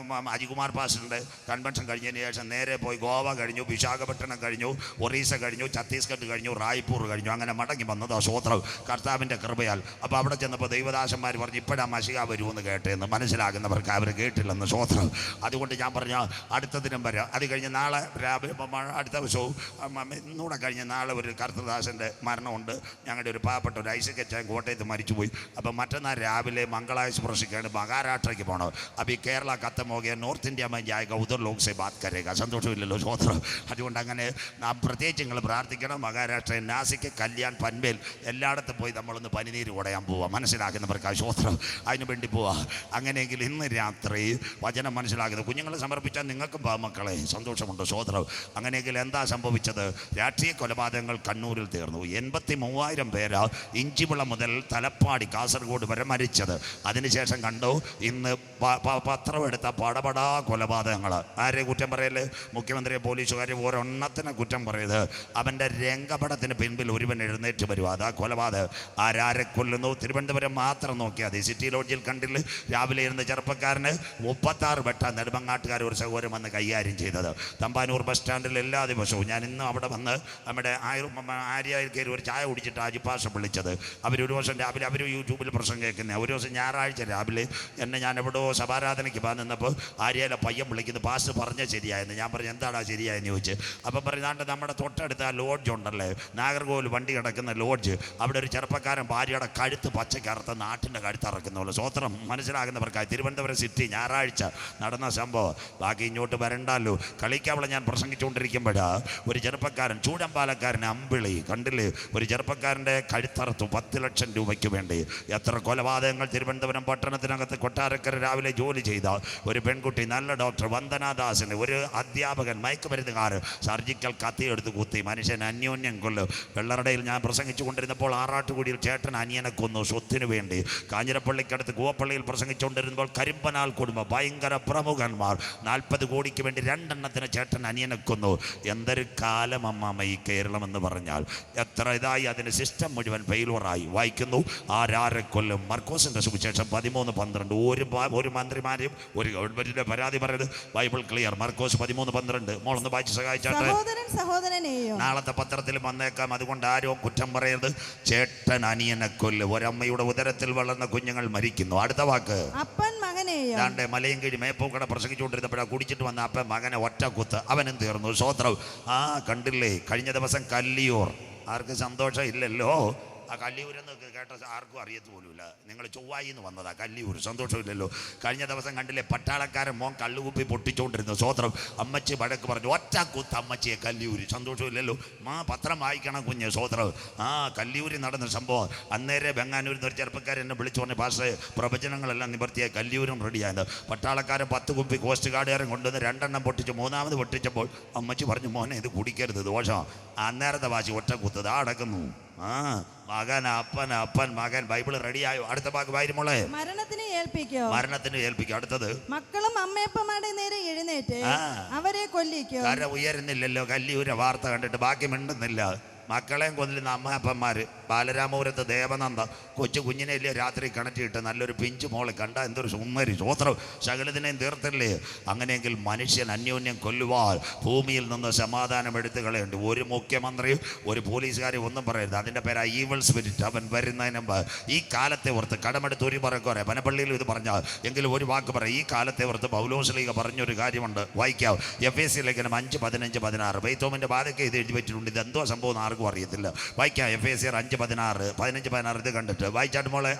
അജികുമാർ പാസ്റ്ററിൻ്റെ കൺവെൻഷൻ കഴിഞ്ഞതിന് ശേഷം നേരെ പോയി ഗോവ കഴിഞ്ഞു, വിശാഖപട്ടണം കഴിഞ്ഞു, ഒറീസ കഴിഞ്ഞു, ഛത്തീസ്ഗഡ് കഴിഞ്ഞു, റായ്പൂർ കഴിഞ്ഞു. അങ്ങനെ മടങ്ങി വന്നതാ സ്വോത്രം കർത്താവിൻ്റെ കൃപയാൽ. അപ്പോൾ അവിടെ ചെന്നപ്പോൾ ദൈവദാസന്മാർ പറഞ്ഞു ഇപ്പോഴാ മശിക വരുമെന്ന് കേട്ടേന്ന്. മനസ്സിലാകുന്നവർക്ക് അവർ കേട്ടില്ലെന്ന് സ്വോത്രം. അതുകൊണ്ട് ഞാൻ പറഞ്ഞ അടുത്തതിനും വരാം. അത് കഴിഞ്ഞ് നാളെ അടുത്ത ദിവസവും ഇന്നൂടെ കഴിഞ്ഞ് നാളെ ഒരു കർത്തദാസൻ്റെ മരണമുണ്ട്. ഞങ്ങളുടെ ഒരു പാവപ്പെട്ട ഒരു ഐസക്കച്ചാൻ കോട്ടയത്ത് മരിച്ചുപോയി. അപ്പം മറ്റന്നാൾ രാവിലെ मंगलायुष प्रशिक्षण महाराष्ट्र की പോകണം. അപ്പോൾ ഈ കേരള ഖത്തം हो गया, നോർത്ത് ഇന്ത്യ में जाएगा, उधर लोग से बात करेगा. സന്തോഷമില്ലല്ലോ സ്വോത്രം. അതുകൊണ്ട് അങ്ങനെ നാം പ്രത്യേകിച്ച് നിങ്ങൾ പ്രാർത്ഥിക്കണം. മഹാരാഷ്ട്ര, നാസിക്, കല്യാൺ, പൻവേൽ എല്ലായിടത്തും പോയി നമ്മളൊന്ന് പനിനീര് കുടയാൻ പോവാം. മനസ്സിലാക്കുന്നവർക്ക് ആ സ്വോത്രം അതിന് വേണ്ടി പോവാ. അങ്ങനെയെങ്കിൽ ഇന്ന് രാത്രി വചനം മനസ്സിലാക്കുന്നത് കുഞ്ഞുങ്ങളെ സമർപ്പിച്ചാൽ നിങ്ങൾക്കും മക്കളെ സന്തോഷമുണ്ട് സ്വോത്രം. അങ്ങനെയെങ്കിൽ എന്താ സംഭവിച്ചത്? രാഷ്ട്രീയ കൊലപാതകങ്ങൾ കണ്ണൂരിൽ തീർന്നു. 83,000 പേര് ഇഞ്ചിവിള മുതൽ തലപ്പാടി കാസർഗോഡ് വരെ മരിച്ചത്. അതിനുശേഷം കണ്ടു ഇന്ന് പത്രമെടുത്ത പടപടാ കൊലപാതകങ്ങൾ. ആരെ കുറ്റം പറയല്? മുഖ്യമന്ത്രിയെ, പോലീസുകാരെ ഒരെണ്ണത്തിന് കുറ്റം പറയത്. അവൻ്റെ രംഗപടത്തിന് പിൻപിൽ ഒരുവൻ എഴുന്നേറ്റ് വരും. അതാ കൊലപാതകം. ആരാരെ കൊല്ലുന്നു? തിരുവനന്തപുരം മാത്രം നോക്കിയാൽ മതി. സിറ്റി ലോഡ്ജിൽ കണ്ടില്ല രാവിലെ ഇരുന്ന ചെറുപ്പക്കാരന് 36 വെട്ട നെടുമങ്ങാട്ടുകാർ ഒരു സഹോദരം വന്ന് കൈകാര്യം ചെയ്തത്. തമ്പാനൂർ ബസ് സ്റ്റാൻഡിൽ എല്ലാ ദിവസവും ഞാൻ ഇന്നും അവിടെ വന്ന് നമ്മുടെ ആര്യായിൽ കയറി ഒരു ചായ കുടിച്ചിട്ട് ആജിപ്പാശ വിളിച്ചത്. അവരൊരു ദിവസം രാവിലെ അവർ യൂട്യൂബിൽ പ്രസംഗം കേൾക്കുന്നത്. ഒരു ദിവസം ഞായറാഴ്ച രാവിലെ എന്നെ ഞാൻ എവിടെയോ സഭാരാധനയ്ക്ക് നിന്നപ്പോൾ ആര്യായിലെ പയ്യൻ വിളിക്കുന്നത് പാസ് പറഞ്ഞ ശരിയായെന്ന്. ഞാൻ പറഞ്ഞു എന്താടാ ശരിയായെന്ന് ചോദിച്ച്. അപ്പം പറഞ്ഞാണ്ട് നമ്മുടെ തൊട്ടടുത്ത ആ ലോഡ്ജ് ഉണ്ടല്ലേ, നാഗർകോവിൽ വണ്ടി കിടക്കുന്ന ലോഡ്ജ്, അവിടെ ഒരു ചെറുപ്പക്കാരൻ ഭാര്യയുടെ കഴുത്ത് പച്ചക്കറുത്ത നാട്ടിൻ്റെ കഴുത്ത് ഇറക്കുന്നുള്ളൂ. സ്വോത്രം. മനസ്സിലാകുന്നവർക്കായി തിരുവനന്തപുരം സിറ്റി ഞായറാഴ്ച നടന്ന സംഭവം. ബാക്കി ഇങ്ങോട്ട് വരണ്ടല്ലോ. കളിക്കാവളെ ഞാൻ പ്രസംഗിച്ചുകൊണ്ടിരിക്കുമ്പോഴാണ് ഒരു ചെറുപ്പക്കാരൻ, ചൂടമ്പാലക്കാരൻ അമ്പിളി കണ്ടില്ലേ, ഒരു ചെറുപ്പക്കാരൻ്റെ കഴുത്തറുത്തു 10 ലക്ഷം രൂപയ്ക്ക് വേണ്ടി. എത്ര കൊലപാതകങ്ങൾ തിരുവനന്തപുരം പട്ടണത്തിനകത്ത്. കൊട്ടാരക്കര രാവിലെ ജോലി ചെയ്ത ഒരു പെൺകുട്ടി, നല്ല ഡോക്ടർ വന്ദനാദാസിന്, ഒരു അധ്യാപകൻ മയക്കുമരുന്നുകാരൻ സർജിക്കൽ കത്തിയെടുത്ത് കുത്തി മനുഷ്യൻ അന്യോന്യം കൊല്ലും. വെള്ളറടയിൽ ഞാൻ പ്രസംഗിച്ചു കൊണ്ടിരുന്നപ്പോൾ ആറാട്ടുകുടിയിൽ ചേട്ടൻ അനിയനെ കൊന്നു സ്വത്തിനു വേണ്ടി. കാഞ്ഞിരപ്പള്ളിക്കടുത്ത് കൂവപ്പള്ളിയിൽ പ്രസംഗിച്ചുകൊണ്ടിരുന്നപ്പോൾ കരിമ്പനാൽ കുടുംബം ഭയങ്കര പ്രമുഖന്മാർ 40 കോടിക്ക് വേണ്ടി 2 എണ്ണത്തിന് ചേട്ടൻ അനിയനെ കൊന്നു. എന്തൊരു കാലം അമ്മാമ ഈ കേരളം എന്ന് പറഞ്ഞാൽ. എത്ര ഇതായി, അതിൻ്റെ സിസ്റ്റം മുഴുവൻ ഫെയിലുവറായി. വായിക്കുന്നു ആരാരെ കൊല്ലും. മർക്കോസിൻ്റെ സുവിശേഷം 13:12. ഒരു മന്ത്രിമാരെയും ഒരു ഗവൺമെന്റിന്റെ പരാതി പറയുന്നത് ബൈബിൾ ക്ലിയർ. മർക്കോസ് 13:12. മോളൊന്ന് വായിച്ച് സഹായിച്ചാട്ടെ. നാളത്തെ പത്രത്തിൽ വന്നേക്കാം. അതുകൊണ്ട് ആരും കുറ്റം പറയരുത്. ചേട്ടൻ അനിയനെ കൊല്ല്. ഒരമ്മയുടെ ഉദരത്തിൽ വളർന്ന കുഞ്ഞുങ്ങൾ മരിക്കുന്നു. അടുത്ത വാക്ക് അപ്പൻ മകനെയോ. ദാണ്ടെ മലയൻകീഴ് മേപ്പൂക്കട പ്രസംഗിച്ചുകൊണ്ടിരുന്നപ്പോഴാണ് കുടിച്ചിട്ട് വന്ന അപ്പൻ മകനെ ഒറ്റ കുത്ത്. അവനും തീർന്നു. സ്വോത്രം. കണ്ടില്ലേ കഴിഞ്ഞ ദിവസം കല്ലിയൂർ. ആർക്ക് സന്തോഷം ഇല്ലല്ലോ? ആ കല്ലിയൂരെന്ന് കേട്ട ആർക്കും അറിയത്ത് പോലുമില്ല. നിങ്ങൾ ചൊവ്വായിന്ന് വന്നതാ കല്ലിയൂർ. സന്തോഷമില്ലല്ലോ. കഴിഞ്ഞ ദിവസം കണ്ടില്ലേ പട്ടാളക്കാരൻ മോൻ കള്ളുകുപ്പി പൊട്ടിച്ചുകൊണ്ടിരുന്നു. സ്വോത്രം. അമ്മച്ചി വഴക്ക് പറഞ്ഞു ഒറ്റ കുത്ത് അമ്മച്ചിയെ കല്ലിയൂര്. സന്തോഷമില്ലല്ലോ. പത്രം വായിക്കണം കുഞ്ഞ്. സ്വോത്രം. കല്ലിയൂരിൽ നടന്ന സംഭവം. അന്നേരെ ബെങ്ങാനൂരിൽ നിന്ന് ഒരു ചെറുപ്പക്കാരൻ എന്നെ വിളിച്ചു പറഞ്ഞു പാസ്റ്റേ പ്രവചനങ്ങളെല്ലാം നിവർത്തിയായി കല്ലിയൂരും റെഡിയായത്. പട്ടാളക്കാരൻ 10 കുപ്പി കോസ്റ്റ് ഗാർഡുകാരൻ കൊണ്ടുവന്ന് 2 എണ്ണം പൊട്ടിച്ചു. 3ാമത് പൊട്ടിച്ചപ്പോൾ അമ്മച്ചി പറഞ്ഞു മോനെ ഇത് കുടിക്കരുത് ദോഷം. അന്നേരത്തെ വാശി ഒറ്റ കുത്ത് ദാ അടക്കുന്നു. മകൻ അപ്പൻ മകൻ. ബൈബിൾ റെഡിയായോ? അടുത്ത ഭാഗം വായിരുമോളെ. മരണത്തിന് ഏൽപ്പിക്കോ. അടുത്തത് മക്കളും അമ്മയപ്പന്മാരുടെ നേരെ എഴുന്നേറ്റ് അവരെ കൊല്ലിക്കോ. കര ഉയരുന്നില്ലല്ലോ. കല്ലിയൂര വാർത്ത കണ്ടിട്ട് ബാക്കി മിണ്ടുന്നില്ല. മക്കളെയും കൊല്ലുന്ന അമ്മയപ്പന്മാർ. ബാലരാമപുരത്ത് ദേവനന്ദ കൊച്ചു കുഞ്ഞിനെ ഇല്ലേ രാത്രി കിണറ്റിയിട്ട് നല്ലൊരു പിഞ്ചു മോളെ കണ്ട എന്തൊരു സുന്ദരി. സ്വോത്രം. സകലതിനെയും തീർത്തില്ലേ? അങ്ങനെയെങ്കിൽ മനുഷ്യൻ അന്യോന്യം കൊല്ലുവാൻ ഭൂമിയിൽ നിന്ന് സമാധാനം എടുത്തു കളയുണ്ട്. ഒരു മുഖ്യമന്ത്രിയും ഒരു പോലീസുകാരെയും ഒന്നും പറയരുത്. അതിൻ്റെ പേരാ ഈവൽ സ്പിരിറ്റ്. അവൻ വരുന്നതിന് മുമ്പ് ഈ കാലത്തെ ഓർത്ത് കടമെടുത്ത് ഒരു പറക്കോരെ പനപ്പള്ളിയിൽ ഇത് പറഞ്ഞാൽ എങ്കിലും ഒരു വാക്ക് പറയാം. ഈ കാലത്തെ ഓർത്ത് പൗലോസ്ലീഹ പറഞ്ഞൊരു കാര്യമുണ്ട്. വായിക്കാം. എഫേസ്യ ലേഖനം 5:15-16. ബൈത്തോമിൻ്റെ ബാധയ്ക്ക് ഇത് എഴുതി വെച്ചിട്ടുണ്ട്. ഇതെന്തോ സംഭവം ആർക്കും അറിയത്തില്ല. വായിക്കാം. എഫേസ്യർ 5:16-15 ഇത് കണ്ടിട്ട് വായിച്ചാട്ട് മോളെ.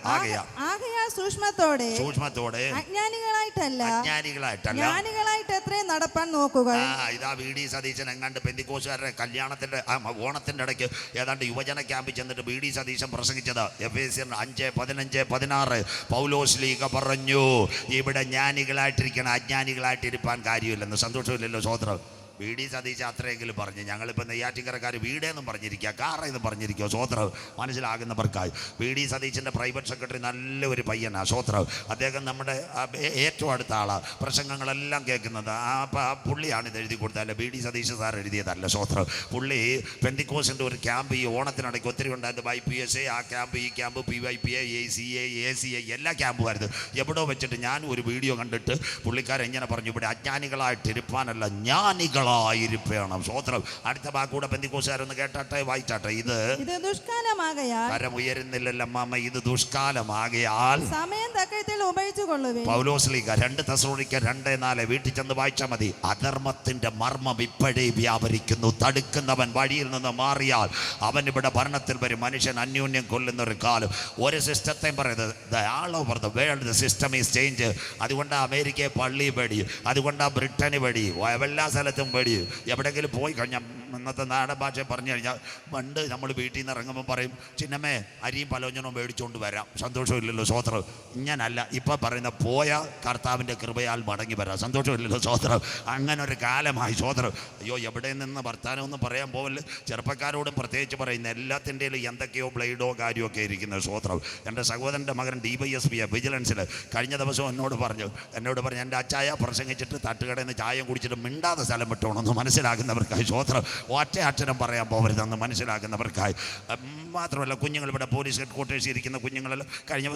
സൂക്ഷ്മത്തോടെ അജ്ഞാനികളായിട്ടല്ല ജ്ഞാനികളായിട്ട് എത്രയും നടപ്പാൻ നോക്കുക. ഇതാ VD സതീശൻ എങ്ങാണ്ട് പെന്തിക്കോസുകാരുടെ കല്യാണത്തിന്റെ ഓണത്തിന്റെ ഇടയ്ക്ക് ഏതാണ്ട് യുവജന ക്യാമ്പിൽ ചെന്നിട്ട് VD സതീശൻ പ്രസംഗിച്ചത്. എഫേസ്യർ 5:15-16 പൗലോസ്ലീഹ പറഞ്ഞു ഇവിടെ ജ്ഞാനികളായിട്ടിരിക്കണം, അജ്ഞാനികളായിട്ടിരിക്കാൻ കാര്യമില്ലെന്ന്. സന്തോഷമില്ലല്ലോ സ്വോത്രം. BD സതീശ് അത്രയെങ്കിലും പറഞ്ഞു. ഞങ്ങളിപ്പോൾ നെയ്യാറ്റിൻകരക്കാർ വീടേന്നും പറഞ്ഞിരിക്കുക, കാറെന്നും പറഞ്ഞിരിക്കുക. സ്വോത്രം മനസ്സിലാകുന്നവർക്കായി. BD സതീശിൻ്റെ പ്രൈവറ്റ് സെക്രട്ടറി നല്ലൊരു പയ്യനാണ്. സ്വോത്രം അദ്ദേഹം നമ്മുടെ ഏറ്റവും അടുത്ത ആളാണ്. പ്രസംഗങ്ങളെല്ലാം കേൾക്കുന്നത് ആ പുള്ളിയാണ് ഇത് എഴുതി കൊടുത്തത്. BD സതീശ് സാർ എഴുതിയതല്ല. സ്വോത്രം പുള്ളി പെന്തിക്കോസിൻ്റെ ഒരു ക്യാമ്പ് ഈ ഓണത്തിനിടയ്ക്ക് ഒത്തിരി ഉണ്ടായിരുന്നു. YPSA ആ ക്യാമ്പ്, ഈ ക്യാമ്പ്, PYPA, ACA, ACA എല്ലാ ക്യാമ്പുമായിരുന്നു. എവിടെയോ വെച്ചിട്ട് ഞാൻ ഒരു വീഡിയോ കണ്ടിട്ട് പുള്ളിക്കാരൻ എങ്ങനെ പറഞ്ഞു, ഇവിടെ അജ്ഞാനികളായിട്ടിരിപ്പാനല്ല ജ്ഞാനികളായിരിക്കണം. സ്വോത്രം അടുത്ത വാക്കൂടെ പെന്തിക്കോസുകാരൊന്ന് കേട്ടാട്ടെ, വായിച്ചാട്ടെ. ഇത് ദുഷ്കാലമാകയാൽ കരം ഉയരുന്നില്ലല്ലോ അമ്മ, ഇത് ദുഷ്കാലമാകയാൽ സമയം തക്കത്തിൽ ഉപയോഗിച്ചു കൊള്ളുവേ. പൗലോസ്ലീഗ 2 തെസ്സലോനിക്കർ 2:4 വീട്ടിൽ ചെന്ന് വായിച്ചാൽ മതി. അധർമ്മത്തിന്റെ മർമ്മം ഇപ്പോഴേ വ്യാപരിക്കുന്നു. തടുക്കുന്നവൻ വഴിയിൽ നിന്ന് മാറിയാൽ അവൻ ഇവിടെ ഭരണത്തിൽ വരും. മനുഷ്യൻ അന്യോന്യം കൊല്ലുന്ന ഒരു കാലം. ഒരു സിസ്റ്റത്തെയും പറയുന്നത് ആൾ over the world system is change. അതുകൊണ്ടാണ് അമേരിക്കയെ പള്ളി പേടി, അതുകൊണ്ടാണ് ബ്രിട്ടന് പേടി, എല്ലാ സ്ഥലത്തും പേടി. എവിടെയെങ്കിലും പോയി കഴിഞ്ഞാൽ ഇന്നത്തെ നാടൻ ഭാഷ പറഞ്ഞു കഴിഞ്ഞാൽ പണ്ട് നമ്മൾ വീട്ടിൽ നിന്ന് ഇറങ്ങുമ്പോൾ പറയും, ചിന്നമ്മേ അരിയും പലോഞ്ഞനോ മേടിച്ചുകൊണ്ട് വരാം. സന്തോഷമില്ലല്ലോ സ്വോത്രം. ഇങ്ങനല്ല ഇപ്പം പറയുന്ന, പോയ കർത്താവിൻ്റെ കൃപയാൽ മടങ്ങി വരാം. സന്തോഷമില്ലല്ലോ സ്വോത്രം. അങ്ങനെ ഒരു കാലമായി സ്വോത്രം. അയ്യോ എവിടെ നിന്ന് വർത്താനമൊന്നും പറയാൻ പോകല്. ചെറുപ്പക്കാരോടും പ്രത്യേകിച്ച് പറയുന്ന എല്ലാത്തിൻ്റെ എന്തൊക്കെയോ ബ്ലേഡോ കാര്യമൊക്കെ ഇരിക്കുന്നത് സ്വോത്രം. എൻ്റെ സഹോദരൻ്റെ മകൻ DYSP വിജിലൻസിൽ കഴിഞ്ഞ ദിവസം എന്നോട് പറഞ്ഞു എൻ്റെ അച്ചായ പ്രസംഗിച്ചിട്ട് തട്ടുകടയിൽ നിന്ന് ചായം കുടിച്ചിട്ട് മിണ്ടാതെ സ്ഥലം വിട്ടോണമെന്ന് മനസ്സിലാക്കുന്നവർക്കായി സ്വോത്രം. ഒറ്റ അക്ഷരം പറയാൻ പോകരുതെന്ന് മനസ്സിലാക്കുന്നവർക്കായി. മാത്രമല്ല കുഞ്ഞുങ്ങൾ ഇവിടെ പോലീസ് ഹെഡ് ക്വാർട്ടേഴ്സിൽ ഇരിക്കുന്ന കുഞ്ഞുങ്ങളെല്ലാം കഴിഞ്ഞ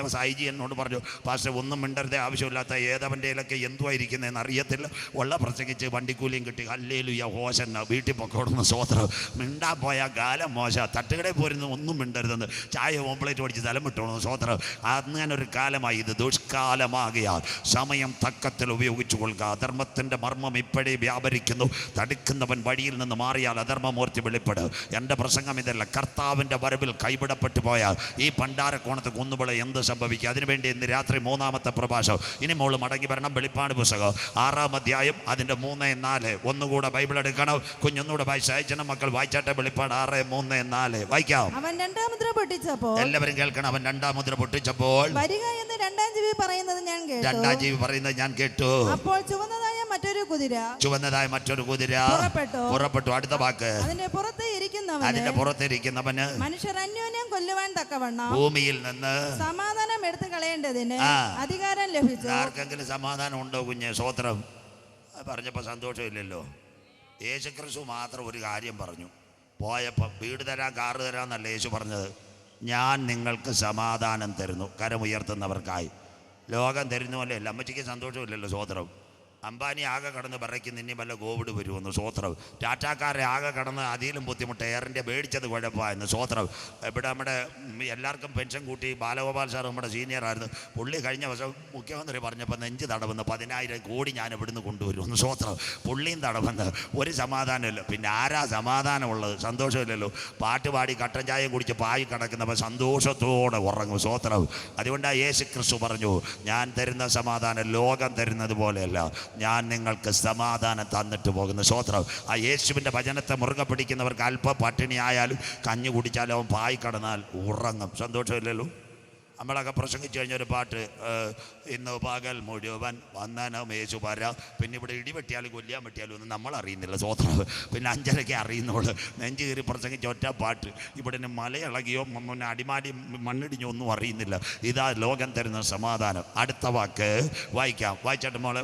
ദിവസം IG എന്നോട് പറഞ്ഞു, പാസ്റ്റർ ഒന്നും മിണ്ടരുതേ, ആവശ്യമില്ലാത്ത ഏതവൻ്റെയിലൊക്കെ എന്തുമായിരിക്കുന്നതെന്ന് അറിയത്തില്ല, ഉള്ള പ്രസംഗിച്ച് വണ്ടിക്കൂലിയും കിട്ടി, ഹല്ലേലൂയ ഹോശന്ന വീട്ടിൽ പൊക്കോടുന്ന സ്വോത്രം. മിണ്ടാൻ പോയാൽ കാലം മോശ. തട്ടുകടയിൽ പോരുന്ന ഒന്നും മിണ്ടരുതെന്ന്, ചായ ഓംപ്ലേറ്റ് ഓടിച്ച് സ്ഥലം വിട്ടോണം സ്വോത്രം. അങ്ങനൊരു കാലമായി. ഇത് ദുഷ്കാലമാകിയാൽ സമയം തക്കത്തിൽ ഉപയോഗിച്ചു കൊള്ളുക. അധർമ്മത്തിൻ്റെ മർമ്മം ഇപ്പോഴേ വ്യാപരിക്കുന്നു. തടുക്കുന്നവൻ വഴിയിൽ നിന്ന് മാറിയാൽ അധർമ്മമൂർത്തി വെളിപ്പെടും. എൻ്റെ പ്രസംഗം ഇതല്ല. കർത്താവിൻ്റെ വരവിൽ കൈവിടപ്പെട്ടു പോയാൽ ഈ പണ്ടാരക്കോണത്ത് കുന്നുപോലെ എന്ത് സംഭവിക്കും? അതിനുവേണ്ടി ഇന്ന് രാത്രി 3-ാമത്തെ പ്രഭാഷണം. ഇനി മോള് മടങ്ങി വരണം. വെളിപ്പാട് പുസ്തകം 6-ാം അധ്യായം അതിൻ്റെ 3-4 ഒന്നുകൂടെ ബൈബിൾ എടുക്കണം. കുഞ്ഞൊന്നുകൂടെ വായിച്ചയച്ചണം മക്കൾ. വായിച്ചാട്ടെ വെളിപ്പാട് 6-3-4 വായിക്കാം. അവൻ 2-ാം മുദ്ര പൊട്ടിച്ചപ്പോൾ, എല്ലാവരും കേൾക്കണം, അവൻ 2-ാം മുദ്ര പൊട്ടിച്ചപ്പോൾ വരിക എന്ന് 2-ാം ജീവി പറയുന്നത് ഞാൻ കേട്ടു. അപ്പോൾ ചുവന്നതായ മറ്റൊരു കുതിര പുറപ്പെട്ടു. അടുത്ത വാക്ക്, അതിന്റെ പുറത്തിരിക്കുന്നവന് മനുഷ്യർ അന്യോന്യം കൊല്ലുവാൻ തക്കവണ്ണം ഭൂമിയിൽ നിന്ന് സമാധാനം എടുത്തു കളയേണ്ടതിന് അധികാരം ലഭിച്ചു. ആർക്കെങ്കിലും സമാധാനം ഉണ്ടോ കുഞ്ഞെ? സ്വോത്രം പറഞ്ഞപ്പോൾ സന്തോഷമില്ലല്ലോ. യേശുക്രിസ്തു മാത്രം ഒരു കാര്യം പറഞ്ഞു. പോയപ്പോൾ വീട് തരാം കാറ് തരാമെന്നല്ല യേശു പറഞ്ഞത്. ഞാൻ നിങ്ങൾക്ക് സമാധാനം തരുന്നു. കരമുയർത്തുന്നവർക്കായി. ലോകം തരുന്നപോലെ അല്ല. അമ്മച്ചിക്ക് സന്തോഷമില്ലല്ലോ സ്വോത്രം. അംബാനി ആകെ കടന്ന് പറയ്ക്കും നിന്നെ വല്ല കോവിഡ് വരുമെന്ന് സ്വോത്രം. ടാറ്റാക്കാരെ ആകെ കടന്ന് അതിലും ബുദ്ധിമുട്ട്. എയറിൻ്റെ മേടിച്ചത് കുഴപ്പമായിരുന്നു സ്വോത്രം. ഇവിടെ നമ്മുടെ എല്ലാവർക്കും പെൻഷൻ കൂട്ടി. ബാലഗോപാൽ സാർ നമ്മുടെ സീനിയറായിരുന്നു. പുള്ളി കഴിഞ്ഞ ദിവസം മുഖ്യമന്ത്രി പറഞ്ഞപ്പോൾ നെഞ്ച് തടവെന്ന് 10,000 കോടി ഞാൻ ഇവിടുന്ന് കൊണ്ടുവരുമെന്ന് സ്വോത്രം. പുള്ളിയും തടവെന്ന്. ഒരു സമാധാനമില്ല. പിന്നെ ആരാ സമാധാനമുള്ളത്? സന്തോഷമില്ലല്ലോ. പാട്ട് പാടി കട്ടൻ ചായ കുടിച്ച് പായി കിടക്കുന്നപ്പോൾ സന്തോഷത്തോടെ ഉറങ്ങും സ്വോത്രം. അതുകൊണ്ടാണ് യേശു ക്രിസ്തു പറഞ്ഞു, ഞാൻ തരുന്ന സമാധാനം ലോകം തരുന്നത് പോലെയല്ല, ഞാൻ നിങ്ങൾക്ക് സമാധാനം തന്നിട്ട് പോകുന്നു സ്വോത്രം. ആ യേശുവിൻ്റെ വചനത്തെ മുറുകെ പിടിക്കുന്നവർക്ക് അല്പ പട്ടിണി ആയാലും കഞ്ഞി കുടിച്ചാലും അവൻ പായി കടന്നാൽ ഉറങ്ങും. സന്തോഷമില്ലല്ലോ. നമ്മളൊക്കെ പ്രസംഗിച്ചു കഴിഞ്ഞൊരു പാട്ട്, ഇന്ന് പകൽ മുഴുവൻ വന്ദനം യേശു വരാ. പിന്നെ ഇവിടെ ഇടിവെട്ടിയാലും കൊല്ലാൻ പറ്റിയാലും ഒന്നും നമ്മൾ അറിയുന്നില്ല സ്വോത്രം. പിന്നെ 5:30 അറിയുന്നുള്ളൂ. നെഞ്ചു കയറി പ്രസംഗിച്ച ഒറ്റ പാട്ട്. ഇവിടെ മലയിളകിയോ അടിമാടി മണ്ണിടിഞ്ഞോ ഒന്നും അറിയുന്നില്ല. ഇതാ ലോകം തരുന്ന സമാധാനം. അടുത്ത വാക്ക് വായിക്കാം. വായിച്ചാട്ടെ മോളെ.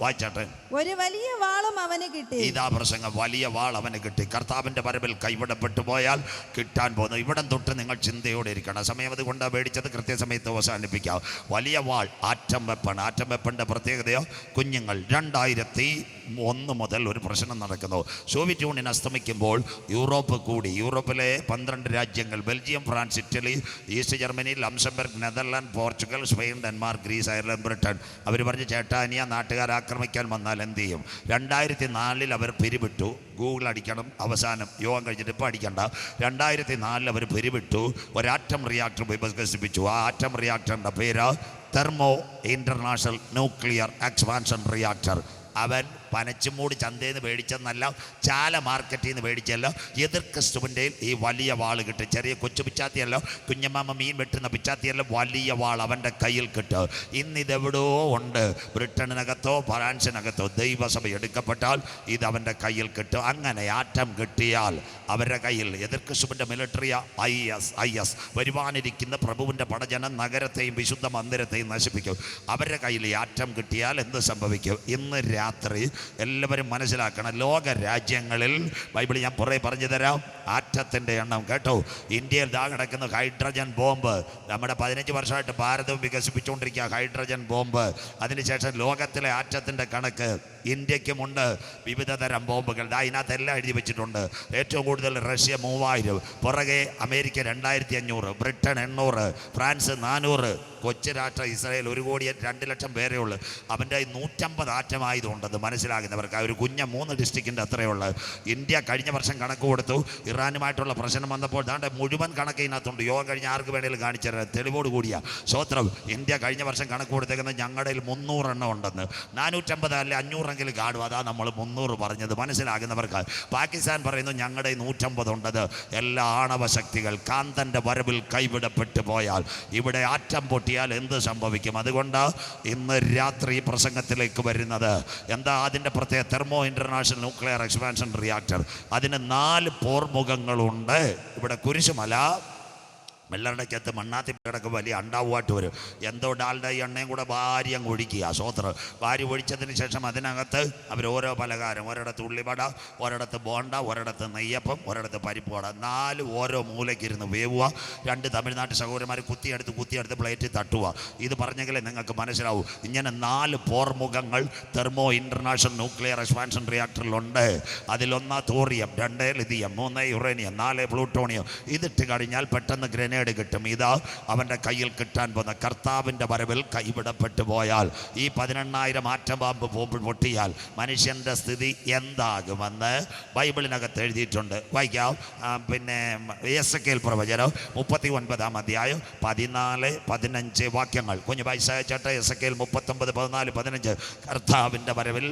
വായിച്ചാട്ടെ. ഒരു വലിയ വാളും അവന് കിട്ടി. ഇതാ പ്രസംഗം. വലിയ വാൾ അവന് കിട്ടി. കർത്താവിൻ്റെ വരവിൽ കൈവിടപ്പെട്ടു പോയാൽ കിട്ടാൻ പോകുന്നു. ഇവിടം തൊട്ട് നിങ്ങൾ ചിന്തയോടെ ഇരിക്കണം. സമയം അതുകൊണ്ട് മേടിച്ചത് കൃത്യസമയത്ത് അവസാനിപ്പിക്കാം. വലിയ വാൾ ആറ്റം വെപ്പണിൻ്റെ പ്രത്യേകതയോ കുഞ്ഞുങ്ങൾ. 2001 മുതൽ ഒരു പ്രശ്നം നടക്കുന്നു. സോവിയറ്റ് യൂണിയൻ അസ്തമിക്കുമ്പോൾ യൂറോപ്പ് കൂടി. യൂറോപ്പിലെ 12 രാജ്യങ്ങൾ, Belgium, France, Italy, East Germany, Luxembourg, Netherland, Portugal, Spain, Denmark, Greece, Ireland, Britain. അവർ പറഞ്ഞ് ചേട്ടാനിയ നാട്ടുകാർ ആക്രമിക്കാൻ വന്നാൽ എന്ത് ചെയ്യും? 2004 അവർ പിരിവിട്ടു. ഗൂഗിൾ അടിക്കണം. അവസാനം യോഗം കഴിഞ്ഞിട്ട് ഇപ്പോൾ അടിക്കണ്ട. 2004 അവർ പിരിവിട്ടു. ഒരാറ്റം റിയാക്ടർ വികസിപ്പിച്ചു. ആ ആറ്റം റിയാക്ടറിൻ്റെ പേര് thermo international nuclear expansion reactor. അവൻ പനച്ചുമൂട് ചന്തയിൽ നിന്ന് മേടിച്ചെന്നല്ല, ചാല മാർക്കറ്റിൽ നിന്ന് മേടിച്ചല്ല. എതിർ ക്രിസ്തുവിൻ്റെ ഈ വലിയ വാൾ കിട്ടും. ചെറിയ കൊച്ചു പിച്ചാത്തിയല്ല, കുഞ്ഞമ്മാമ മീൻ വെട്ടുന്ന പിച്ചാത്തിയല്ല, വലിയ വാൾ അവൻ്റെ കയ്യിൽ കിട്ടും. ഇന്നിതെവിടോ ഉണ്ട്, ബ്രിട്ടനിനകത്തോ ഫ്രാൻസിനകത്തോ ദൈവസഭ എടുക്കപ്പെട്ടാൽ ഇത് അവൻ്റെ കയ്യിൽ കിട്ടും. അങ്ങനെ ആറ്റം കിട്ടിയാൽ അവരുടെ കയ്യിൽ എതിർ ക്രിസ്തുവിൻ്റെ മിലിറ്ററി IS വരുവാനിരിക്കുന്ന പ്രഭുവിൻ്റെ പടജനം നഗരത്തെയും വിശുദ്ധ മന്ദിരത്തെയും നശിപ്പിക്കും. അവരുടെ കയ്യിൽ ഈ ആറ്റം കിട്ടിയാൽ എന്ത് സംഭവിക്കും? ഇന്ന് രാത്രി എല്ലാവരും മനസ്സിലാക്കണം, ലോക രാജ്യങ്ങളിൽ ബൈബിൾ ഞാൻ പുറകെ പറഞ്ഞു തരാം ആറ്റത്തിൻ്റെ എണ്ണം കേട്ടോ. ഇന്ത്യയിൽ ദാ കിടക്കുന്ന ഹൈഡ്രജൻ ബോംബ്, നമ്മുടെ 15 വർഷമായിട്ട് ഭാരതം വികസിപ്പിച്ചുകൊണ്ടിരിക്കുക ഹൈഡ്രജൻ ബോംബ്. അതിനുശേഷം ലോകത്തിലെ ആറ്റത്തിൻ്റെ കണക്ക് ഇന്ത്യക്കുമുണ്ട്. വിവിധ തരം ബോംബുകൾ അതിനകത്തെല്ലാം എഴുതി വെച്ചിട്ടുണ്ട്. ഏറ്റവും കൂടുതൽ റഷ്യ 3000, പുറകെ അമേരിക്ക 2500, ബ്രിട്ടൻ 800, ഫ്രാൻസ് 400, കൊച്ചു രാഷ്ട്രം ഇസ്രായേൽ 1,02,00,000 പേരേ ഉള്ളൂ. അവൻ്റെ 150 ആറ്റമായതുകൊണ്ടത് മനസ്സിലാകുന്നവർക്ക്. ഒരു കുഞ്ഞ 3 ഡിസ്ട്രിക്റ്റിൻ്റെ അത്രയുള്ള. ഇന്ത്യ കഴിഞ്ഞ വർഷം കണക്ക് കൊടുത്തു. ഇറാനുമായിട്ടുള്ള പ്രശ്നം വന്നപ്പോൾ ദാണ്ട് മുഴുവൻ കണക്ക് ഇതിനകത്തുണ്ട്. യോഗം കഴിഞ്ഞ് ആർക്ക് വേണേലും കാണിച്ചു തരാം, തെളിവോട് കൂടിയ സ്വത്രം. ഇന്ത്യ കഴിഞ്ഞ വർഷം കണക്ക് കൊടുത്തേക്കുന്നത് ഞങ്ങളുടെ 300 എണ്ണം ഉണ്ടെന്ന്. 450 അല്ലെ 500 കാണും. അതാ നമ്മൾ 300 പറഞ്ഞത്, മനസ്സിലാകുന്നവർക്ക്. പാകിസ്ഥാൻ പറയുന്നു ഞങ്ങളുടെ 150 ഉണ്ടത്. എല്ലാ ആണവ ശക്തികൾ കാന്തൻ്റെ വരവിൽ കൈവിടപ്പെട്ടു പോയാൽ ഇവിടെ ആറ്റം പൊട്ടിയാൽ എന്ത് സംഭവിക്കും? അതുകൊണ്ട് ഇന്ന് രാത്രി പ്രസംഗത്തിലേക്ക് വരുന്നത് എന്താ? അതിൻ്റെ പ്രത്യേക thermo international nuclear expansion reactor. അതിന് 4 പോർമുഖങ്ങളുണ്ട്. ഇവിടെ കുരിശുമല വെള്ളടക്കകത്ത് മണ്ണാത്തി കിടക്ക് വലിയ അണ്ടാവുമായിട്ട് വരും. എന്തോ ഡാൽഡ എണ്ണയും കൂടെ ഭാര്യ അങ്ങ് ഒഴിക്കുക. സ്വോത്രം ഭാര്യ ഒഴിച്ചതിന് ശേഷം അതിനകത്ത് അവർ ഓരോ പലഹാരം, ഒരിടത്ത് ഉള്ളിവട, ഒരിടത്ത് ബോണ്ട, ഒരിടത്ത് നെയ്യപ്പം, ഒരിടത്ത് പരിപ്പുവട, 4 ഓരോ മൂലയ്ക്കിരുന്ന് വേവുക. 2 തമിഴ്നാട്ട് സഹോദരന്മാർ കുത്തിയെടുത്ത് പ്ലേറ്റിൽ തട്ടുക. ഇത് പറഞ്ഞെങ്കിലേ നിങ്ങൾക്ക് മനസ്സിലാവൂ. ഇങ്ങനെ 4 പോർമുഖങ്ങൾ തെർമോ ഇൻ്റർനാഷണൽ ന്യൂക്ലിയർ എക്സ്പാൻഷൻ റിയാക്ടറിലുണ്ട്. അതിലൊന്ന് തോറിയം, 2 ലിഥിയം, 3 യുറേനിയം, 4 പ്ലൂട്ടോണിയം. ഇതിട്ട് കഴിഞ്ഞാൽ പെട്ടെന്ന് ഗ്രനേഡ് കിട്ടും. ഇതാ അവൻ്റെ കയ്യിൽ കിട്ടാൻ പോകുന്ന കർത്താവിൻ്റെ വരവിൽ കൈവിടപ്പെട്ടു പോയാൽ, ഈ 18,000 ആറ്റം ബോംബ് പൊട്ടിയാൽ മനുഷ്യൻ്റെ സ്ഥിതി എന്താകുമെന്ന് ബൈബിളിനകത്ത് എഴുതിയിട്ടുണ്ട്. വായിക്കാം. പിന്നെ എസെക്കിയേൽ പ്രവചനം 39-ാം അധ്യായം 14-15 വാക്യങ്ങൾ. കുഞ്ഞു വായിച്ചേട്ടെ. എസെക്കിയേൽ 39, 14, 15. കർത്താവിൻ്റെ വരവിൽ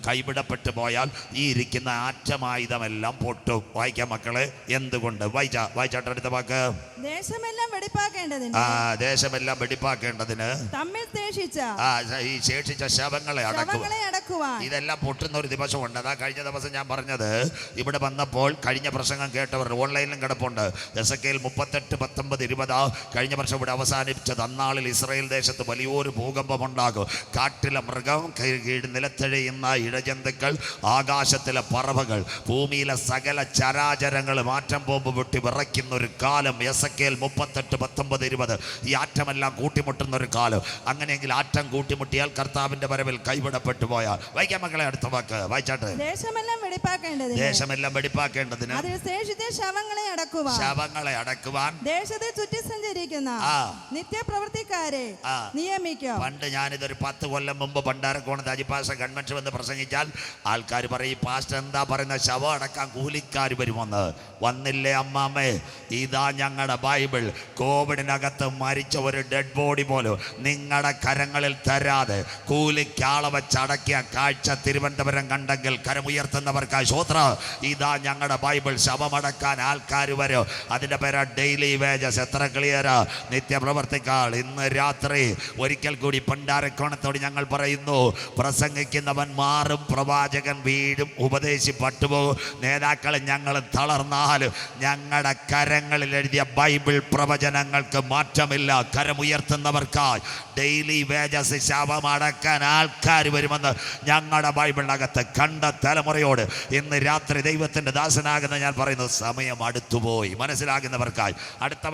കൈവിടപ്പെട്ടു പോയാൽ ഈ ഇരിക്കുന്ന ആറ്റമായുധമെല്ലാം പൊട്ടും. വായിക്കാം മക്കളെ. എന്തുകൊണ്ട്? വായിച്ചാട്ടെ അടുത്ത വാക്ക്. ദേശമെല്ലാം ദേശമെല്ലാം വെടിപ്പാക്കേണ്ടതിന് തമ്മിൽ ഈ ശേഷിച്ച ശവങ്ങളെ അടക്കുവാൻ. ഇതെല്ലാം പൊട്ടുന്ന ഒരു ദിവസമുണ്ട്. അതാ കഴിഞ്ഞ ദിവസം ഞാൻ പറഞ്ഞത്. ഇവിടെ വന്നപ്പോൾ കഴിഞ്ഞ പ്രസംഗം കേട്ടവർ ഓൺലൈനിലും കിടപ്പുണ്ട്. എസെക്കിയേൽ 38, 19, 20. കഴിഞ്ഞ വർഷം ഇവിടെ അവസാനിപ്പിച്ചത് അന്നാളിൽ ഇസ്രായേൽ ദേശത്ത് വലിയൊരു ഭൂകമ്പമുണ്ടാകും. കാട്ടിലെ മൃഗം, നിലത്തെഴിയുന്ന ഇഴജന്തുക്കൾ, ആകാശത്തിലെ പറവകൾ, ഭൂമിയിലെ സകല ചരാചരങ്ങളും ആറ്റം ബോംബ് പൊട്ടി വിറയ്ക്കുന്ന ഒരു കാലം. എസെക്കിയേൽ 38, 19, 20. ഈ ആറ്റമെല്ലാം കൂട്ടിമുട്ടുന്ന ഒരു കാലം. അങ്ങനെയെങ്കിൽ ആറ്റം കൂട്ടിമുട്ടിയാൽ കർത്താവിന്റെ വരവിൽ കൈവിടപ്പെട്ടു പോയാൽ. വായിക്കാം മക്കളെ അടുത്ത വാക്ക്. വായിച്ചാട്ടെ. ദേശമെല്ലാം വെടിപ്പാക്കേണ്ടതിന് ശവങ്ങളെ അടക്കുവാൻ ദേശത്തെ ചുറ്റി സഞ്ചരിക്കുന്ന നിത്യപ്രവൃത്തിക്കാരെ നിയമിക്കും. പണ്ട് ഞാനിതൊരു 10 കൊല്ലം മുമ്പ് പണ്ടാരക്കോണത്ത് അജിപ്പാസ കൺവെൻഷൻ വന്ന് പ്രസംഗിച്ചാൽ ആൾക്കാർ പറയും, പാസ്റ്റർ എന്താ പറയുന്ന, ശവം അടക്കാൻ കൂലിക്കാർ വരുമെന്ന്. വന്നില്ലേ അമ്മാമ്മേ? ഇതാ ഞങ്ങളുടെ ബൈബിൾ. കോവിഡിനകത്ത് മരിച്ച ഒരു ഡെഡ് ബോഡി പോലും നിങ്ങളുടെ കരങ്ങളിൽ തരാതെ കൂലിക്കാള വെച്ചടക്കിയ കാഴ്ച തിരുവനന്തപുരം കണ്ടെങ്കിൽ കരമുയർത്തുന്നവർക്കായി സ്വോത്ര. ഇതാ ഞങ്ങളുടെ ബൈബിൾ. ശവമടക്കാൻ ആൾക്കാർ വരും. അതിൻ്റെ പേരാ ഡെയിലി വേജസ്. എത്ര ക്ലിയറാ? നിത്യപ്രവർത്തിക്കാൾ. ഇന്ന് രാത്രി ഒരിക്കൽ കൂടി പണ്ടാരക്കോണത്തോട് ഞങ്ങൾ പറയുന്നു, പ്രസംഗിക്കുന്നവൻ മാറും, പ്രവാചകൻ വീഴും, ഉപദേശി പട്ടുപോകും, നേതാക്കൾ ഞങ്ങൾ തളർന്നാലും ഞങ്ങളുടെ കരങ്ങളിൽ എഴുതിയ ബൈബിൾ പ്രവചനങ്ങൾക്ക് മാറ്റമില്ല. കരമുയർത്തുന്നവർക്കായി ഡെയിലി വേജസ്. ശവമടക്കാൻ ആൾക്കാർ വരുമെന്ന് ഞങ്ങളുടെ ബൈബിളിനകത്ത് കണ്ട തലമുറയോട് ഇന്ന് രാത്രി ദൈവത്തിൻ്റെ ദാസനാകുന്ന ഞാൻ പറയുന്നു, സമയം അടുത്തുപോയി. മനസ്സിലാകുന്നവർക്കായി അടുത്ത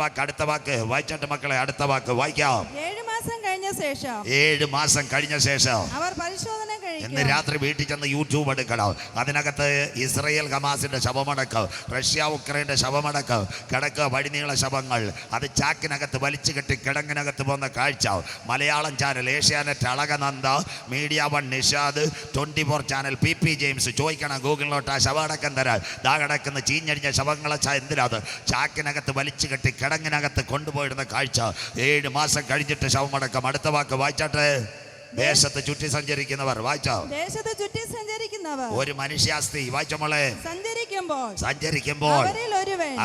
വാക്ക് വായിച്ചാട്ട് മക്കളെ. അടുത്ത വാക്ക് വായിക്കാം. 7 മാസം കഴിഞ്ഞ ശേഷം 7 മാസം കഴിഞ്ഞ ശേഷം അവർ പരിശോധന ഇന്ന് രാത്രി വീട്ടിൽ ചെന്ന് യൂട്യൂബ് എടുക്കണം. അതിനകത്ത് ഇസ്രയേൽ ഹമാസിന്റെ ശവമടക്കം, റഷ്യ ഉക്രൈൻ്റെ ശവമടക്കം കിടക്കുക. വഴിനീള ശവങ്ങൾ അത് ചാക്കിനകത്ത് വലിച്ചു കെട്ടി കിടങ്ങിനകത്ത് പോകുന്ന കാഴ്ച. Malayalam channel, Asianet, Alakananda, media 1, Nishad, 24 channel, PP James. ചോദിക്കണം ഗൂഗിളിലോട്ട് ആ ശവമടക്കം തരാൻ. ദാ കിടക്കുന്ന ചീഞ്ഞടിഞ്ഞ ശവങ്ങളെ എന്തിനാത് ചാക്കിനകത്ത് വലിച്ചു കെട്ടി കിടങ്ങിനകത്ത് കൊണ്ടുപോയിടുന്ന കാഴ്ച. 7 മാസം കഴിഞ്ഞിട്ട് ശവമടക്കം. അടുത്ത വാക്ക് വായിച്ചാട്ടെ. ദേശത്ത് ചുറ്റി സഞ്ചരിക്കുന്നവർ. വായിച്ചോ? ദേശത്ത് ചുറ്റി സഞ്ചരിക്കുന്നവർ ഒരു മനുഷ്യാസ്തി. വായിച്ചോ മോളെ? സഞ്ചരിക്കുമ്പോൾ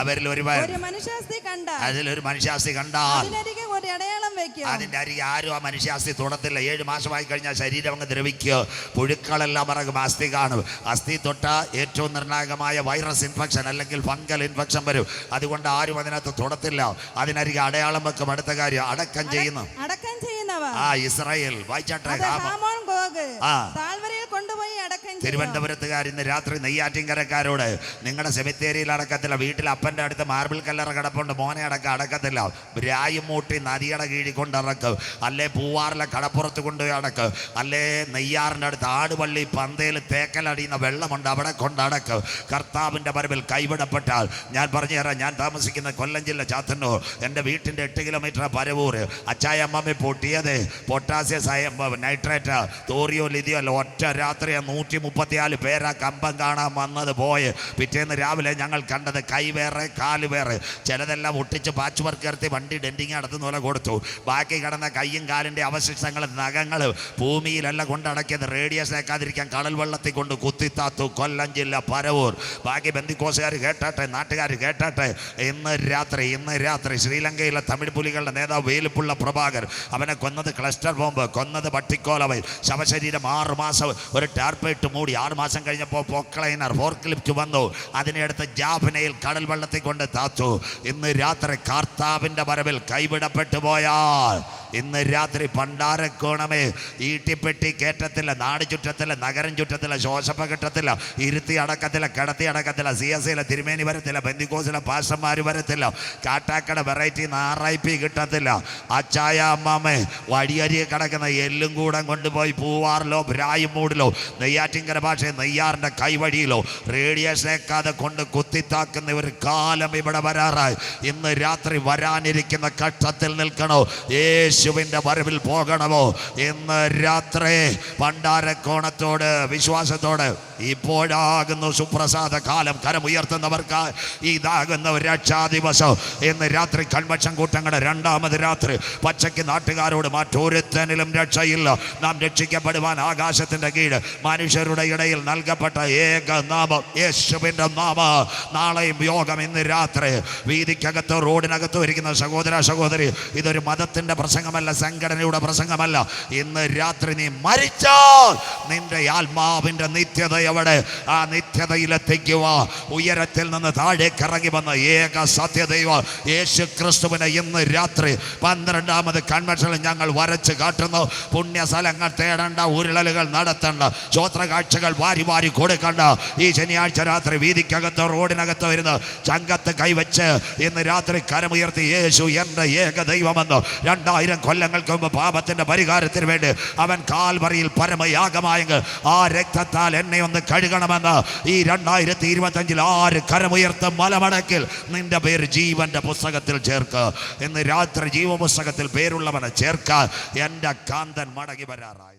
അവരിൽ ഒരുവൻ ഒരു മനുഷ്യാസ്തി കണ്ടാൽ അതിലൊരു മനുഷ്യാസ്തി കണ്ടാൽ അതിനരികെ ഒരു അടയാളം വെക്കും. അതിന്റെ അരികെ ആരും ആ മനുഷ്യാസ്തി തൊടത്തില്ല. 7 മാസമായി കഴിഞ്ഞാൽ ശരീരം അങ്ങ് ദ്രവിക്കുക, പുഴുക്കളെല്ലാം ഇറങ്ങും, അസ്ഥി കാണും. അസ്ഥി തൊട്ട ഏറ്റവും നിർണായകമായ വൈറസ് ഇൻഫെക്ഷൻ അല്ലെങ്കിൽ ഫംഗൽ ഇൻഫെക്ഷൻ വരും. അതുകൊണ്ട് ആരും അതിനകത്ത് തൊടത്തില്ല. അതിനരികെ അടയാളം വെക്കും. അടുത്ത കാര്യം അടക്കം ചെയ്യുന്നവർ. ആ ഇസ്രായേൽ. വായിച്ചാട്ടെ. കൊണ്ടുപോയി അടക്കം. തിരുവനന്തപുരത്തുകാർ ഇന്ന് രാത്രി നെയ്യാറ്റിൻകരക്കാരോട് നിങ്ങളുടെ സെമിത്തേരിയിൽ അടക്കത്തില്ല, വീട്ടിൽ അപ്പൻ്റെ അടുത്ത് മാർബിൾ കല്ലറ കിടപ്പുണ്ട്, മോനെ അടക്കത്തില്ല, രായും മൂട്ടി നദിയുടെ കീഴിൽ കൊണ്ടിറക്കും, അല്ലേ പൂവാറിലെ കടപ്പുറത്ത് കൊണ്ടുപോയി അടക്കും, അല്ലേ നെയ്യാറിൻ്റെ അടുത്ത് ആടുപള്ളി പന്തയിൽ തേക്കലടിയുന്ന വെള്ളമുണ്ട്, അവിടെ കൊണ്ടടക്കും. കർത്താവിൻ്റെ വരവിൽ കൈവിടപ്പെട്ടാൽ ഞാൻ പറഞ്ഞു തരാം. ഞാൻ താമസിക്കുന്ന കൊല്ലം ജില്ല ചാത്തന്നൂർ, എൻ്റെ വീട്ടിൻ്റെ 8 കിലോമീറ്റർ പരവൂർ. അച്ചായ അമ്മമ്മ പൊട്ടിയത് പൊട്ടാസ്യം നൈട്രേറ്റ് തോറിയോ ലിതിയോ അല്ല, ഒറ്റ രാത്രി 134 പേരാ കമ്പം കാണാൻ വന്നത് പോയി. പിറ്റേന്ന് രാവിലെ ഞങ്ങൾ കണ്ടത് കൈ വേറെ കാല് വേറെ. ചിലതെല്ലാം ഒട്ടിച്ച് പാച്ച് വർക്ക് ഇറത്തി വണ്ടി ഡെൻറ്റിങ് നടത്തുന്ന പോലെ കൊടുത്തു. ബാക്കി കിടന്ന കയ്യും കാലിൻ്റെ അവശിഷ്ടങ്ങൾ നഖങ്ങൾ ഭൂമിയിലല്ല കൊണ്ടടക്കിയത്. റേഡിയസ് ഏക്കാതിരിക്കാൻ കടൽ വെള്ളത്തിൽ കൊണ്ട് കുത്തിത്താത്തു. കൊല്ലം ജില്ല പരവൂർ. ബാക്കി ബന്ധിക്കോസുകാർ കേട്ടാട്ടെ, നാട്ടുകാർ കേട്ടാട്ടെ. ഇന്ന് രാത്രി ശ്രീലങ്കയിലെ തമിഴ് പുലികളുടെ നേതാവ് വേലുപ്പുള്ള പ്രഭാകർ, അവനെ കൊന്നത് ക്ലസ്റ്റർ ബോംബ്, കൊന്നത് പട്ടിക്കോലവയിൽ. ശവശരീരം 6 മാസം ഒരു ടാർപ്പേട്ട് മൂടി. 6 മാസം കഴിഞ്ഞപ്പോൾ പൊക്ലൈനർ ഫോർക്ലിഫ്റ്റ് വന്നു. അതിനെടുത്ത് ജാഫ്നയിൽ കടൽ വെള്ളത്തിൽ കൊണ്ട് താത്തു. ഇന്ന് രാത്രി കർത്താവിൻ്റെ വരവിൽ കൈവിടപ്പെട്ടു പോയാൽ ഇന്ന് രാത്രി പണ്ടാരക്കോണമേ ഈട്ടിപ്പെട്ടി കയറ്റത്തില്ല, നാട് ചുറ്റത്തില്ല, നഗരം ചുറ്റത്തില്ല, ശോശപ്പ കിട്ടത്തില്ല, ഇരുത്തി അടക്കത്തില്ല, കിടത്തി അടക്കത്തില്ല, CSIയിലെ തിരുമേനി വരത്തില്ല, ബന്ധിക്കോസിലെ പാസ്റ്റർമാർ വരത്തില്ല, കാട്ടാക്കട വെറൈറ്റി RIP കിട്ടത്തില്ല. അച്ചായ അമ്മാമ്മേ വഴിയരിയെ കിടക്കുന്ന എല്ലും കൂടെ കൊണ്ടുപോയി പൂവാറിലോ ബ്രായുമൂടിലോ നെയ്യാറ്റിൻകര ഭാഷ നെയ്യാറിൻ്റെ കൈവഴിയിലോ റേഡിയേഷനേക്കാതെ കൊണ്ട് കുത്തിത്താക്കുന്ന ഒരു കാലം ഇവിടെ വരാറായി. ഇന്ന് രാത്രി വരാനിരിക്കുന്ന ഘട്ടത്തിൽ നിൽക്കണോ? യേശുവിൻ്റെ വരവിൽ പോകണമോ? ഇന്ന് രാത്രി പണ്ടാരക്കോണത്തോട് വിശ്വാസത്തോട് ഇപ്പോഴാകുന്നു സുപ്രസാദ കാലം. കരമുയർത്തുന്നവർക്ക് ഇതാകുന്ന ഒരു രക്ഷാദിവസം. ഇന്ന് രാത്രി കൺവെൻഷൻ കൂട്ടങ്ങളുടെ 2ാമത് രാത്രി. പച്ചയ്ക്ക് നാട്ടുകാരോട് മറ്റൊരുത്തനിലും രക്ഷയില്ല. നാം രക്ഷിക്കപ്പെടുവാൻ ആകാശത്തിൻ്റെ കീഴ് മനുഷ്യരുടെ ഇടയിൽ നൽകപ്പെട്ട ഏക നാമം യേശുവിൻ്റെ നാമം. നാളെയും യോഗം. ഇന്ന് രാത്രി വീതിക്കകത്തോ റോഡിനകത്തോ ഇരിക്കുന്ന സഹോദരി, ഇതൊരു മതത്തിൻ്റെ പ്രസംഗമല്ല, സംഘടനയുടെ പ്രസംഗമല്ല. ഇന്ന് രാത്രി നീ മരിച്ചാൽ നിന്റെ ആത്മാവിൻ്റെ നിത്യത എവിടെ? ആ നിത്യതയിലെത്തിക്കുക. ഉയരത്തിൽ നിന്ന് താഴേക്ക് ഇറങ്ങി വന്ന ഏക സത്യദൈവ യേശു ക്രിസ്തുവിനെ ഇന്ന് രാത്രി 12ാമത് കൺവെൻഷനിൽ ഞങ്ങൾ വരച്ച് കാട്ടുന്നു. പുണ്യസ്ഥലങ്ങൾ തേടേണ്ട, ഉരുളലുകൾ നടത്തേണ്ട, സ്വോത്ര കാഴ്ചകൾ വാരി കൊടുക്കണ്ട. ഈ ശനിയാഴ്ച രാത്രി വീതിക്കകത്തോ റോഡിനകത്തോ ഇരുന്ന് ചങ്കത്ത് കൈവച്ച് ഇന്ന് രാത്രി കരമുയർത്തി യേശു എൻ്റെ ഏക ദൈവമെന്ന് 2000 കൊല്ലങ്ങൾക്ക് മുമ്പ് പാപത്തിൻ്റെ പരിഹാരത്തിന് വേണ്ടി അവൻ കാൽവറിയിൽ പരമയാഗമായെങ്കിൽ ആ രക്തത്താൽ എന്നെ ഒന്ന് കഴുകണമെന്ന് ഈ 2025 ആര് കരമുയർത്തും മലമടക്കിൽ നിന്റെ പേര് ജീവന്റെ പുസ്തകത്തിൽ ചേർക്ക്. ഇന്ന് രാത്രി ജീവപുസ്തകത്തിൽ പേരുള്ളവനെ ചേർക്കാൻ എൻ്റെ കാന്തൻ മടങ്ങി വരാറായി.